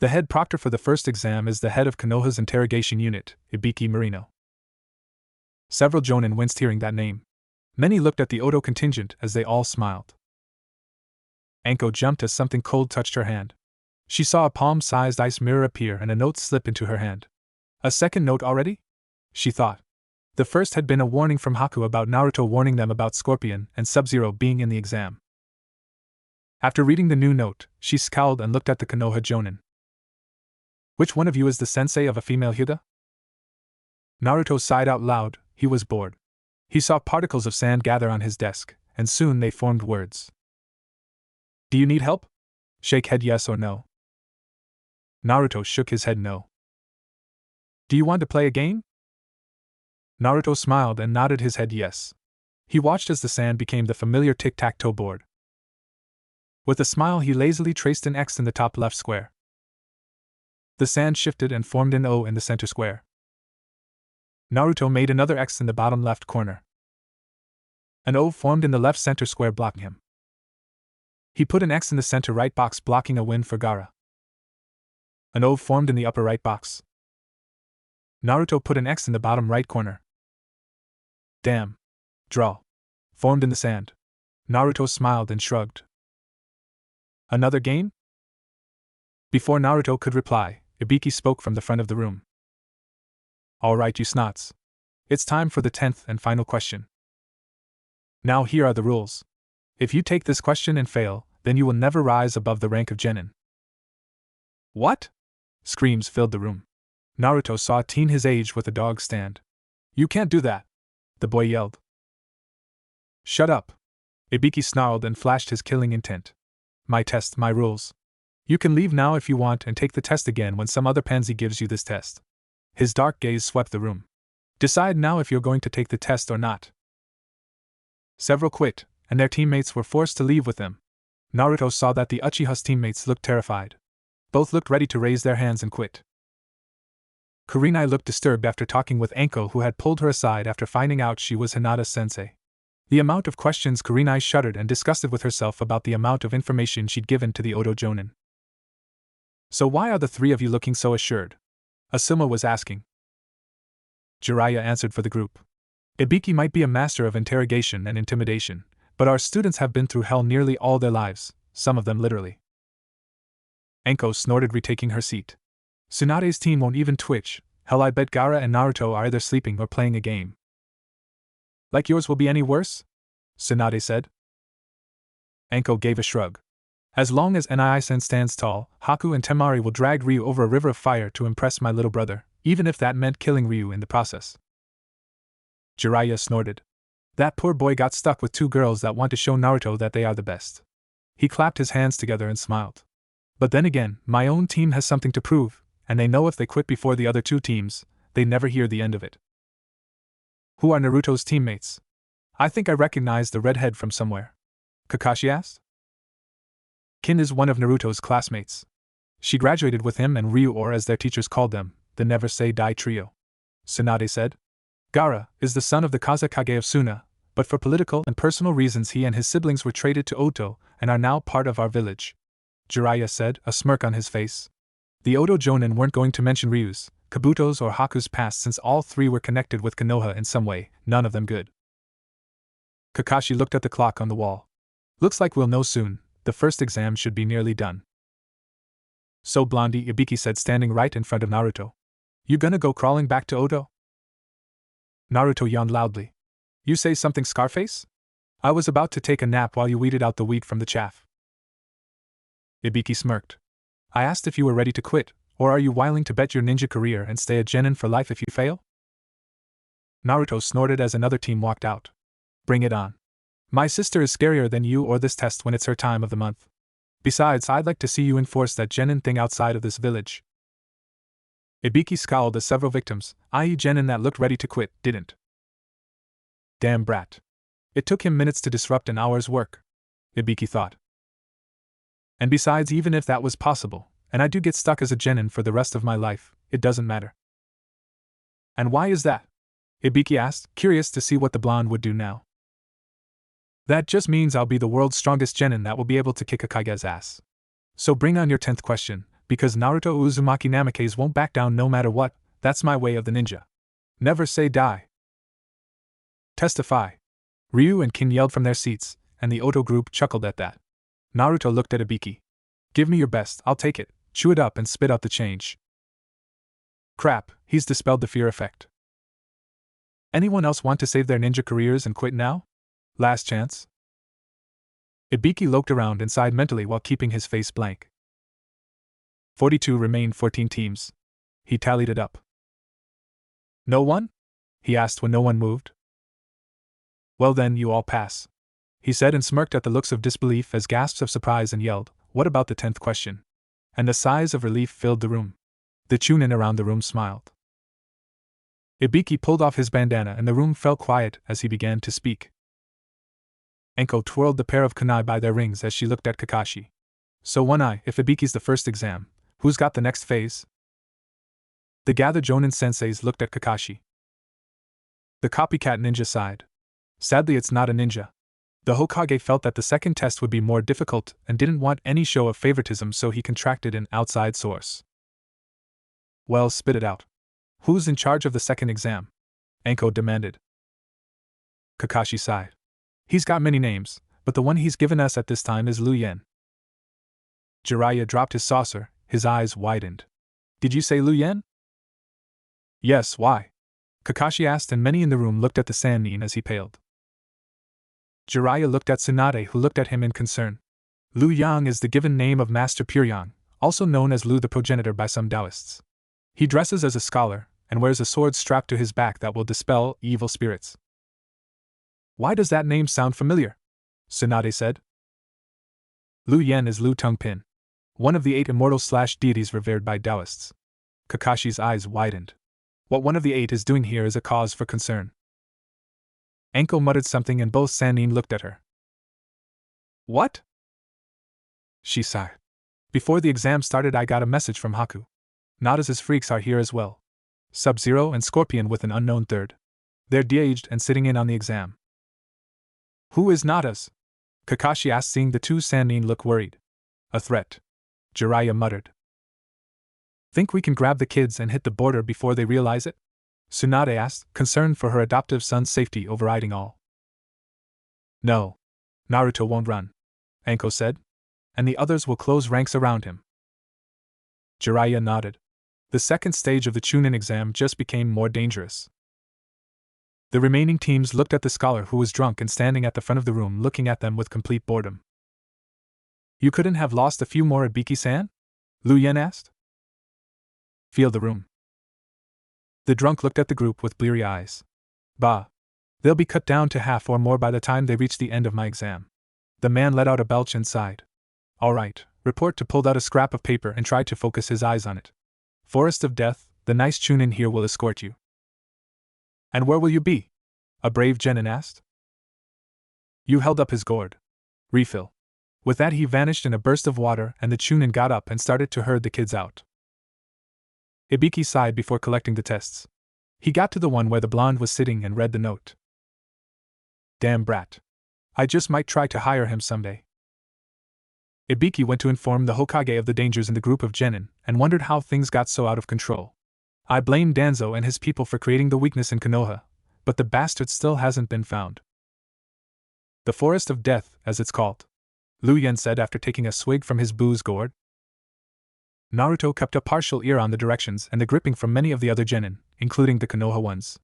The head proctor for the first exam is the head of Konoha's interrogation unit, Ibiki Marino. Several Jonin winced hearing that name. Many looked at the Odo contingent as they all smiled. Anko jumped as something cold touched her hand. She saw a palm-sized ice mirror appear and a note slip into her hand. A second note already? She thought. The first had been a warning from Haku about Naruto warning them about Scorpion and Sub-Zero being in the exam. After reading the new note, she scowled and looked at the Konoha Jonin. Which one of you is the sensei of a female Hyuga? Naruto sighed out loud. He was bored. He saw particles of sand gather on his desk, and soon they formed words. Do you need help? Shake head yes or no. Naruto shook his head no. Do you want to play a game? Naruto smiled and nodded his head yes. He watched as the sand became the familiar tic-tac-toe board. With a smile, he lazily traced an X in the top left square. The sand shifted and formed an O in the center square. Naruto made another X in the bottom left corner. An O formed in the left center square, blocking him. He put an X in the center right box, blocking a win for Gaara. An O formed in the upper right box. Naruto put an X in the bottom right corner. Damn. Draw. Formed in the sand. Naruto smiled and shrugged. Another game? Before Naruto could reply, Ibiki spoke from the front of the room. All right, you snots. It's time for the 10th and final question. Now here are the rules. If you take this question and fail, then you will never rise above the rank of genin. What? Screams filled the room. Naruto saw a teen his age with a dog stand. You can't do that, the boy yelled. Shut up. Ibiki snarled and flashed his killing intent. My test, my rules. You can leave now if you want and take the test again when some other pansy gives you this test. His dark gaze swept the room. Decide now if you're going to take the test or not. Several quit, and their teammates were forced to leave with them. Naruto saw that the Uchiha's teammates looked terrified. Both looked ready to raise their hands and quit. Kurenai looked disturbed after talking with Anko, who had pulled her aside after finding out she was Hinata's sensei. The amount of questions, Kurenai shuddered and disgusted with herself about the amount of information she'd given to the Odo Jonin. So why are the three of you looking so assured? Asuma was asking. Jiraiya answered for the group. Ibiki might be a master of interrogation and intimidation, but our students have been through hell nearly all their lives, some of them literally. Anko snorted, retaking her seat. Tsunade's team won't even twitch. Hell, I bet Gaara and Naruto are either sleeping or playing a game. Like yours will be any worse? Tsunade said. Anko gave a shrug. As long as Nii-sen stands tall, Haku and Temari will drag Ryu over a river of fire to impress my little brother, even if that meant killing Ryu in the process. Jiraiya snorted. That poor boy got stuck with two girls that want to show Naruto that they are the best. He clapped his hands together and smiled. But then again, my own team has something to prove, and they know if they quit before the other two teams, they never hear the end of it. Who are Naruto's teammates? I think I recognize the redhead from somewhere. Kakashi asked. Kin is one of Naruto's classmates. She graduated with him and Ryu, or as their teachers called them, the Never Say Die Trio. Tsunade said. Gaara is the son of the Kazekage of Suna, but for political and personal reasons he and his siblings were traded to Oto and are now part of our village. Jiraiya said, a smirk on his face. The Odo Jonin weren't going to mention Ryu's, Kabuto's or Haku's past since all three were connected with Konoha in some way, none of them good. Kakashi looked at the clock on the wall. Looks like we'll know soon, the first exam should be nearly done. So Blondie, Ibiki said, standing right in front of Naruto. You gonna go crawling back to Odo? Naruto yawned loudly. You say something, Scarface? I was about to take a nap while you weeded out the wheat from the chaff. Ibiki smirked. I asked if you were ready to quit, or are you willing to bet your ninja career and stay a genin for life if you fail? Naruto snorted as another team walked out. Bring it on. My sister is scarier than you or this test when it's her time of the month. Besides, I'd like to see you enforce that genin thing outside of this village. Ibiki scowled as several victims, i.e. genin that looked ready to quit, didn't. Damn brat. It took him minutes to disrupt an hour's work, Ibiki thought. And besides, even if that was possible, and I do get stuck as a genin for the rest of my life, it doesn't matter. And why is that? Ibiki asked, curious to see what the blonde would do now. That just means I'll be the world's strongest genin that will be able to kick Akage's ass. So bring on your 10th question, because Naruto Uzumaki Namikaze won't back down no matter what, that's my way of the ninja. Never say die. Testify. Ryu and Kin yelled from their seats, and the Oto group chuckled at that. Naruto looked at Ibiki. Give me your best, I'll take it, chew it up and spit out the change. Crap, he's dispelled the fear effect. Anyone else want to save their ninja careers and quit now? Last chance? Ibiki looked around and sighed mentally while keeping his face blank. 42 remained 14 teams. He tallied it up. No one? He asked when no one moved. Well then, you all pass, he said, and smirked at the looks of disbelief as gasps of surprise and yelled, what about the 10th question? And the sighs of relief filled the room. The chunin around the room smiled. Ibiki pulled off his bandana and the room fell quiet as he began to speak. Enko twirled the pair of kunai by their rings as she looked at Kakashi. So One Eye, if Ibiki's the first exam, who's got the next phase? The gathered Jonin senseis looked at Kakashi. The copycat ninja sighed. Sadly, it's not a ninja. The Hokage felt that the second test would be more difficult and didn't want any show of favoritism, so he contracted an outside source. Well, spit it out. Who's in charge of the second exam? Enko demanded. Kakashi sighed. He's got many names, but the one he's given us at this time is Liu Yen. Jiraiya dropped his saucer, his eyes widened. Did you say Liu Yen? Yes, why? Kakashi asked, and many in the room looked at the Sanin as he paled. Jiraiya looked at Tsunade, who looked at him in concern. Liu Yang is the given name of Master Pure Yang, also known as Liu the Progenitor by some Taoists. He dresses as a scholar, and wears a sword strapped to his back that will dispel evil spirits. Why does that name sound familiar? Tsunade said. Liu Yen is Liu Tongpin, one of the 8 immortals/deities revered by Taoists. Kakashi's eyes widened. What one of the 8 is doing here is a cause for concern. Enko muttered something and both Sanin looked at her. What? She sighed. Before the exam started, I got a message from Haku. Nada's freaks are here as well. Sub-Zero and Scorpion with an unknown third. They're de-aged and sitting in on the exam. Who is Nada's? Kakashi asked, seeing the two Sanin look worried. A threat, Jiraiya muttered. Think we can grab the kids and hit the border before they realize it? Tsunade asked, concerned for her adoptive son's safety overriding all. No. Naruto won't run, Enko said. And the others will close ranks around him. Jiraiya nodded. The second stage of the Chunin exam just became more dangerous. The remaining teams looked at the scholar, who was drunk and standing at the front of the room looking at them with complete boredom. You couldn't have lost a few more at Biki-san? Liu Yen asked. Feel the room. The drunk looked at the group with bleary eyes. Bah. They'll be cut down to half or more by the time they reach the end of my exam. The man let out a belch and sighed. All right, report to pulled out a scrap of paper and tried to focus his eyes on it. Forest of Death, the nice Chunin here will escort you. And where will you be? A brave genin asked. You held up his gourd. Refill. With that he vanished in a burst of water, and the Chunin got up and started to herd the kids out. Ibiki sighed before collecting the tests. He got to the one where the blonde was sitting and read the note. Damn brat. I just might try to hire him someday. Ibiki went to inform the Hokage of the dangers in the group of genin, and wondered how things got so out of control. I blame Danzo and his people for creating the weakness in Konoha, but the bastard still hasn't been found. The Forest of Death, as it's called, Liu Yan said after taking a swig from his booze gourd. Naruto kept a partial ear on the directions and the gripping from many of the other genin, including the Konoha ones.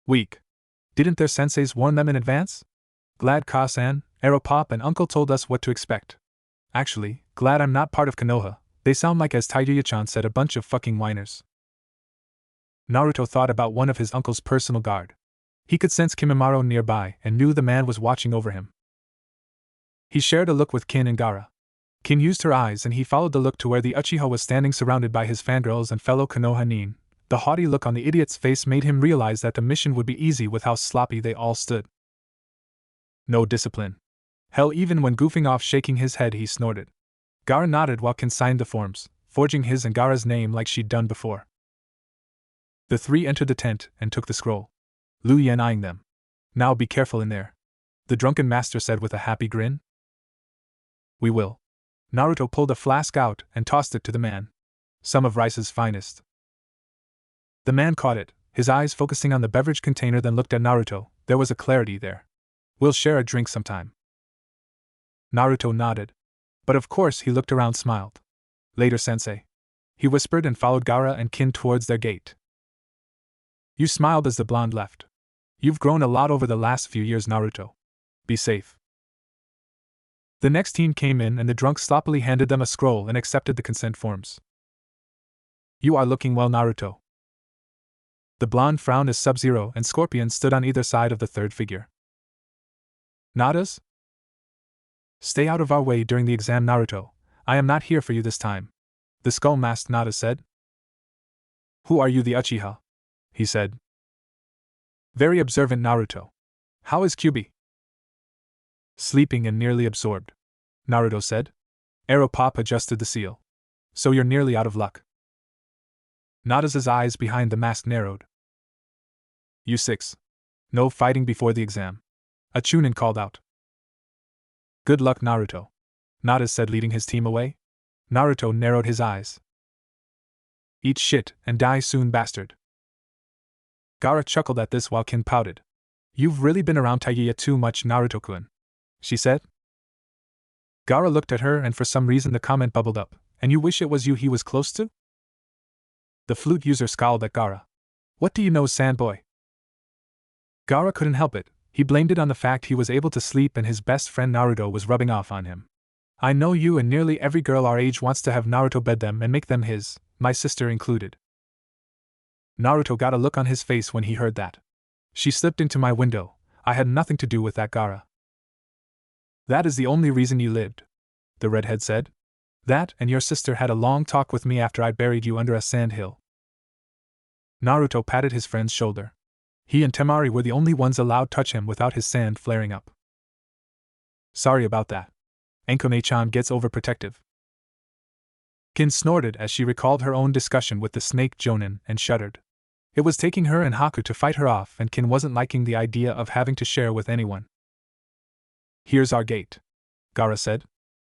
Weak. Didn't their senseis warn them in advance? Glad Ka-san, Aeropop and Uncle told us what to expect. Actually, glad I'm not part of Konoha. They sound like, as Taiyuya-chan said, a bunch of fucking whiners. Naruto thought about one of his uncle's personal guard. He could sense Kimimaro nearby and knew the man was watching over him. He shared a look with Kin and Gaara. Kin used her eyes and he followed the look to where the Uchiha was standing surrounded by his fangirls and fellow Konoha nin. The haughty look on the idiot's face made him realize that the mission would be easy with how sloppy they all stood. No discipline. Hell, even when goofing off shaking his head he snorted. Gaara nodded while Kin signed the forms, forging his and Gaara's name like she'd done before. The three entered the tent and took the scroll. Liu Yan eyeing them. Now be careful in there, the drunken master said with a happy grin. We will. Naruto pulled a flask out and tossed it to the man. Some of Rice's finest. The man caught it, his eyes focusing on the beverage container, then looked at Naruto. There was a clarity there. We'll share a drink sometime. Naruto nodded. But of course he looked around, smiled. Later, sensei. He whispered and followed Gaara and Kin towards their gate. You smiled as the blonde left. You've grown a lot over the last few years, Naruto. Be safe. The next team came in and the drunk sloppily handed them a scroll and accepted the consent forms. You are looking well, Naruto. The blonde frowned as Sub-Zero and Scorpion stood on either side of the third figure. Nadas? Stay out of our way during the exam, Naruto. I am not here for you this time. The skull-masked Nada said. Who are you, the Uchiha? He said. Very observant, Naruto. How is Kyubi? Sleeping and nearly absorbed, Naruto said. Aeropop adjusted the seal. So you're nearly out of luck. Nada's eyes behind the mask narrowed. You six. No fighting before the exam. A Chunin called out. Good luck, Naruto, Nada said, leading his team away. Naruto narrowed his eyes. Eat shit and die soon, bastard. Gaara chuckled at this while Kin pouted. You've really been around Taiyuya too much, Naruto-kun, she said. Gaara looked at her and for some reason the comment bubbled up. And you wish it was you he was close to? The flute user scowled at Gaara. What do you know, sandboy? Gaara couldn't help it. He blamed it on the fact he was able to sleep and his best friend Naruto was rubbing off on him. I know you and nearly every girl our age wants to have Naruto bed them and make them his, my sister included. Naruto got a look on his face when he heard that. She slipped into my window. I had nothing to do with that, Gaara. That is the only reason you lived, the redhead said. That and your sister had a long talk with me after I buried you under a sand hill. Naruto patted his friend's shoulder. He and Temari were the only ones allowed touch him without his sand flaring up. Sorry about that. Enkone-chan gets overprotective. Kin snorted as she recalled her own discussion with the snake Jonin and shuddered. It was taking her and Haku to fight her off, and Kin wasn't liking the idea of having to share with anyone. Here's our gate, Gaara said.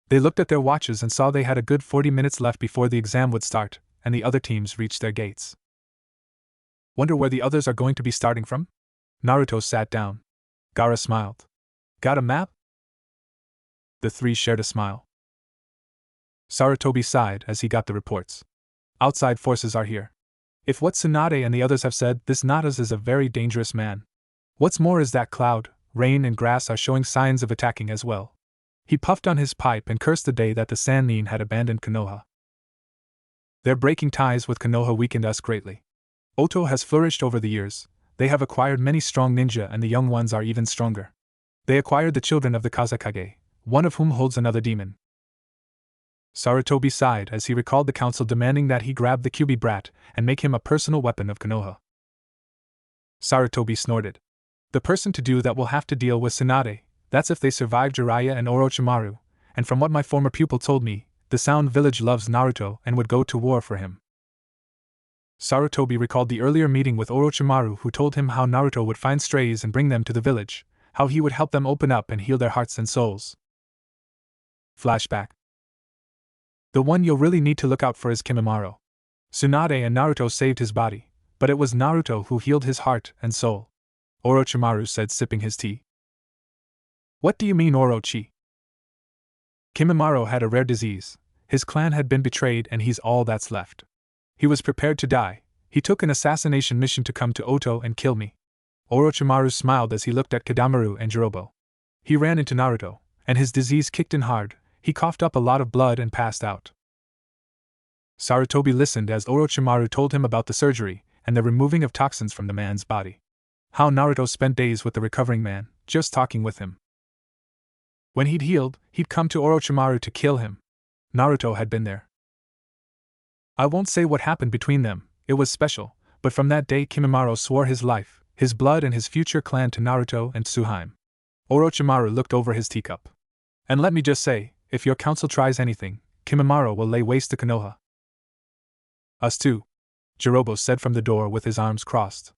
They looked at their watches and saw they had a good 40 minutes left before the exam would start, and the other teams reached their gates. Wonder where the others are going to be starting from? Naruto sat down. Gaara smiled. Got a map? The three shared a smile. Sarutobi sighed as he got the reports. Outside forces are here. If what Tsunade and the others have said, this Nadas is a very dangerous man. What's more is that cloud, rain and grass are showing signs of attacking as well. He puffed on his pipe and cursed the day that the Sanin had abandoned Konoha. Their breaking ties with Konoha weakened us greatly. Oto has flourished over the years. They have acquired many strong ninja and the young ones are even stronger. They acquired the children of the Kazekage, one of whom holds another demon. Sarutobi sighed as he recalled the council demanding that he grab the Kyubi brat and make him a personal weapon of Konoha. Sarutobi snorted. The person to do that will have to deal with Tsunade. That's if they survive Jiraiya and Orochimaru, and from what my former pupil told me, the Sound Village loves Naruto and would go to war for him. Sarutobi recalled the earlier meeting with Orochimaru, who told him how Naruto would find strays and bring them to the village, how he would help them open up and heal their hearts and souls. Flashback. The one you'll really need to look out for is Kimimaro. Tsunade and Naruto saved his body, but it was Naruto who healed his heart and soul, Orochimaru said, sipping his tea. What do you mean, Orochi? Kimimaro had a rare disease. His clan had been betrayed and he's all that's left. He was prepared to die. He took an assassination mission to come to Oto and kill me. Orochimaru smiled as he looked at Kadamaru and Jirobo. He ran into Naruto, and his disease kicked in hard. He coughed up a lot of blood and passed out. Sarutobi listened as Orochimaru told him about the surgery and the removing of toxins from the man's body. How Naruto spent days with the recovering man, just talking with him. When he'd healed, he'd come to Orochimaru to kill him. Naruto had been there. I won't say what happened between them, it was special, but from that day Kimimaro swore his life, his blood and his future clan to Naruto and Tsuhime. Orochimaru looked over his teacup. And let me just say, if your council tries anything, Kimimaro will lay waste to Konoha. Us too, Jirobo said from the door with his arms crossed.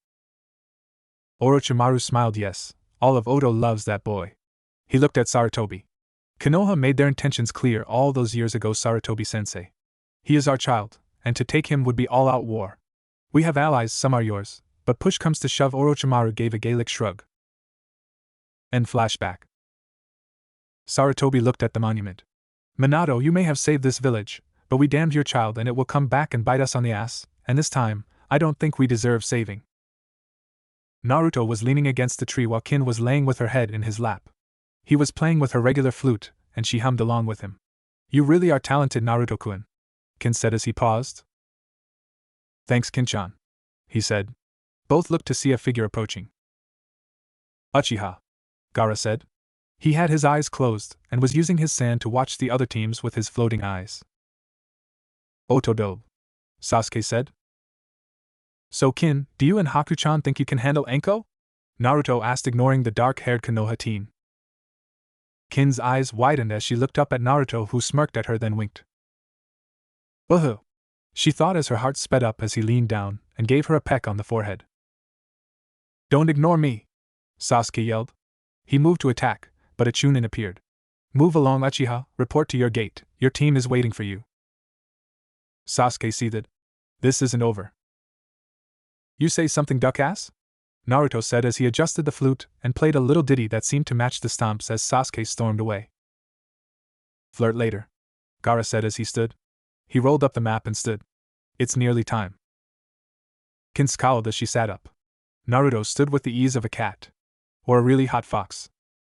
Orochimaru smiled. Yes, all of Oto loves that boy. He looked at Sarutobi. Konoha made their intentions clear all those years ago, Sarutobi-sensei. He is our child, and to take him would be all-out war. We have allies, some are yours, but push comes to shove. Orochimaru gave a Gaelic shrug. End flashback. Sarutobi looked at the monument. Minato, you may have saved this village, but we damned your child and it will come back and bite us on the ass, and this time, I don't think we deserve saving. Naruto was leaning against the tree while Kin was laying with her head in his lap. He was playing with her regular flute, and she hummed along with him. You really are talented, Naruto-kun, Kin said as he paused. Thanks, Kin-chan, he said. Both looked to see a figure approaching. Uchiha, Gaara said. He had his eyes closed, and was using his sand to watch the other teams with his floating eyes. Otodobe, Sasuke said. So Kin, do you and Haku-chan think you can handle Anko? Naruto asked, ignoring the dark-haired Konoha teen. Kin's eyes widened as she looked up at Naruto, who smirked at her then winked. Woohoo! She thought as her heart sped up as he leaned down and gave her a peck on the forehead. Don't ignore me! Sasuke yelled. He moved to attack, but a Chunin appeared. Move along, Uchiha, report to your gate, your team is waiting for you. Sasuke seethed. This isn't over. You say something, duck-ass? Naruto said as he adjusted the flute and played a little ditty that seemed to match the stomps as Sasuke stormed away. Flirt later, Gaara said as he stood. He rolled up the map and stood. It's nearly time. Kin scowled as she sat up. Naruto stood with the ease of a cat. Or a really hot fox.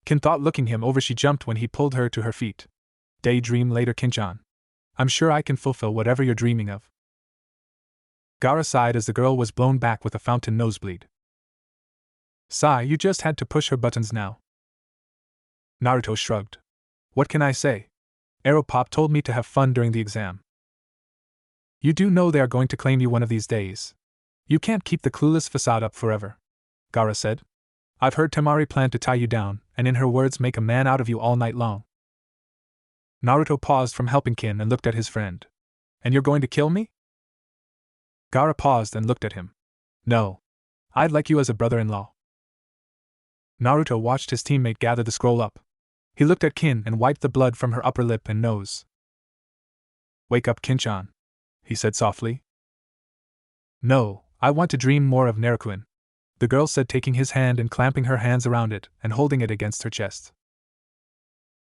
Kin thought, looking him over, she jumped when he pulled her to her feet. Daydream later, Kin-chan. I'm sure I can fulfill whatever you're dreaming of. Gaara sighed as the girl was blown back with a fountain nosebleed. Sigh, you just had to push her buttons now. Naruto shrugged. What can I say? Aeropop told me to have fun during the exam. You do know they are going to claim you one of these days. You can't keep the clueless facade up forever, Gaara said. I've heard Temari planned to tie you down, and in her words, make a man out of you all night long. Naruto paused from helping Kin and looked at his friend. And you're going to kill me? Gaara paused and looked at him. No. I'd like you as a brother-in-law. Naruto watched his teammate gather the scroll up. He looked at Kin and wiped the blood from her upper lip and nose. Wake up, Kin-chan, he said softly. No, I want to dream more of Naruto-kun, the girl said, taking his hand and clamping her hands around it and holding it against her chest.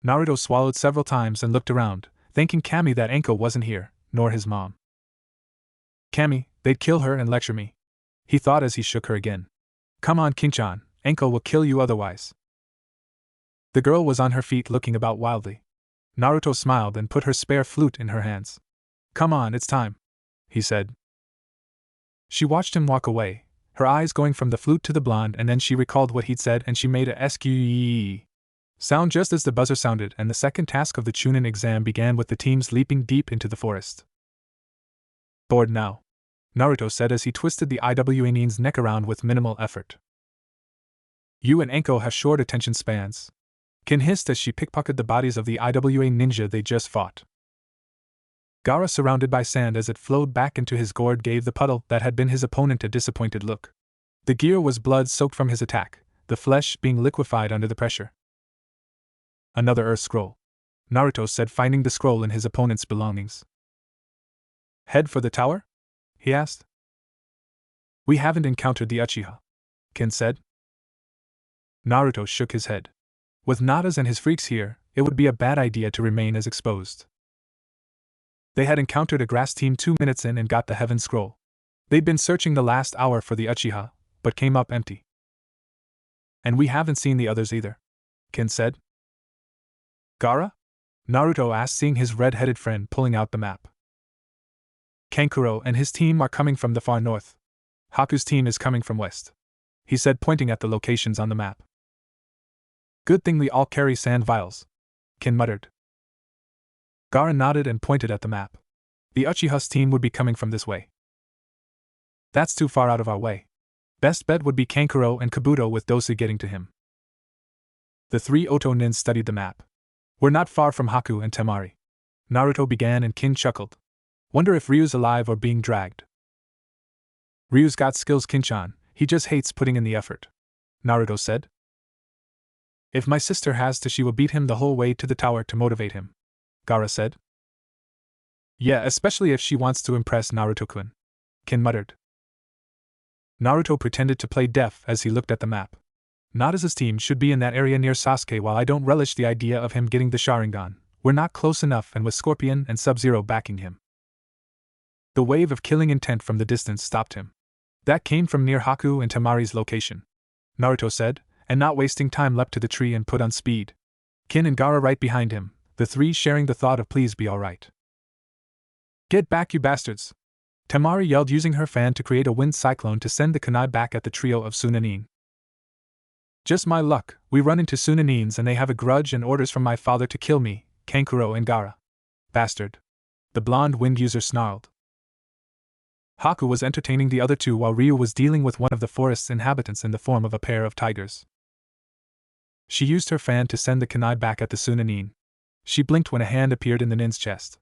Naruto swallowed several times and looked around, thanking Kami that Anko wasn't here, nor his mom. Kami, they'd kill her and lecture me, he thought as he shook her again. Come on, Kin-chan, Anko will kill you otherwise. The girl was on her feet looking about wildly. Naruto smiled and put her spare flute in her hands. Come on, it's time, he said. She watched him walk away, her eyes going from the flute to the blonde, and then she recalled what he'd said and she made a sqeee sound just as the buzzer sounded, and the second task of the Chunin exam began with the teams leaping deep into the forest. Bored now, Naruto said as he twisted the IWA Nin's neck around with minimal effort. You and Anko have short attention spans, Kin hissed as she pickpocketed the bodies of the IWA ninja they just fought. Gaara, surrounded by sand as it flowed back into his gourd, gave the puddle that had been his opponent a disappointed look. The gear was blood-soaked from his attack, the flesh being liquefied under the pressure. Another Earth Scroll, Naruto said, finding the scroll in his opponent's belongings. Head for the tower? He asked. We haven't encountered the Uchiha, Kin said. Naruto shook his head. With Nadas and his freaks here, it would be a bad idea to remain as exposed. They had encountered a grass team 2 minutes in and got the Heaven Scroll. They'd been searching the last hour for the Uchiha, but came up empty. And we haven't seen the others either, Kin said. Gaara? Naruto asked, seeing his red-headed friend pulling out the map. Kankuro and his team are coming from the far north. Haku's team is coming from west, he said, pointing at the locations on the map. Good thing we all carry sand vials, Kin muttered. Gaara nodded and pointed at the map. The Uchiha's team would be coming from this way. That's too far out of our way. Best bet would be Kankuro and Kabuto with Dosu getting to him. The 3 Oto Nins studied the map. We're not far from Haku and Temari, Naruto began, and Kin chuckled. Wonder if Ryu's alive or being dragged. Ryu's got skills, Kinchan, he just hates putting in the effort, Naruto said. If my sister has to, she will beat him the whole way to the tower to motivate him, Gaara said. Yeah, especially if she wants to impress Naruto-kun, Kin muttered. Naruto pretended to play deaf as he looked at the map. Nada's team should be in that area near Sasuke. While I don't relish the idea of him getting the Sharingan, we're not close enough, and with Scorpion and Sub-Zero backing him. The wave of killing intent from the distance stopped him. That came from near Haku and Temari's location, Naruto said, and not wasting time leapt to the tree and put on speed. Kin and Gaara right behind him, the 3 sharing the thought of please be alright. Get back, you bastards! Temari yelled, using her fan to create a wind cyclone to send the kunai back at the trio of Sunanin. Just my luck, we run into Sunanins and they have a grudge and orders from my father to kill me, Kankuro and Gaara. Bastard. The blonde wind user snarled. Haku was entertaining the other 2 while Ryu was dealing with one of the forest's inhabitants in the form of a pair of tigers. She used her fan to send the kunai back at the Sunanin. She blinked when a hand appeared in the nin's chest.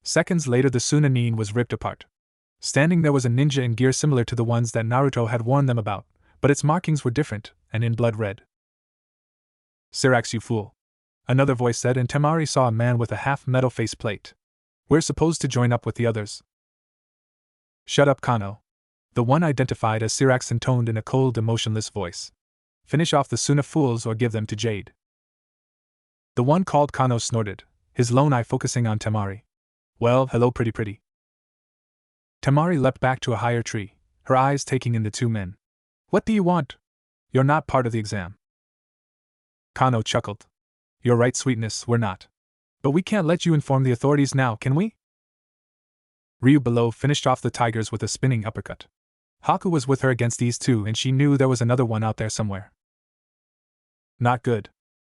Seconds later the Sunanin was ripped apart. Standing there was a ninja in gear similar to the ones that Naruto had warned them about, but its markings were different, and in blood red. Syrax, you fool, another voice said, and Temari saw a man with a half-metal faceplate. We're supposed to join up with the others. Shut up, Kano. The one identified as Syrax intoned in a cold, emotionless voice. Finish off the Suna fools or give them to Jade. The one called Kano snorted, his lone eye focusing on Temari. Well, hello, pretty. Temari leapt back to a higher tree, her eyes taking in the 2 men. What do you want? You're not part of the exam. Kano chuckled. You're right, sweetness, we're not. But we can't let you inform the authorities now, can we? Ryu below finished off the tigers with a spinning uppercut. Haku was with her against these 2, and she knew there was another one out there somewhere. Not good.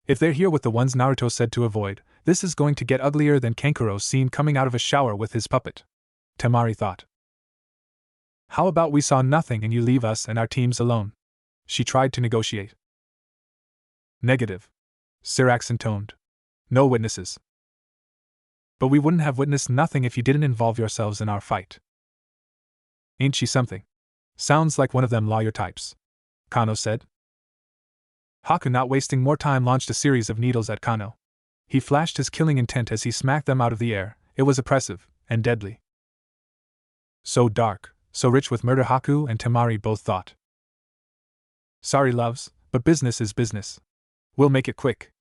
If they're here with the ones Naruto said to avoid, this is going to get uglier than Kankuro's scene coming out of a shower with his puppet, Temari thought. How about we saw nothing and you leave us and our teams alone? She tried to negotiate. Negative, Syrax intoned. No witnesses. But we wouldn't have witnessed nothing if you didn't involve yourselves in our fight. Ain't she something? Sounds like one of them lawyer types, Kano said. Haku, not wasting more time, launched a series of needles at Kano. He flashed his killing intent as he smacked them out of the air. It was oppressive and deadly. So dark, so rich with murder, Haku and Temari both thought. Sorry, loves, but business is business. We'll make it quick,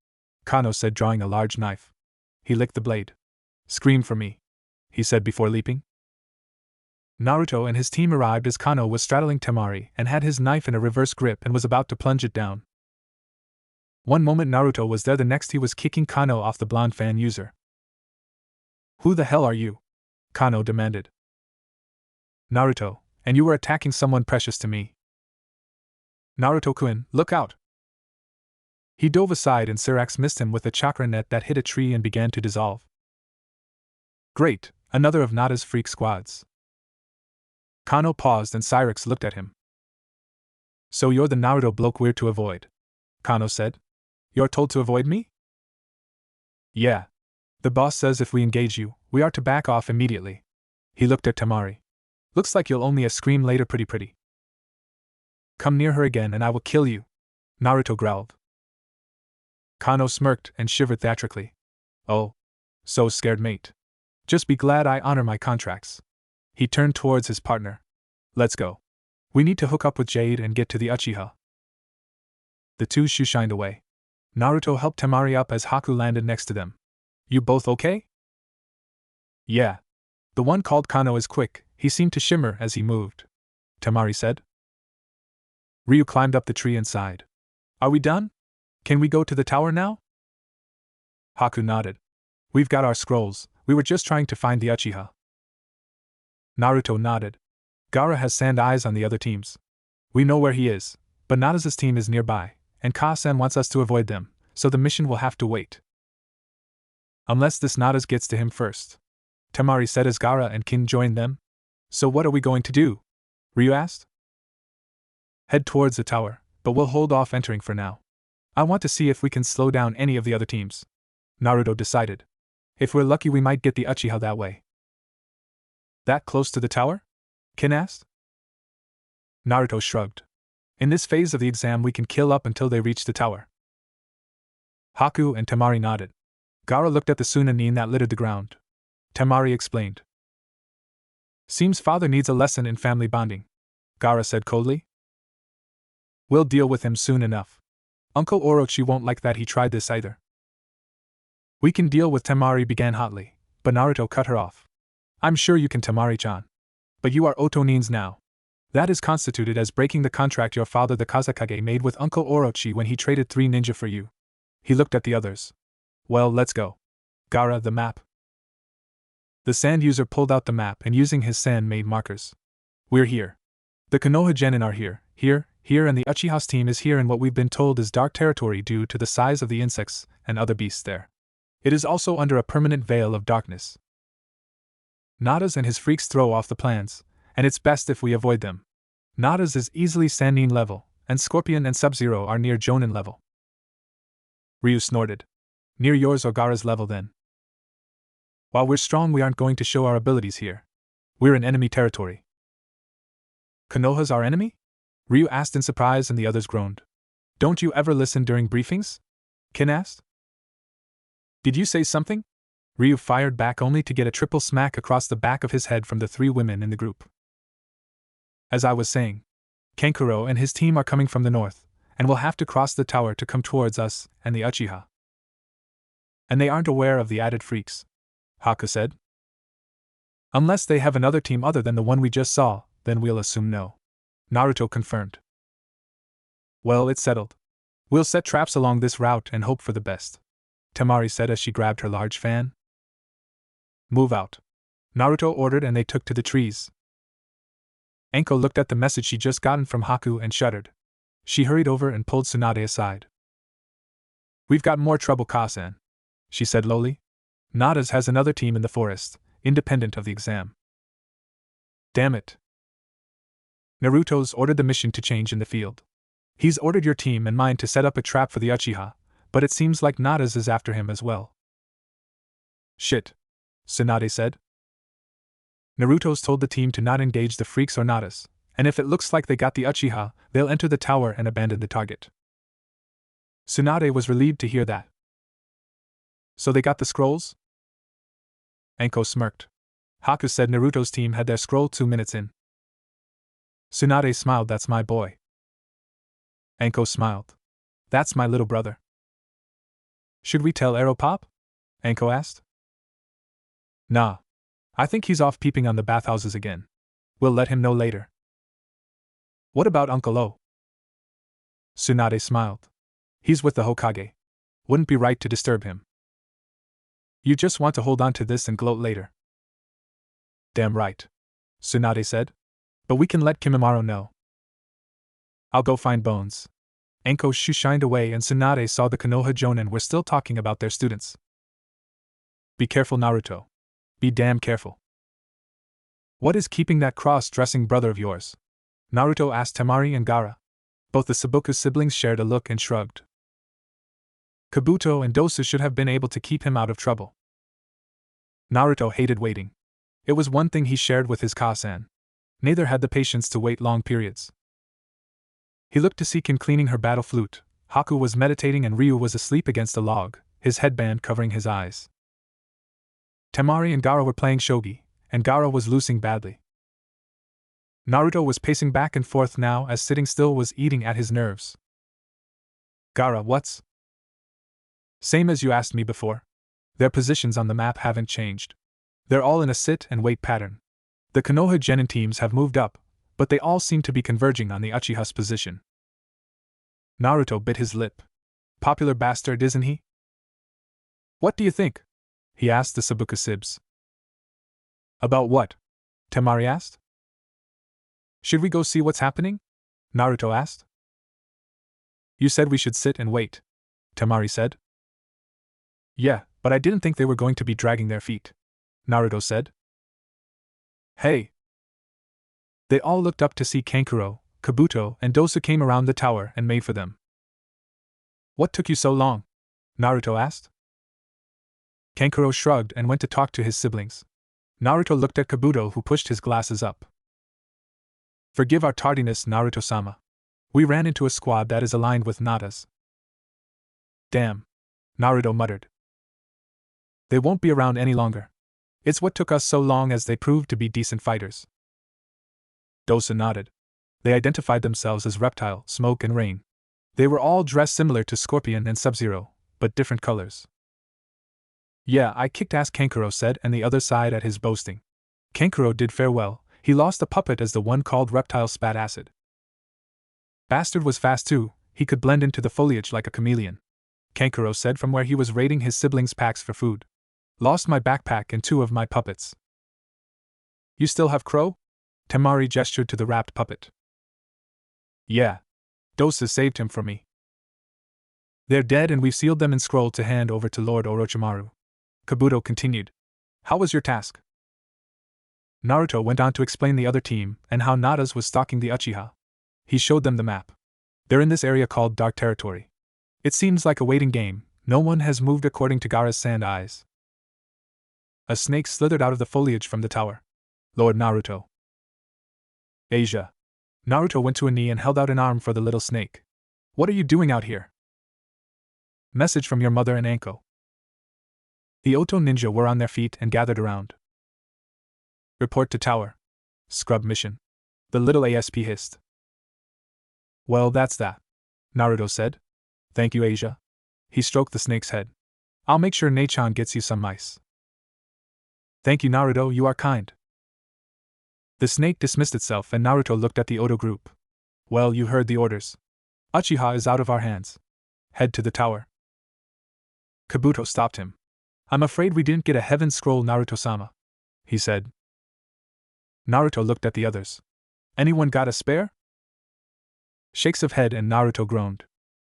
Kano said, drawing a large knife. He licked the blade. Scream for me, he said before leaping. Naruto and his team arrived as Kano was straddling Temari and had his knife in a reverse grip and was about to plunge it down. One moment Naruto was there, the next he was kicking Kano off the blonde fan user. Who the hell are you? Kano demanded. Naruto, and you were attacking someone precious to me. Naruto-kun, look out! He dove aside and Syrax missed him with a chakra net that hit a tree and began to dissolve. Great, another of Nada's freak squads. Kano paused and Syrax looked at him. So you're the Naruto bloke we're to avoid, Kano said. You're told to avoid me? Yeah. The boss says if we engage you, we are to back off immediately. He looked at Temari. Looks like you'll only scream later, pretty. Come near her again and I will kill you, Naruto growled. Kano smirked and shivered theatrically. Oh. So scared, mate. Just be glad I honor my contracts. He turned towards his partner. Let's go. We need to hook up with Jade and get to the Uchiha. The two shoe-shined away. Naruto helped Temari up as Haku landed next to them. You both okay? Yeah. The one called Kano is quick, he seemed to shimmer as he moved. Temari said. Ryu climbed up the tree and sighed. Are we done? Can we go to the tower now? Haku nodded. We've got our scrolls, we were just trying to find the Uchiha. Naruto nodded. Gaara has sand eyes on the other teams. We know where he is, but Nada's team is nearby, and Ka-san wants us to avoid them, so the mission will have to wait. Unless this Nada's gets to him first. Temari said as Gaara and Kin joined them. So what are we going to do? Ryu asked. Head towards the tower, but we'll hold off entering for now. I want to see if we can slow down any of the other teams. Naruto decided. If we're lucky we might get the Uchiha that way. That close to the tower? Kin asked. Naruto shrugged. In this phase of the exam we can kill up until they reach the tower. Haku and Temari nodded. Gaara looked at the Sunanin that littered the ground. Temari explained. Seems father needs a lesson in family bonding, Gaara said coldly. We'll deal with him soon enough. Uncle Orochi won't like that he tried this either. We can deal with Temari began hotly, but Naruto cut her off. I'm sure you can, Temari-chan. But you are Otonins now. That is constituted as breaking the contract your father the Kazekage made with Uncle Orochi when he traded 3 ninja for you. He looked at the others. Well, let's go. Gaara, the map. The sand user pulled out the map and using his sand made markers. We're here. The Konoha Genin are here, here, and the Uchiha's team is here in what we've been told is dark territory due to the size of the insects and other beasts there. It is also under a permanent veil of darkness. Nada's and his freaks throw off the plans, and it's best if we avoid them. Nada's is easily Sanin level, and Scorpion and Sub-Zero are near Jonin level. Ryu snorted. Near yours or Gaara's level then. While we're strong we aren't going to show our abilities here. We're in enemy territory. Konoha's our enemy? Ryu asked in surprise and the others groaned. Don't you ever listen during briefings? Kin asked. Did you say something? Ryu fired back only to get a triple smack across the back of his head from the 3 women in the group. As I was saying, Kankuro and his team are coming from the north, and will have to cross the tower to come towards us and the Uchiha. And they aren't aware of the added freaks, Haku said. Unless they have another team other than the one we just saw, then we'll assume no. Naruto confirmed. Well, it's settled. We'll set traps along this route and hope for the best, Temari said as she grabbed her large fan. Move out, Naruto ordered and they took to the trees. Anko looked at the message she'd just gotten from Haku and shuddered. She hurried over and pulled Tsunade aside. We've got more trouble, Ka-san, she said lowly. Nada's has another team in the forest, independent of the exam. Damn it. Naruto's ordered the mission to change in the field. He's ordered your team and mine to set up a trap for the Uchiha, but it seems like Nada's is after him as well. Shit, Tsunade said. Naruto's told the team to not engage the freaks or Nada's, and if it looks like they got the Uchiha, they'll enter the tower and abandon the target. Tsunade was relieved to hear that. So they got the scrolls? Anko smirked. Haku said Naruto's team had their scroll 2 minutes in. Tsunade smiled. That's my boy. Anko smiled. That's my little brother. Should we tell Aeropop? Anko asked. Nah. I think he's off peeping on the bathhouses again. We'll let him know later. What about Uncle O? Tsunade smiled. He's with the Hokage. Wouldn't be right to disturb him. You just want to hold on to this and gloat later. Damn right, Tsunade said. But we can let Kimimaro know. I'll go find Bones. Anko's shoe shined away and Tsunade saw the Konoha Jonin were still talking about their students. Be careful, Naruto. Be damn careful. What is keeping that cross-dressing brother of yours? Naruto asked Temari and Gaara. Both the Saboku siblings shared a look and shrugged. Kabuto and Dosu should have been able to keep him out of trouble. Naruto hated waiting. It was one thing he shared with his Ka-san. Neither had the patience to wait long periods. He looked to see Kin cleaning her battle flute. Haku was meditating and Ryu was asleep against a log, his headband covering his eyes. Temari and Gaara were playing shogi, and Gaara was losing badly. Naruto was pacing back and forth now as sitting still was eating at his nerves. Gaara, what's? Same as you asked me before. Their positions on the map haven't changed. They're all in a sit and wait pattern. The Konoha Genin teams have moved up, but they all seem to be converging on the Uchiha's position. Naruto bit his lip. Popular bastard, isn't he? What do you think? He asked the Sabuka Sibs. About what? Temari asked. Should we go see what's happening? Naruto asked. You said we should sit and wait, Temari said. Yeah, but I didn't think they were going to be dragging their feet, Naruto said. Hey! They all looked up to see Kankuro, Kabuto, and Dosu came around the tower and made for them. What took you so long? Naruto asked. Kankuro shrugged and went to talk to his siblings. Naruto looked at Kabuto, who pushed his glasses up. Forgive our tardiness, Naruto-sama. We ran into a squad that is aligned with Nada's. Damn, Naruto muttered. They won't be around any longer. It's what took us so long, as they proved to be decent fighters. Dosu nodded. They identified themselves as Reptile, Smoke, and Rain. They were all dressed similar to Scorpion and Sub-Zero, but different colors. Yeah, I kicked ass, Kankuro said, and the other sighed at his boasting. Kankuro did fare well. He lost a puppet as the one called Reptile spat acid. Bastard was fast too, he could blend into the foliage like a chameleon, Kankuro said from where he was raiding his siblings' packs for food. Lost my backpack and 2 of my puppets. You still have Crow? Temari gestured to the wrapped puppet. Yeah. Dosu saved him from me. They're dead and we've sealed them in scroll to hand over to Lord Orochimaru. Kabuto continued. How was your task? Naruto went on to explain the other team and how Nada's was stalking the Uchiha. He showed them the map. They're in this area called Dark Territory. It seems like a waiting game. No one has moved according to Gaara's sand eyes. A snake slithered out of the foliage from the tower. Lord Naruto. Asia. Naruto went to a knee and held out an arm for the little snake. What are you doing out here? Message from your mother and Anko. The Oto ninja were on their feet and gathered around. Report to tower. Scrub mission. The little ASP hissed. Well, that's that, Naruto said. Thank you, Asia. He stroked the snake's head. I'll make sure Nechan gets you some mice. Thank you, Naruto, you are kind. The snake dismissed itself and Naruto looked at the Oto group. Well, you heard the orders. Uchiha is out of our hands. Head to the tower. Kabuto stopped him. I'm afraid we didn't get a heaven scroll, Naruto-sama, he said. Naruto looked at the others. Anyone got a spare? Shakes of head and Naruto groaned.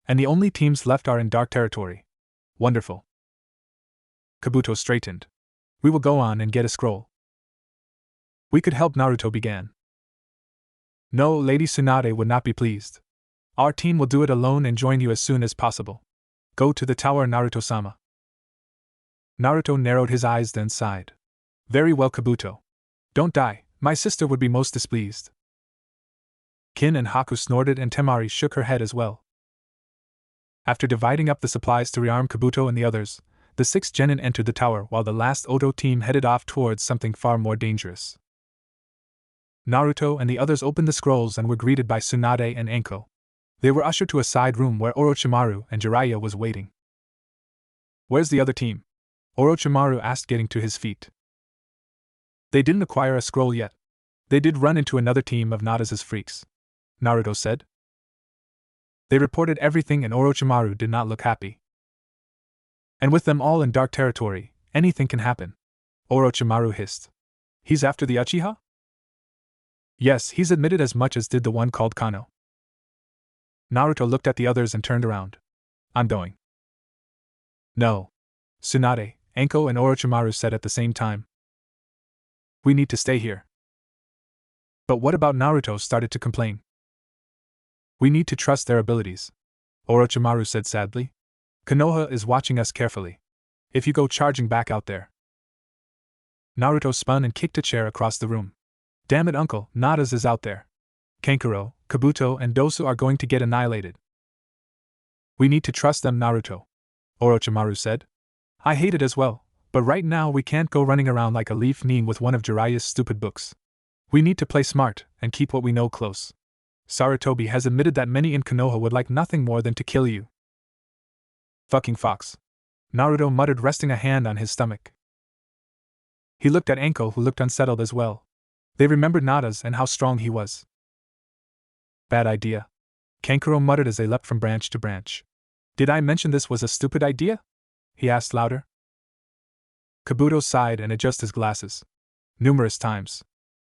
And the only teams left are in Dark Territory. Wonderful. Kabuto straightened. We will go on and get a scroll. We could help, Naruto began. No, Lady Tsunade would not be pleased. Our team will do it alone and join you as soon as possible. Go to the tower, Naruto-sama. Naruto narrowed his eyes then sighed. Very well, Kabuto. Don't die, my sister would be most displeased. Kin and Haku snorted and Temari shook her head as well. After dividing up the supplies to rearm Kabuto and the others, the 6 genin entered the tower while the last Oto team headed off towards something far more dangerous. Naruto and the others opened the scrolls and were greeted by Tsunade and Anko. They were ushered to a side room where Orochimaru and Jiraiya was waiting. Where's the other team? Orochimaru asked, getting to his feet. They didn't acquire a scroll yet. They did run into another team of Nada's freaks, Naruto said. They reported everything and Orochimaru did not look happy. And with them all in Dark Territory, anything can happen, Orochimaru hissed. He's after the Uchiha? Yes, he's admitted as much, as did the one called Kano. Naruto looked at the others and turned around. I'm going. No. Tsunade, Anko and Orochimaru said at the same time. We need to stay here. But what about Naruto? Started to complain. We need to trust their abilities, Orochimaru said sadly. Konoha is watching us carefully. If you go charging back out there. Naruto spun and kicked a chair across the room. Damn it, Uncle, Nada's is out there. Kankuro, Kabuto, and Dosu are going to get annihilated. We need to trust them, Naruto, Orochimaru said. I hate it as well, but right now we can't go running around like a leaf kneeing with one of Jiraiya's stupid books. We need to play smart and keep what we know close. Sarutobi has admitted that many in Konoha would like nothing more than to kill you. Fucking fox, Naruto muttered, resting a hand on his stomach. He looked at Anko, who looked unsettled as well. They remembered Nada's and how strong he was. Bad idea. Kankuro muttered as they leapt from branch to branch. Did I mention this was a stupid idea? He asked louder. Kabuto sighed and adjusted his glasses. Numerous times.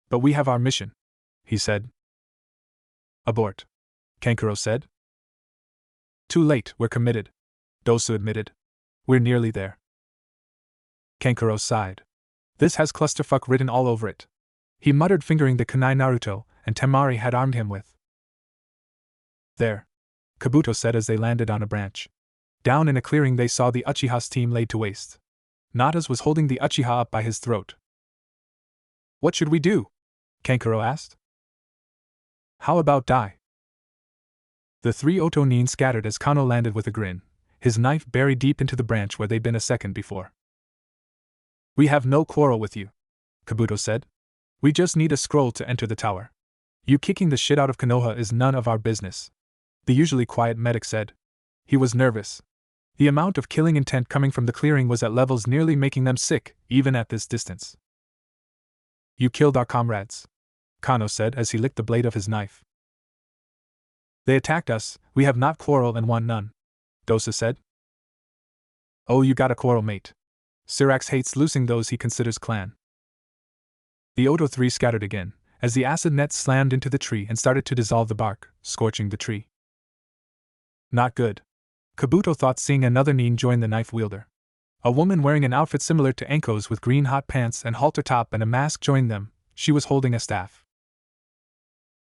But we have our mission, he said. Abort, Kankuro said. Too late, we're committed, Dosu admitted. We're nearly there. Kankuro sighed. This has clusterfuck written all over it. He muttered, fingering the kunai Naruto and Temari had armed him with. There, Kabuto said as they landed on a branch. Down in a clearing they saw the Uchiha's team laid to waste. Nada's was holding the Uchiha up by his throat. What should we do? Kankuro asked. How about die? The three Otonin scattered as Kano landed with a grin, his knife buried deep into the branch where they'd been a second before. We have no quarrel with you, Kabuto said. We just need a scroll to enter the tower. You kicking the shit out of Konoha is none of our business. The usually quiet medic said. He was nervous. The amount of killing intent coming from the clearing was at levels nearly making them sick, even at this distance. You killed our comrades, Kano said as he licked the blade of his knife. They attacked us, we have not quarreled and won none, Dosa said. Oh, you got a quarrel, mate. Syrax hates losing those he considers clan. The Oto 3 scattered again, as the acid net slammed into the tree and started to dissolve the bark, scorching the tree. Not good. Kabuto thought, seeing another Nin join the knife wielder. A woman wearing an outfit similar to Anko's with green hot pants and halter top and a mask joined them. She was holding a staff.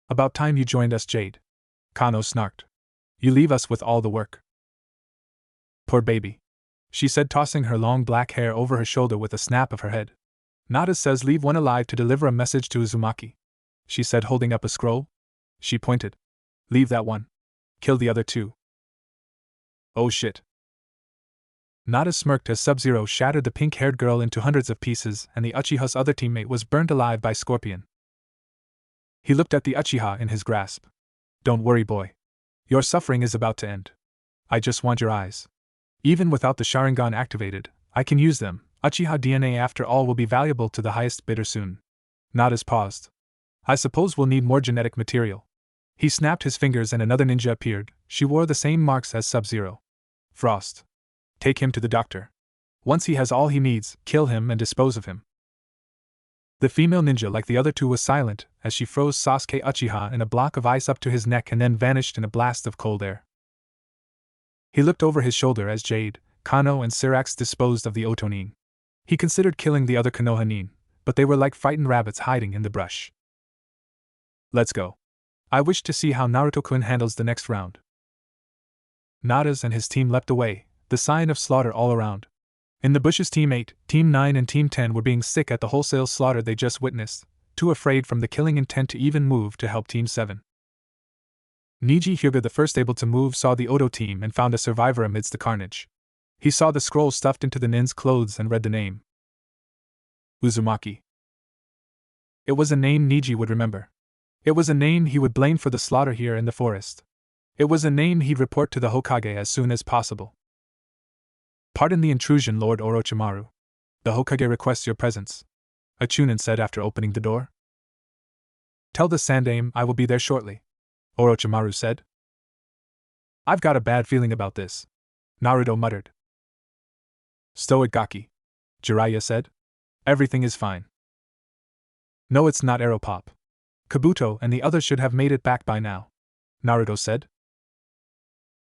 About time you joined us, Jade, Kano snarked. You leave us with all the work. Poor baby, she said, tossing her long black hair over her shoulder with a snap of her head. Nada says leave one alive to deliver a message to Uzumaki, she said, holding up a scroll. She pointed. Leave that one. Kill the other two. Oh shit. Nada smirked as Sub-Zero shattered the pink-haired girl into hundreds of pieces and the Uchiha's other teammate was burned alive by Scorpion. He looked at the Uchiha in his grasp. Don't worry, boy. Your suffering is about to end. I just want your eyes. Even without the Sharingan activated, I can use them. Uchiha DNA after all will be valuable to the highest bidder soon. Nada's paused. I suppose we'll need more genetic material. He snapped his fingers and another ninja appeared. She wore the same marks as Sub-Zero. Frost. Take him to the doctor. Once he has all he needs, kill him and dispose of him. The female ninja, like the other two, was silent as she froze Sasuke Uchiha in a block of ice up to his neck and then vanished in a blast of cold air. He looked over his shoulder as Jade, Kano and Syrax disposed of the Otonin. He considered killing the other Konoha nin, but they were like frightened rabbits hiding in the brush. Let's go. I wish to see how Naruto-kun handles the next round. Nada's and his team leapt away, the sign of slaughter all around. In the bushes, Team 8, Team 9 and Team 10 were being sick at the wholesale slaughter they just witnessed, too afraid from the killing intent to even move to help Team 7. Niji Hyuga, the first able to move, saw the Oto team and found a survivor amidst the carnage. He saw the scroll stuffed into the nin's clothes and read the name. Uzumaki. It was a name Niji would remember. It was a name he would blame for the slaughter here in the forest. It was a name he'd report to the Hokage as soon as possible. Pardon the intrusion, Lord Orochimaru. The Hokage requests your presence, a Chunin said after opening the door. Tell the Sandaime I will be there shortly, Orochimaru said. I've got a bad feeling about this, Naruto muttered. Stow it, Gaki, Jiraiya said. Everything is fine. No, it's not, Aeropop. Kabuto and the others should have made it back by now, Naruto said.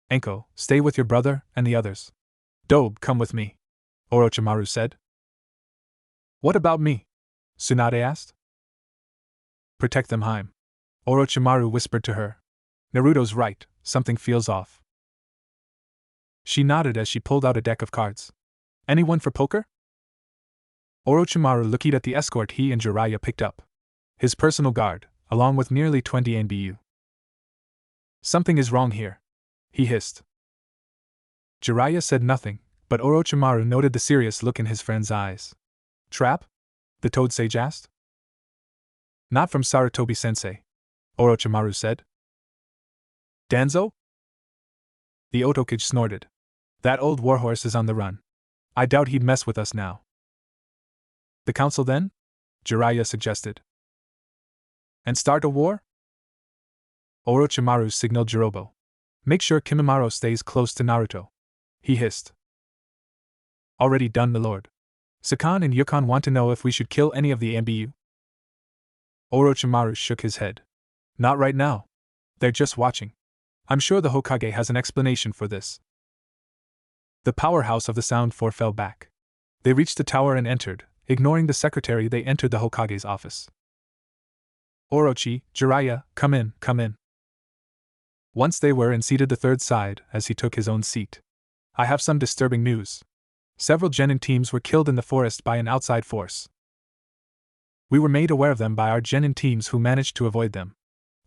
Anko, stay with your brother and the others. Dobe, come with me, Orochimaru said. What about me? Tsunade asked. Protect them, Haim, Orochimaru whispered to her. Naruto's right, something feels off. She nodded as she pulled out a deck of cards. Anyone for poker? Orochimaru looked at the escort he and Jiraiya picked up. His personal guard, along with nearly 20 NBU. Something is wrong here, he hissed. Jiraiya said nothing, but Orochimaru noted the serious look in his friend's eyes. Trap? The Toad Sage asked. Not from Sarutobi-sensei, Orochimaru said. Danzo? The Otokage snorted. That old warhorse is on the run. I doubt he'd mess with us now. The council then? Jiraiya suggested. And start a war? Orochimaru signaled Jirobo. Make sure Kimimaro stays close to Naruto. He hissed. Already done, milord. Sakan and Yukon want to know if we should kill any of the MBU. Orochimaru shook his head. Not right now. They're just watching. I'm sure the Hokage has an explanation for this. The powerhouse of the Sound Four fell back. They reached the tower and entered. Ignoring the secretary, they entered the Hokage's office. Orochi, Jiraiya, come in, come in. Once they were in, seated the third side, as he took his own seat. I have some disturbing news. Several genin teams were killed in the forest by an outside force. We were made aware of them by our genin teams who managed to avoid them,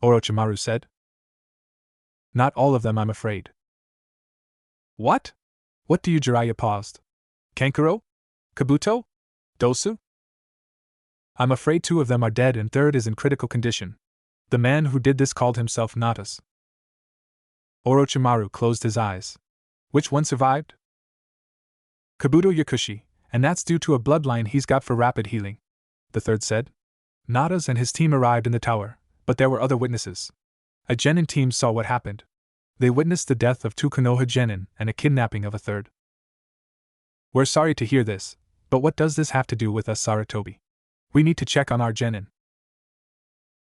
Orochimaru said. Not all of them, I'm afraid. What? What do you? Jiraiya paused. Kankuro? Kabuto? Dosu? I'm afraid 2 of them are dead and 3rd is in critical condition. The man who did this called himself Natas. Orochimaru closed his eyes. Which one survived? Kabuto Yakushi, and that's due to a bloodline he's got for rapid healing, the 3rd said. Natas and his team arrived in the tower, but there were other witnesses. A genin team saw what happened. They witnessed the death of 2 Konoha genin and a kidnapping of a 3rd. We're sorry to hear this, but what does this have to do with us, Sarutobi? We need to check on our genin.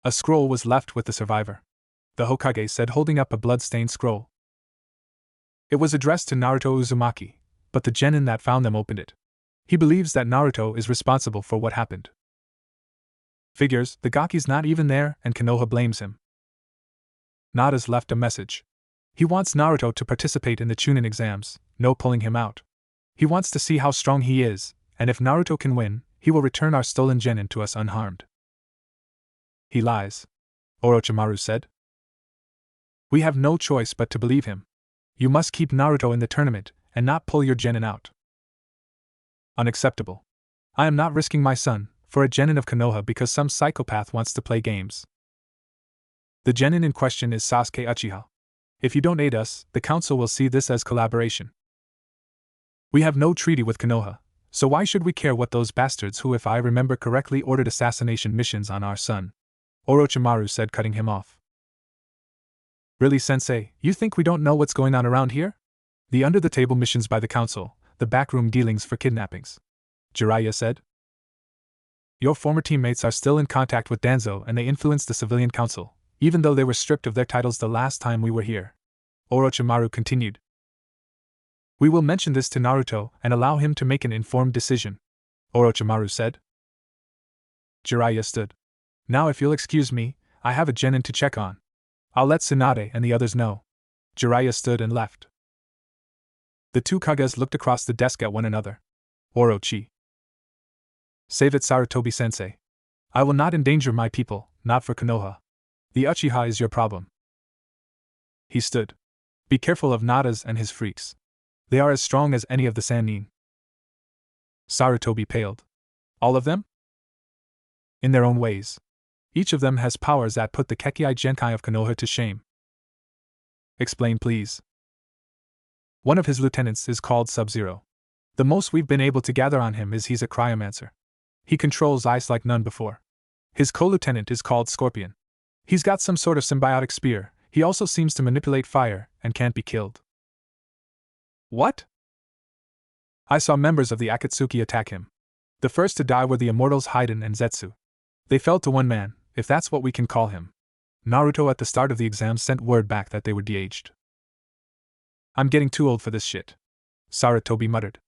A scroll was left with the survivor, the Hokage said, holding up a blood-stained scroll. It was addressed to Naruto Uzumaki, but the genin that found them opened it. He believes that Naruto is responsible for what happened. Figures, the Gaki's not even there and Konoha blames him. Nada's left a message. He wants Naruto to participate in the Chunin exams, no pulling him out. He wants to see how strong he is, and if Naruto can win, he will return our stolen genin to us unharmed. He lies, Orochimaru said. We have no choice but to believe him. You must keep Naruto in the tournament, and not pull your genin out. Unacceptable. I am not risking my son for a genin of Konoha because some psychopath wants to play games. The genin in question is Sasuke Uchiha. If you don't aid us, the council will see this as collaboration. We have no treaty with Konoha, so why should we care what those bastards who, if I remember correctly, ordered assassination missions on our son? Orochimaru said, cutting him off. Really, Sensei, you think we don't know what's going on around here? The under-the-table missions by the council, the backroom dealings for kidnappings, Jiraiya said. Your former teammates are still in contact with Danzo and they influenced the civilian council, even though they were stripped of their titles the last time we were here. Orochimaru continued. We will mention this to Naruto and allow him to make an informed decision, Orochimaru said. Jiraiya stood. Now if you'll excuse me, I have a genin to check on. I'll let Tsunade and the others know. Jiraiya stood and left. The 2 Kages looked across the desk at one another. Orochi. Save it, Sarutobi-sensei. I will not endanger my people, not for Konoha. The Uchiha is your problem. He stood. Be careful of Nadas and his freaks. They are as strong as any of the Sanin. Sarutobi paled. All of them? In their own ways. Each of them has powers that put the Kekkei Genkai of Konoha to shame. Explain, please. One of his lieutenants is called Sub-Zero. The most we've been able to gather on him is he's a cryomancer. He controls ice like none before. His co-lieutenant is called Scorpion. He's got some sort of symbiotic spear. He also seems to manipulate fire and can't be killed. What? I saw members of the Akatsuki attack him. The first to die were the immortals Haiden and Zetsu. They fell to one man, if that's what we can call him. Naruto at the start of the exam sent word back that they were de-aged. I'm getting too old for this shit, Sarutobi muttered.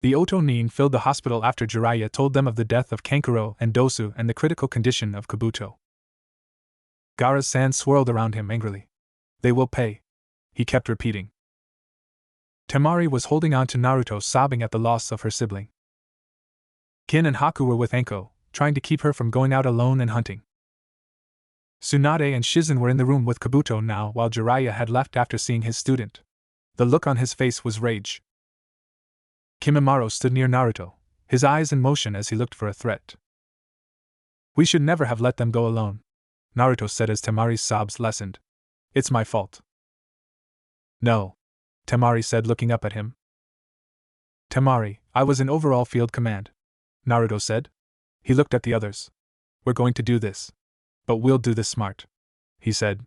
The Otonin filled the hospital after Jiraiya told them of the death of Kankuro and Dosu and the critical condition of Kabuto. Gaara's-san swirled around him angrily. They will pay, he kept repeating. Temari was holding on to Naruto, sobbing at the loss of her sibling. Kin and Haku were with Anko, trying to keep her from going out alone and hunting. Tsunade and Shizen were in the room with Kabuto now, while Jiraiya had left after seeing his student. The look on his face was rage. Kimimaro stood near Naruto, his eyes in motion as he looked for a threat. We should never have let them go alone, Naruto said as Temari's sobs lessened. It's my fault. No, Temari said, looking up at him. Temari, I was in overall field command, Naruto said. He looked at the others. We're going to do this. But we'll do this smart, he said.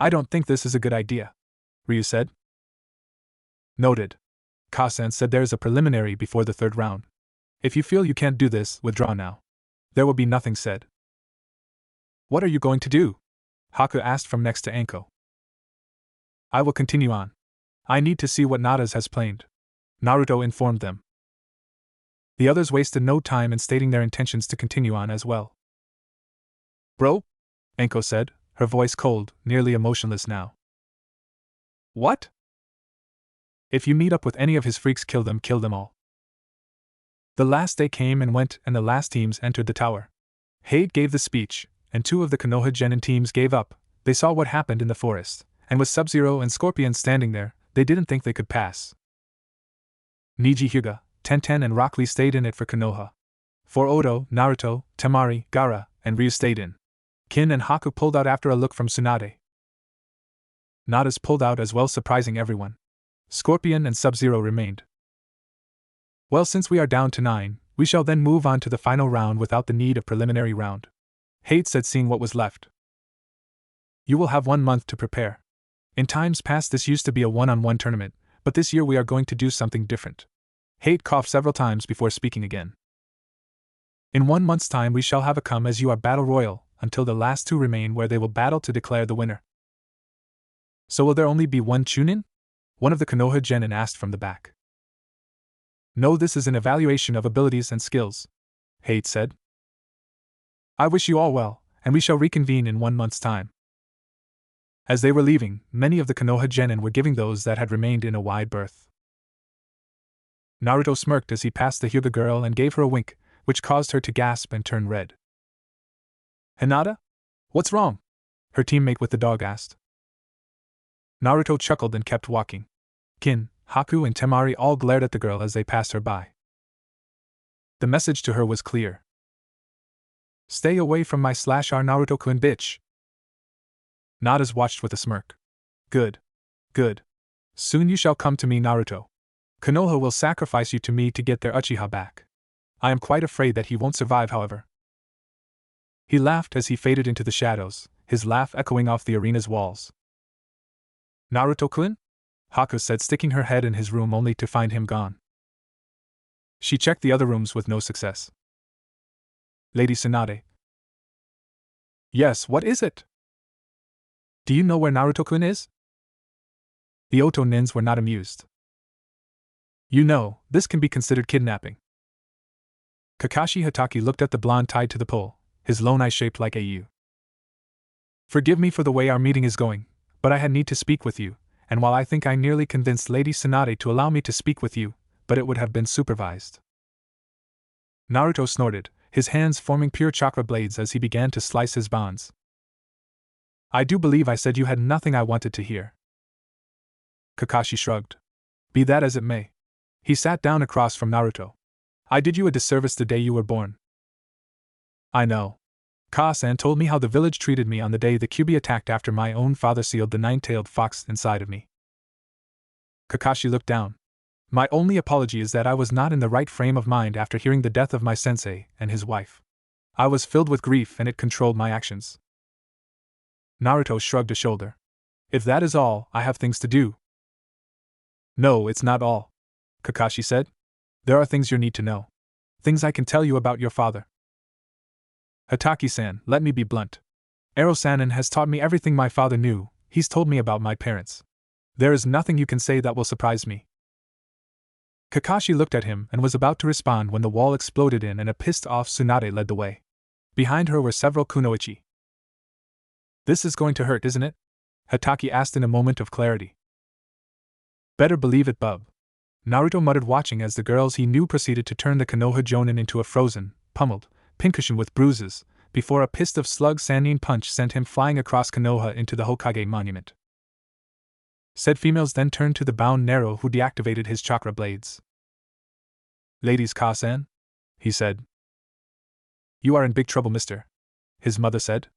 I don't think this is a good idea, Ryu said. Noted. Kasan said there's a preliminary before the third round. If you feel you can't do this, withdraw now. There will be nothing said. What are you going to do? Haku asked from next to Anko. I will continue on. I need to see what Nada's has planned, Naruto informed them. The others wasted no time in stating their intentions to continue on as well. Bro? Anko said, her voice cold, nearly emotionless now. What? If you meet up with any of his freaks, kill them all. The last day came and went, and the last teams entered the tower. Hate gave the speech, and 2 of the Konoha Genin teams gave up. They saw what happened in the forest, and with Sub-Zero and Scorpion standing there, they didn't think they could pass. Niji Hyuga, Tenten and Rock Lee stayed in it for Konoha. For Odo, Naruto, Temari, Gaara, and Ryu stayed in. Kin and Haku pulled out after a look from Tsunade. Nada's pulled out as well, surprising everyone. Scorpion and Sub-Zero remained. Well, since we are down to 9, we shall then move on to the final round without the need of preliminary round, Hate said, seeing what was left. You will have 1 month to prepare. In times past this used to be a one-on-one tournament, but this year we are going to do something different. Hate coughed several times before speaking again. In 1 month's time we shall have a come as you are battle royal, until the last 2 remain where they will battle to declare the winner. So will there only be 1 Chunin? One of the Konoha Genin asked from the back. No, this is an evaluation of abilities and skills, Hate said. I wish you all well, and we shall reconvene in 1 month's time. As they were leaving, many of the Konoha Genin were giving those that had remained in a wide berth. Naruto smirked as he passed the Hyuga girl and gave her a wink, which caused her to gasp and turn red. Hinata? What's wrong? Her teammate with the dog asked. Naruto chuckled and kept walking. Kin, Haku and Temari all glared at the girl as they passed her by. The message to her was clear. Stay away from my / our Naruto-kun, bitch. Nada's watched with a smirk. Good. Good. Soon you shall come to me, Naruto. Konoha will sacrifice you to me to get their Uchiha back. I am quite afraid that he won't survive, however. He laughed as he faded into the shadows, his laugh echoing off the arena's walls. Naruto-kun? Haku said, sticking her head in his room only to find him gone. She checked the other rooms with no success. Lady Tsunade. Yes, what is it? Do you know where Naruto-kun is? The Oto Nins were not amused. You know, this can be considered kidnapping. Kakashi Hatake looked at the blonde tied to the pole, his lone eye shaped like a U. Forgive me for the way our meeting is going, but I had need to speak with you, and while I think I nearly convinced Lady Tsunade to allow me to speak with you, but it would have been supervised. Naruto snorted, his hands forming pure chakra blades as he began to slice his bonds. I do believe I said you had nothing I wanted to hear. Kakashi shrugged. Be that as it may. He sat down across from Naruto. I did you a disservice the day you were born. I know. Ka-san told me how the village treated me on the day the Kyuubi attacked after my own father sealed the 9-tailed fox inside of me. Kakashi looked down. My only apology is that I was not in the right frame of mind after hearing the death of my sensei and his wife. I was filled with grief and it controlled my actions. Naruto shrugged a shoulder. If that is all, I have things to do. No, it's not all, Kakashi said. There are things you need to know. Things I can tell you about your father. Hatake-san, let me be blunt. Sanin has taught me everything my father knew. He's told me about my parents. There is nothing you can say that will surprise me. Kakashi looked at him and was about to respond when the wall exploded in and a pissed-off Tsunade led the way. Behind her were several kunoichi. This is going to hurt, isn't it? Hatake asked in a moment of clarity. Better believe it, bub. Naruto muttered, watching as the girls he knew proceeded to turn the Konoha Jonin into a frozen, pummeled, pincushion with bruises, before a pist of slug Sanin punch sent him flying across Konoha into the Hokage monument. Said females then turned to the bound Nero, who deactivated his chakra blades. Ladies, Ka-san? He said. You are in big trouble, mister. His mother said.